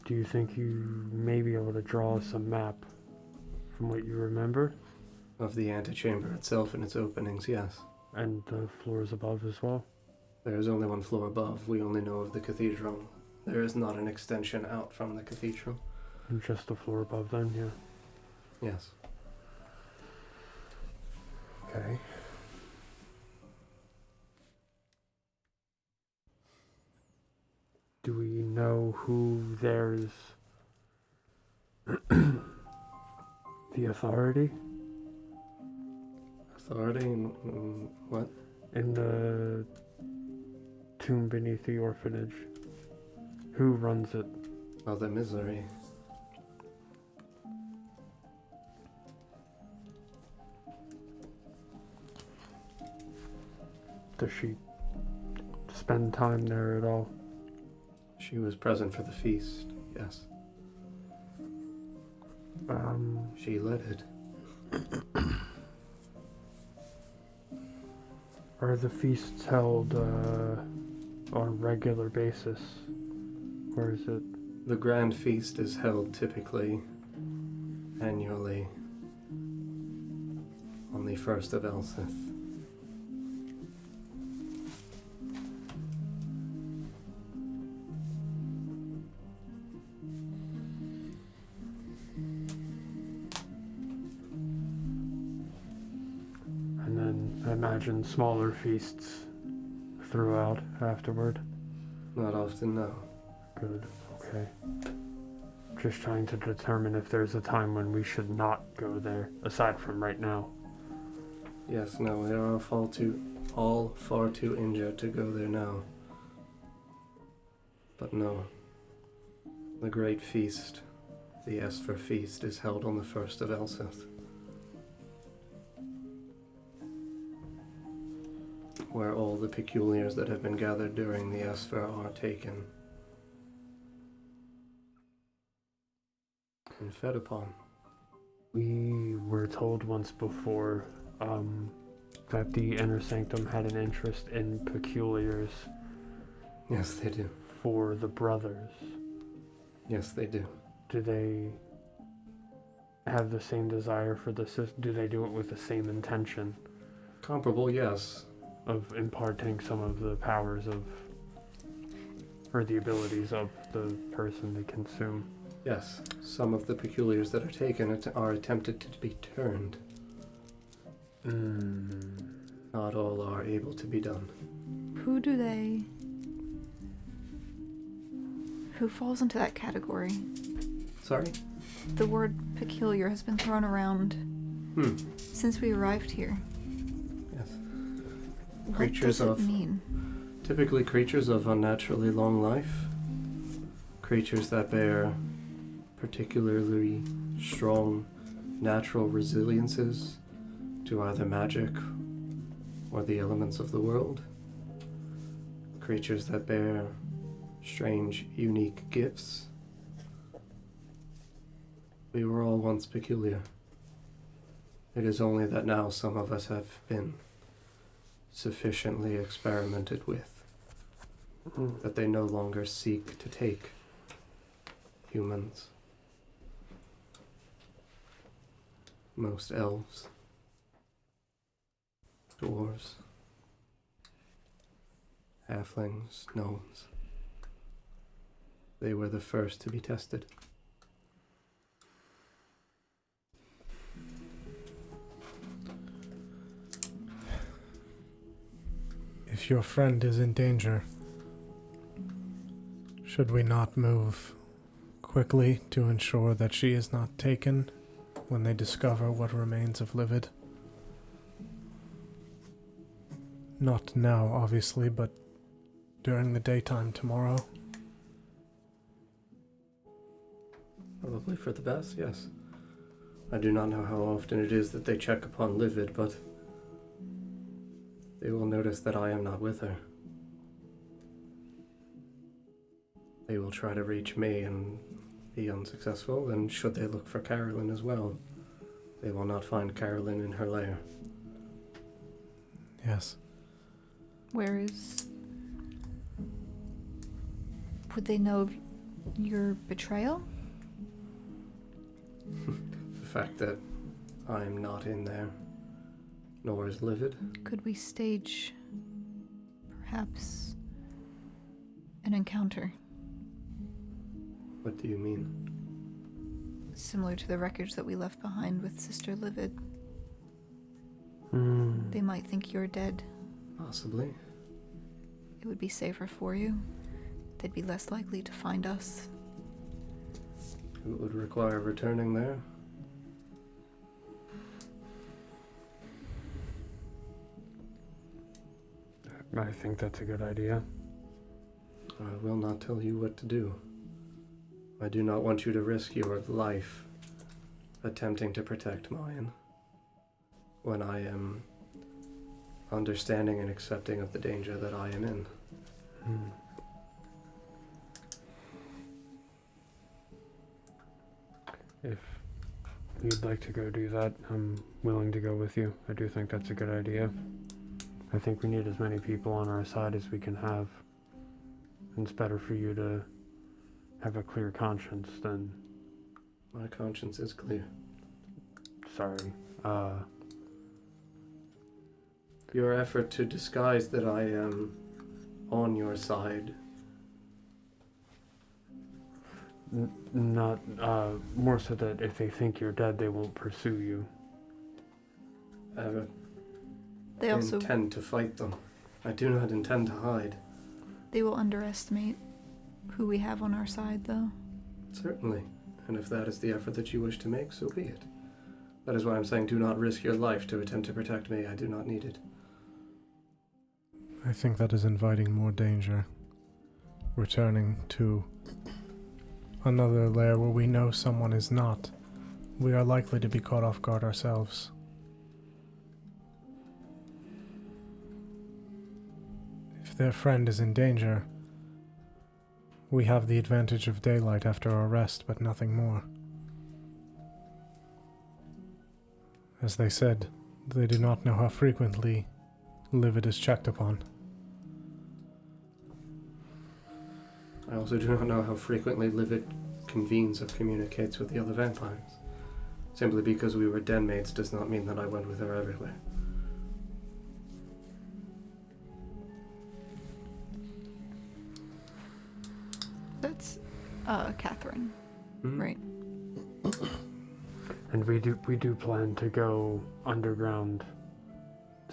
Do you think you may be able to draw us a map from what you remember? Of the antechamber itself and its openings, yes. And the floors above as well? There is only one floor above. We only know of the cathedral. There is not an extension out from the cathedral. And just the floor above then, yeah. Yes. Okay. Do we know who there's the authority? Authority in what? In the tomb beneath the orphanage. Who runs it? Well, the misery. Does she spend time there at all? She was present for the feast, yes. She led it. Are the feasts held on a regular basis? Or is it? The grand feast is held typically annually on the 1st of Elsith. And then I imagine smaller feasts throughout afterward. Not often, no. Good, okay. Just trying to determine if there's a time when we should not go there, aside from right now. Yes, no, we are all far too injured to go there now. But no. The great feast, the Esper feast, is held on the 1st of Elsith. Where all the peculiars that have been gathered during the Esper are taken and fed upon. We were told once before that the Inner Sanctum had an interest in peculiars. Yes, they do. For the brothers. Yes, they do. Do they have the same desire for the sisters? Do they do it with the same intention? Comparable, yes. Of imparting some of the powers of, or the abilities of the person they consume. Yes, some of the peculiars that are taken are attempted to be turned. Not all are able to be done. Who falls into that category? Sorry? The word peculiar has been thrown around since we arrived here. Yes. What does it mean? Typically creatures of unnaturally long life. Creatures that bear particularly strong natural resiliences to either magic or the elements of the world. Creatures that bear strange, unique gifts. We were all once peculiar. It is only that now some of us have been sufficiently experimented with that they no longer seek to take humans. Most elves, dwarves, halflings, gnomes. They were the first to be tested. If your friend is in danger, should we not move quickly to ensure that she is not taken when they discover what remains of Livid? Not now, obviously, but during the daytime tomorrow. Probably for the best, yes. I do not know how often it is that they check upon Livid, but they will notice that I am not with her. They will try to reach me and be unsuccessful, and should they look for Carolyn as well, they will not find Carolyn in her lair. Yes. Where is... Would they know of your betrayal? The fact that I am not in there, nor is Livid. Could we stage, perhaps, an encounter? What do you mean? Similar to the wreckage that we left behind with Sister Livid. They might think you're dead. Possibly. It would be safer for you. They'd be less likely to find us. It would require returning there. I think that's a good idea. I will not tell you what to do. I do not want you to risk your life attempting to protect mine when I am understanding and accepting of the danger that I am in. If you'd like to go do that, I'm willing to go with you. I do think that's a good idea. I think we need as many people on our side as we can have. And it's better for you to have a clear conscience than... My conscience is clear. Sorry. Your effort to disguise that I am on your side. Not, more so that if they think you're dead, they won't pursue you. They also intend to fight them. I do not intend to hide. They will underestimate who we have on our side, though. Certainly. And if that is the effort that you wish to make, so be it. That is why I'm saying do not risk your life to attempt to protect me. I do not need it. I think that is inviting more danger. Returning to another lair where we know someone is not, we are likely to be caught off guard ourselves. If their friend is in danger, we have the advantage of daylight after our rest, but nothing more. As they said, they do not know how frequently Livid is checked upon. I also do not know how frequently Livid convenes or communicates with the other vampires. Simply because we were den mates does not mean that I went with her everywhere. That's, Catherine, right? And we do plan to go underground,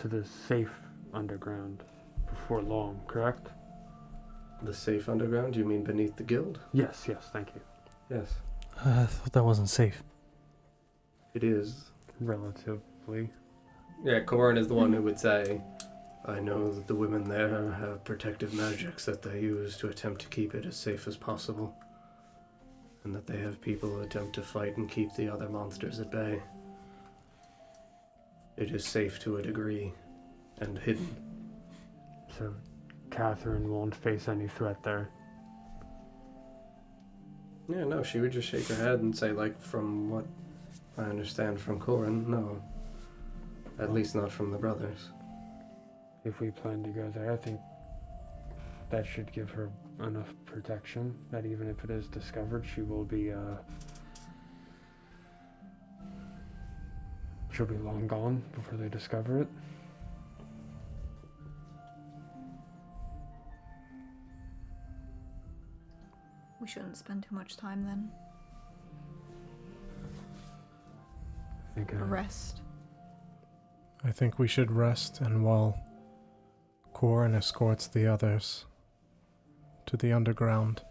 to the safe underground, before long, correct? The safe underground? You mean beneath the guild? Yes, thank you. Yes. I thought that wasn't safe. It is. Relatively. Yeah, Corin is the one who would say, I know that the women there have protective magics that they use to attempt to keep it as safe as possible. And that they have people who attempt to fight and keep the other monsters at bay. It is safe to a degree, and hidden. So, Catherine won't face any threat there. Yeah, no, she would just shake her head and say, like, from what I understand from Corin, no. At least not from the brothers. If we plan to go there, I think that should give her enough protection that even if it is discovered, she will be, she'll be long gone before they discover it. We shouldn't spend too much time then. I think, Rest. I think we should rest, and while Corin escorts the others to the underground,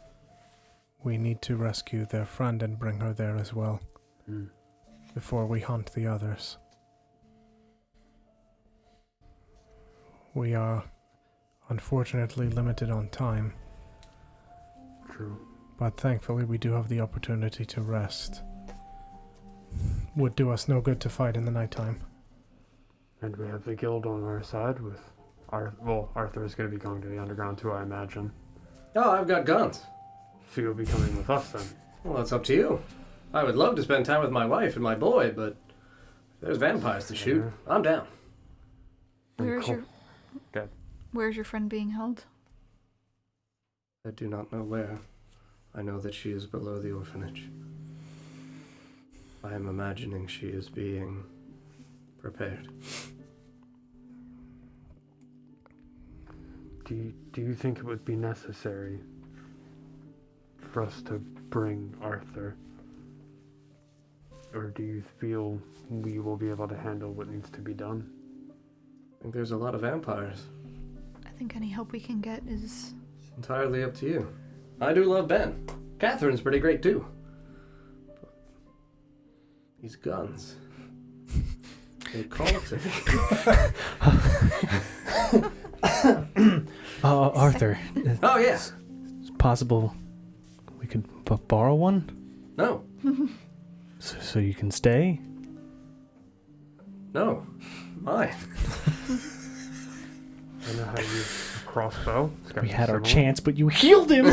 we need to rescue their friend and bring her there as well, before we hunt the others. We are unfortunately limited on time. True. But thankfully we do have the opportunity to rest. Would do us no good to fight in the nighttime. And we have the guild on our side with Arthur is going to be going to the underground too, I imagine. Oh, I've got guns. So you'll be coming with us then? Well, that's up to you. I would love to spend time with my wife and my boy, but if there's vampires to shoot, I'm down. Where's your friend being held? I do not know where. I know that she is below the orphanage. I am imagining she is being prepared. Do you think it would be necessary for us to bring Arthur? Or do you feel we will be able to handle what needs to be done? I think there's a lot of vampires. I think any help we can get is... It's entirely up to you. I do love Ben. Catherine's pretty great too. But these guns. They call to me. Arthur. Oh, yeah. It's possible we could borrow one? No. So you can stay? No. Mine. I know how to use a crossbow. We had our chance, but you healed him!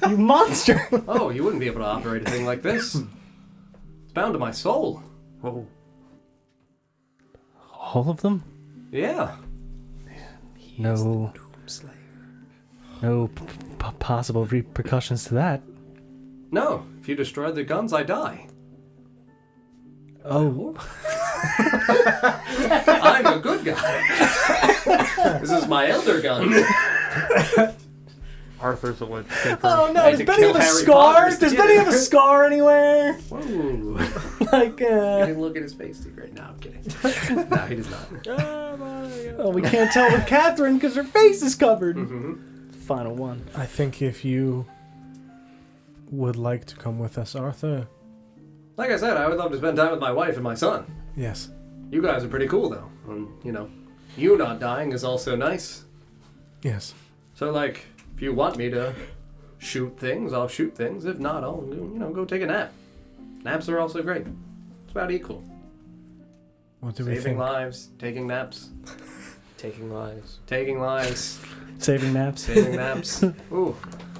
You monster! Oh, you wouldn't be able to operate a thing like this. It's bound to my soul. Oh, All of them? Yeah. No possible repercussions to that. No. If you destroy the guns, I die. Oh. I'm a good guy. This is my elder gun. Arthur's a lit thinker. Oh no, I had does to Benny kill have a Harry scar? Potter Does to Benny get have a it. scar anywhere? Whoa. Like, You can look at his face secret. No, I'm kidding. No, he does not. Oh, we can't tell with Catherine because her face is covered. Mm-hmm. Final one. I think if you would like to come with us, Arthur. Like I said, I would love to spend time with my wife and my son. Yes. You guys are pretty cool, though. And, you not dying is also nice. Yes. So, like, if you want me to shoot things, I'll shoot things. If not, I'll, go take a nap. Naps are also great. It's about equal. What do we Saving think? lives, taking naps, Taking lives. taking lives, Saving naps. saving naps. Ooh.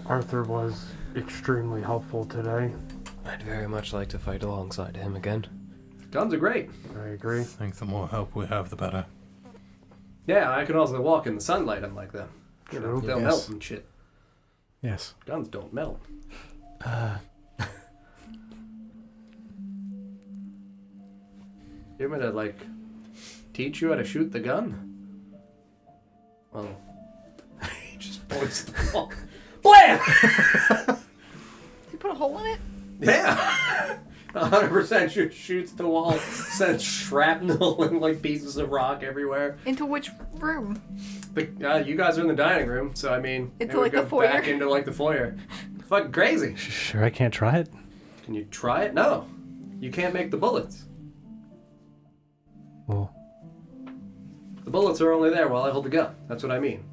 Arthur was extremely helpful today. I'd very much like to fight alongside him again. Guns are great. I agree. I think the more help we have, the better. Yeah, I can also walk in the sunlight unlike them. True. They'll Yes. melt and shit. Yes. Guns don't melt. You want me to, teach you how to shoot the gun? Well, he just points the ball. Blam! You put a hole in it? Yeah! 100% shoots the wall, sends shrapnel and, pieces of rock everywhere. Into which room? But, you guys are in the dining room, so, I mean... Into, it would the go foyer? back into, the foyer. Fucking crazy. Sure, I can't try it. Can you try it? No. You can't make the bullets. Well, The bullets are only there while I hold the gun. That's what I mean.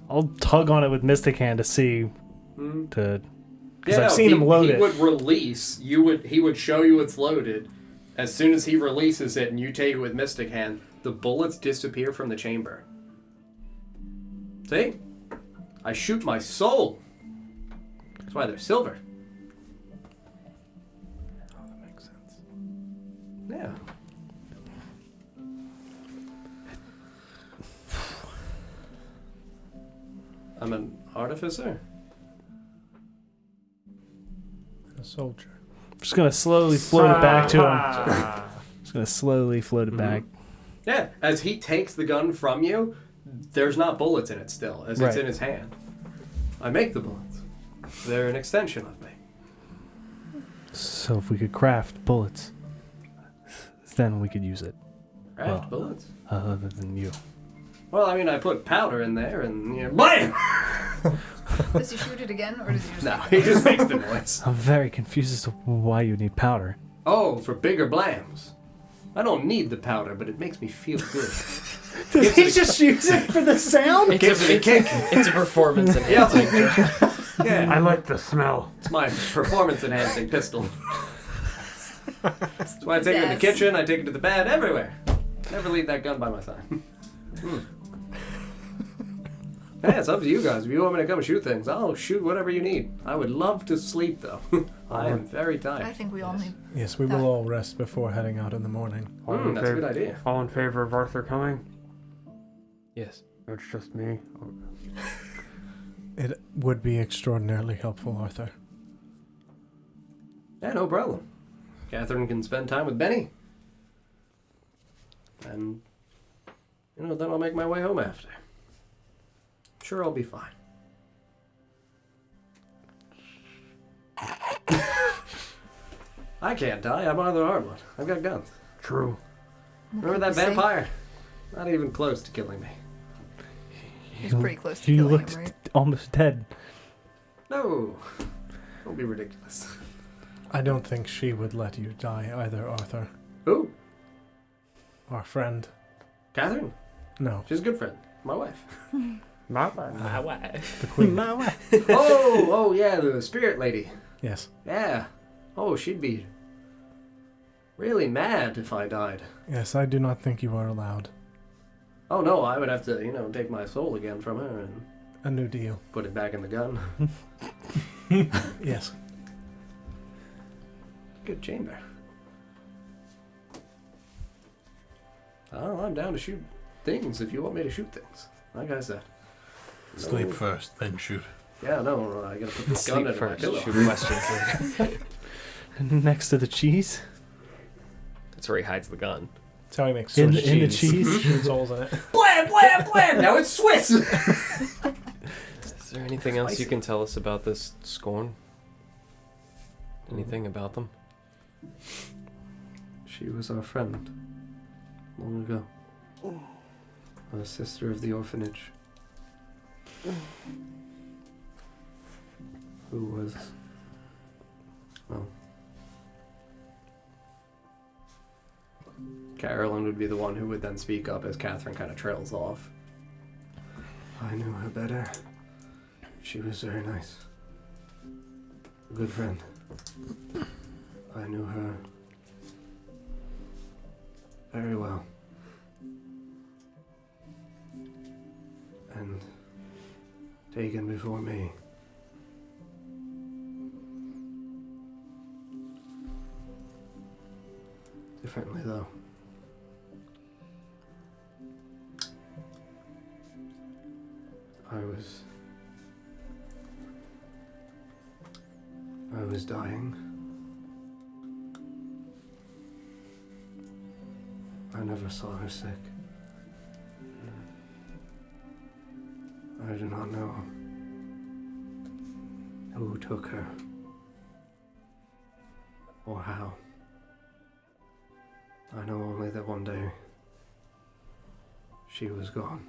I'll tug on it with Mystic Hand to see. Because Yeah, I've seen him load he it. would release. He would show you it's loaded. As soon as he releases it and you take it with Mystic Hand, the bullets disappear from the chamber. See? I shoot my soul. That's why they're silver. Oh, that makes sense. Yeah. I'm an artificer. A soldier. Just gonna slowly float it back to him. Just gonna slowly float it back. Yeah, as he takes the gun from you, there's not bullets in it still, as it's Right. in his hand. I make the bullets. They're an extension of me. So if we could craft bullets, then we could use it. Craft bullets? Other than you. Well, I mean, I put powder in there and, BAM! Does he shoot it again, or does he just... No, he just makes the noise. I'm very confused as to why you need powder. Oh, for bigger blams. I don't need the powder, but it makes me feel good. Does he just use it for the sound? Gives it a kick. It's a performance enhancing. Yeah, I like the smell. it's my performance-enhancing pistol. That's why I take it in the Pizzazz. kitchen, I take it to the bed, everywhere. Never leave that gun by my side. Yeah, it's up to you guys. If you want me to come shoot things, I'll shoot whatever you need. I would love to sleep, though. I am very I tired. think we all need... Yes, we will all rest before heading out in the morning. That's a good idea. All in favor of Arthur coming? Yes. It's just me. It would be extraordinarily helpful, Arthur. Yeah, no problem. Catherine can spend time with Benny. And, then I'll make my way home after. Sure, I'll be fine. I can't die. I'm Arthur Hardwood. I've got guns. True. Remember that vampire? Not even close to killing me. He's pretty close to You killing looked him, right? almost dead. No. Don't be ridiculous. I don't think she would let you die either, Arthur. Who? Our friend. Catherine? No. She's a good friend. My wife. Not bad. My wife. The queen. Oh, yeah, the spirit lady. Yes. Yeah. Oh, she'd be really mad if I died. Yes, I do not think you are allowed. Oh, no, I would have to, take my soul again from her and A new deal. put it back in the gun. Yes. Good chamber. Oh, I'm down to shoot things if you want me to shoot things. Like I said. Sleep No. first, then shoot. Yeah, no, I gotta put this gun Sleep in my first, pillow. shoot questions later. Next to the cheese. That's where he hides the gun. That's how he makes In Swiss the cheese. cheese. Shoots holes in it. Blam, blam, blam! Now it's Swiss! Is there anything else you Spicy. can tell us about this Scorn? Anything about them? She was our friend. Long ago. A sister of the Orphanage. Who was... Well... Carolyn would be the one who would then speak up as Catherine kind of trails off. I knew her better. She was very nice. A good friend. I knew her very well. And taken before me. Differently, though. I was dying. I never saw her sick. I do not know who took her or how. I know only that one day she was gone.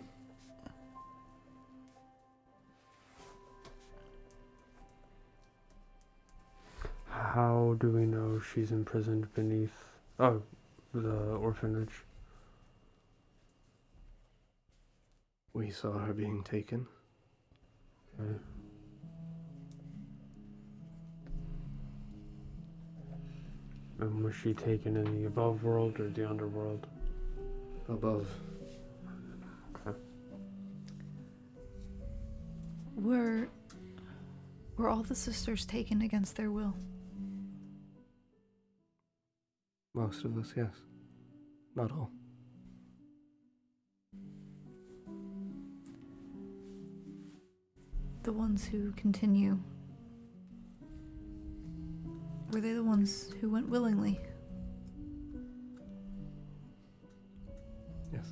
How do we know she's imprisoned beneath the orphanage? We saw her being taken. Okay. And was she taken in the above world or the underworld? Above. Okay. Were all the sisters taken against their will? Most of us, yes. Not all. The ones who continue, were they the ones who went willingly? Yes.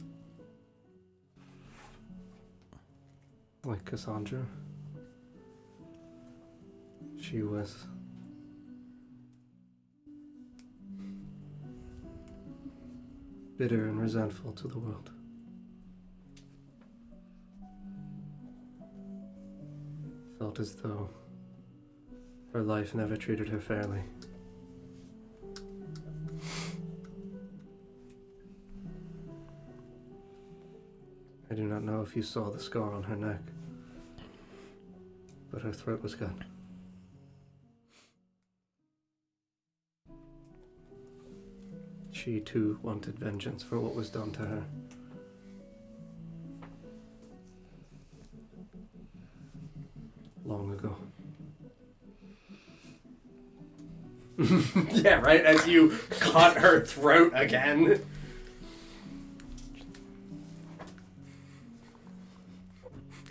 Like Cassandra. She was bitter and resentful to the world. Felt as though her life never treated her fairly. I do not know if you saw the scar on her neck, but her throat was cut. She too wanted vengeance for what was done to her. Long ago. Yeah, right? As you cut her throat again.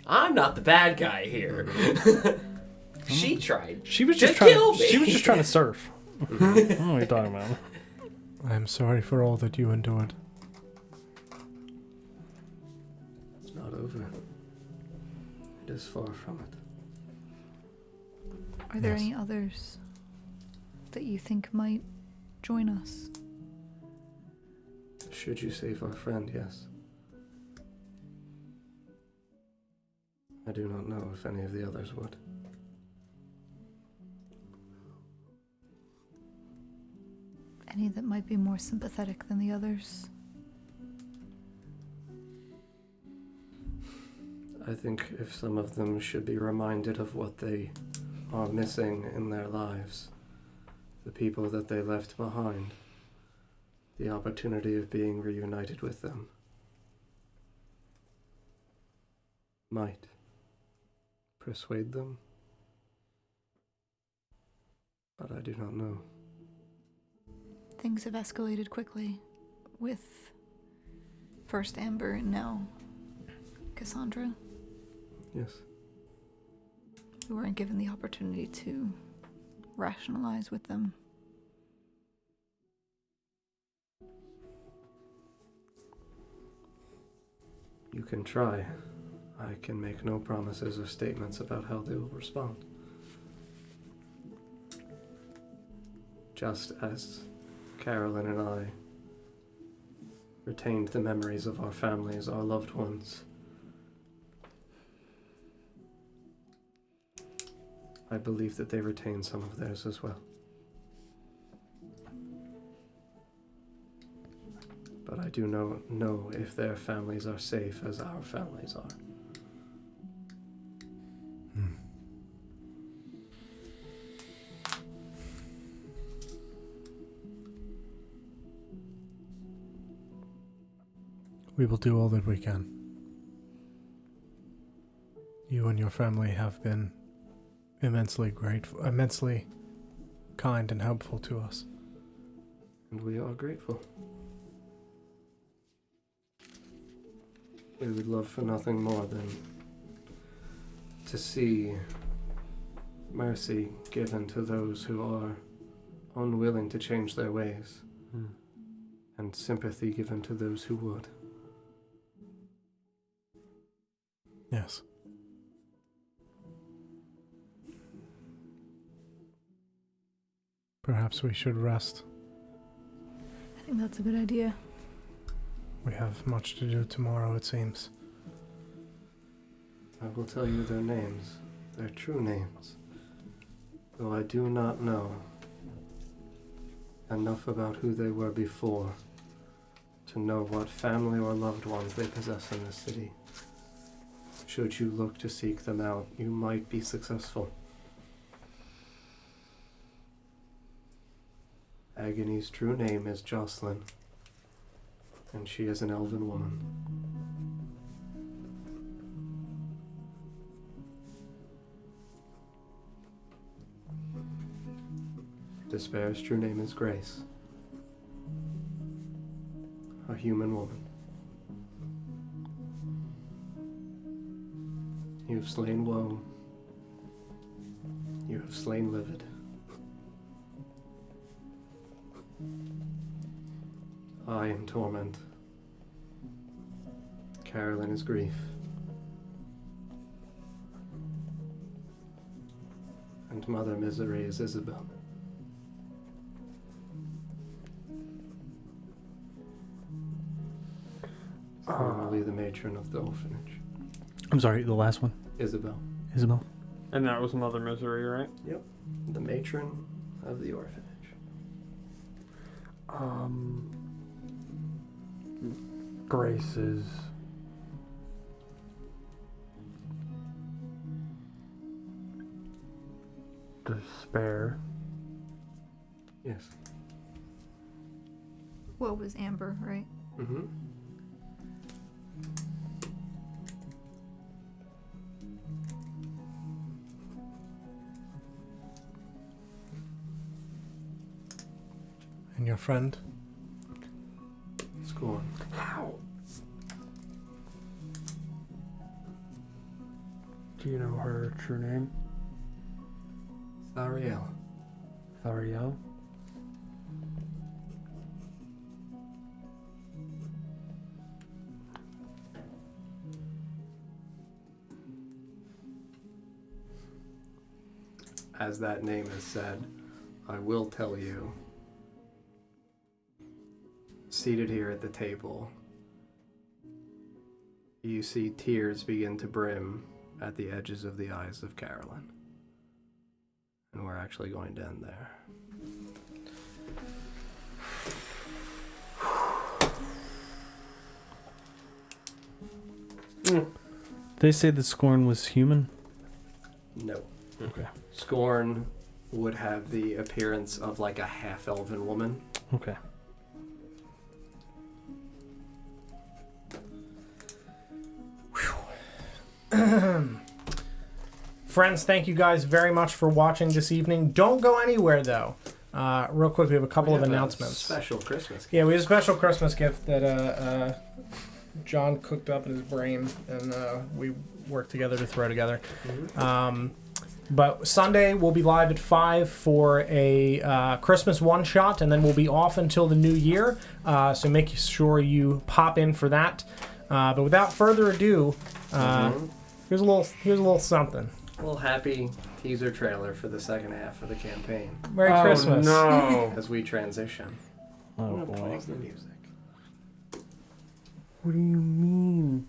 I'm not the bad guy here. She tried. She was to just trying. kill me. She was just trying to surf. What are you talking about? I am sorry for all that you endured. It's not over. It is far from it. Are there any others that you think might join us? Should you save our friend, yes. I do not know if any of the others would. Any that might be more sympathetic than the others? I think if some of them should be reminded of what they are missing in their lives, the people that they left behind, the opportunity of being reunited with them, might persuade them, but I do not know. Things have escalated quickly with first Amber and now Cassandra. Yes. We weren't given the opportunity to rationalize with them. You can try. I can make no promises or statements about how they will respond. Just as Carolyn and I retained the memories of our families, our loved ones, I believe that they retain some of theirs as well. But I do know if their families are safe as our families are. We will do all that we can. You and your family have been immensely grateful, immensely kind and helpful to us. And we are grateful. We would love for nothing more than to see mercy given to those who are unwilling to change their ways, and sympathy given to those who would. Yes. Perhaps we should rest. I think that's a good idea. We have much to do tomorrow, it seems. I will tell you their names, their true names, though I do not know enough about who they were before to know what family or loved ones they possess in this city. Should you look to seek them out, you might be successful. Agony's true name is Jocelyn, and she is an elven woman. Despair's true name is Grace, a human woman. You have slain Woe. You have slain Livid. I am Torment. Carolyn is Grief. And Mother Misery is Isabel. Formerly the matron of the orphanage. I'm sorry, the last one. Isabel. Isabel. And that was Mother Misery, right? Yep. The matron of the orphanage. Grace is Despair. Yes. What was Amber, right? Mm-hmm. And your friend? Scorn. How? Do you know her true name? Thariel. Thariel? as that name is said, I will tell you, seated here at the table, you see tears begin to brim at the edges of the eyes of Carolyn. And we're actually going to end there. They say that Scorn was human. No. Okay. Scorn would have the appearance of like a half-elven woman. Okay. Friends, thank you guys very much for watching this evening. Don't go anywhere, though. Real quick, we have a couple of announcements. Special Christmas gift. Yeah, we have a special Christmas gift that John cooked up in his brain, and we worked together to throw together. But Sunday, we'll be live at 5 for a Christmas one-shot, and then we'll be off until the new year. So make sure you pop in for that. But without further ado, here's a little something. A little happy teaser trailer for the second half of the campaign. Merry Christmas. No. As we transition. Oh I'm gonna boy. pause the music. What do you mean?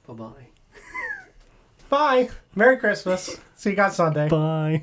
Bye-bye. Bye. Merry Christmas. See you guys Sunday. Bye.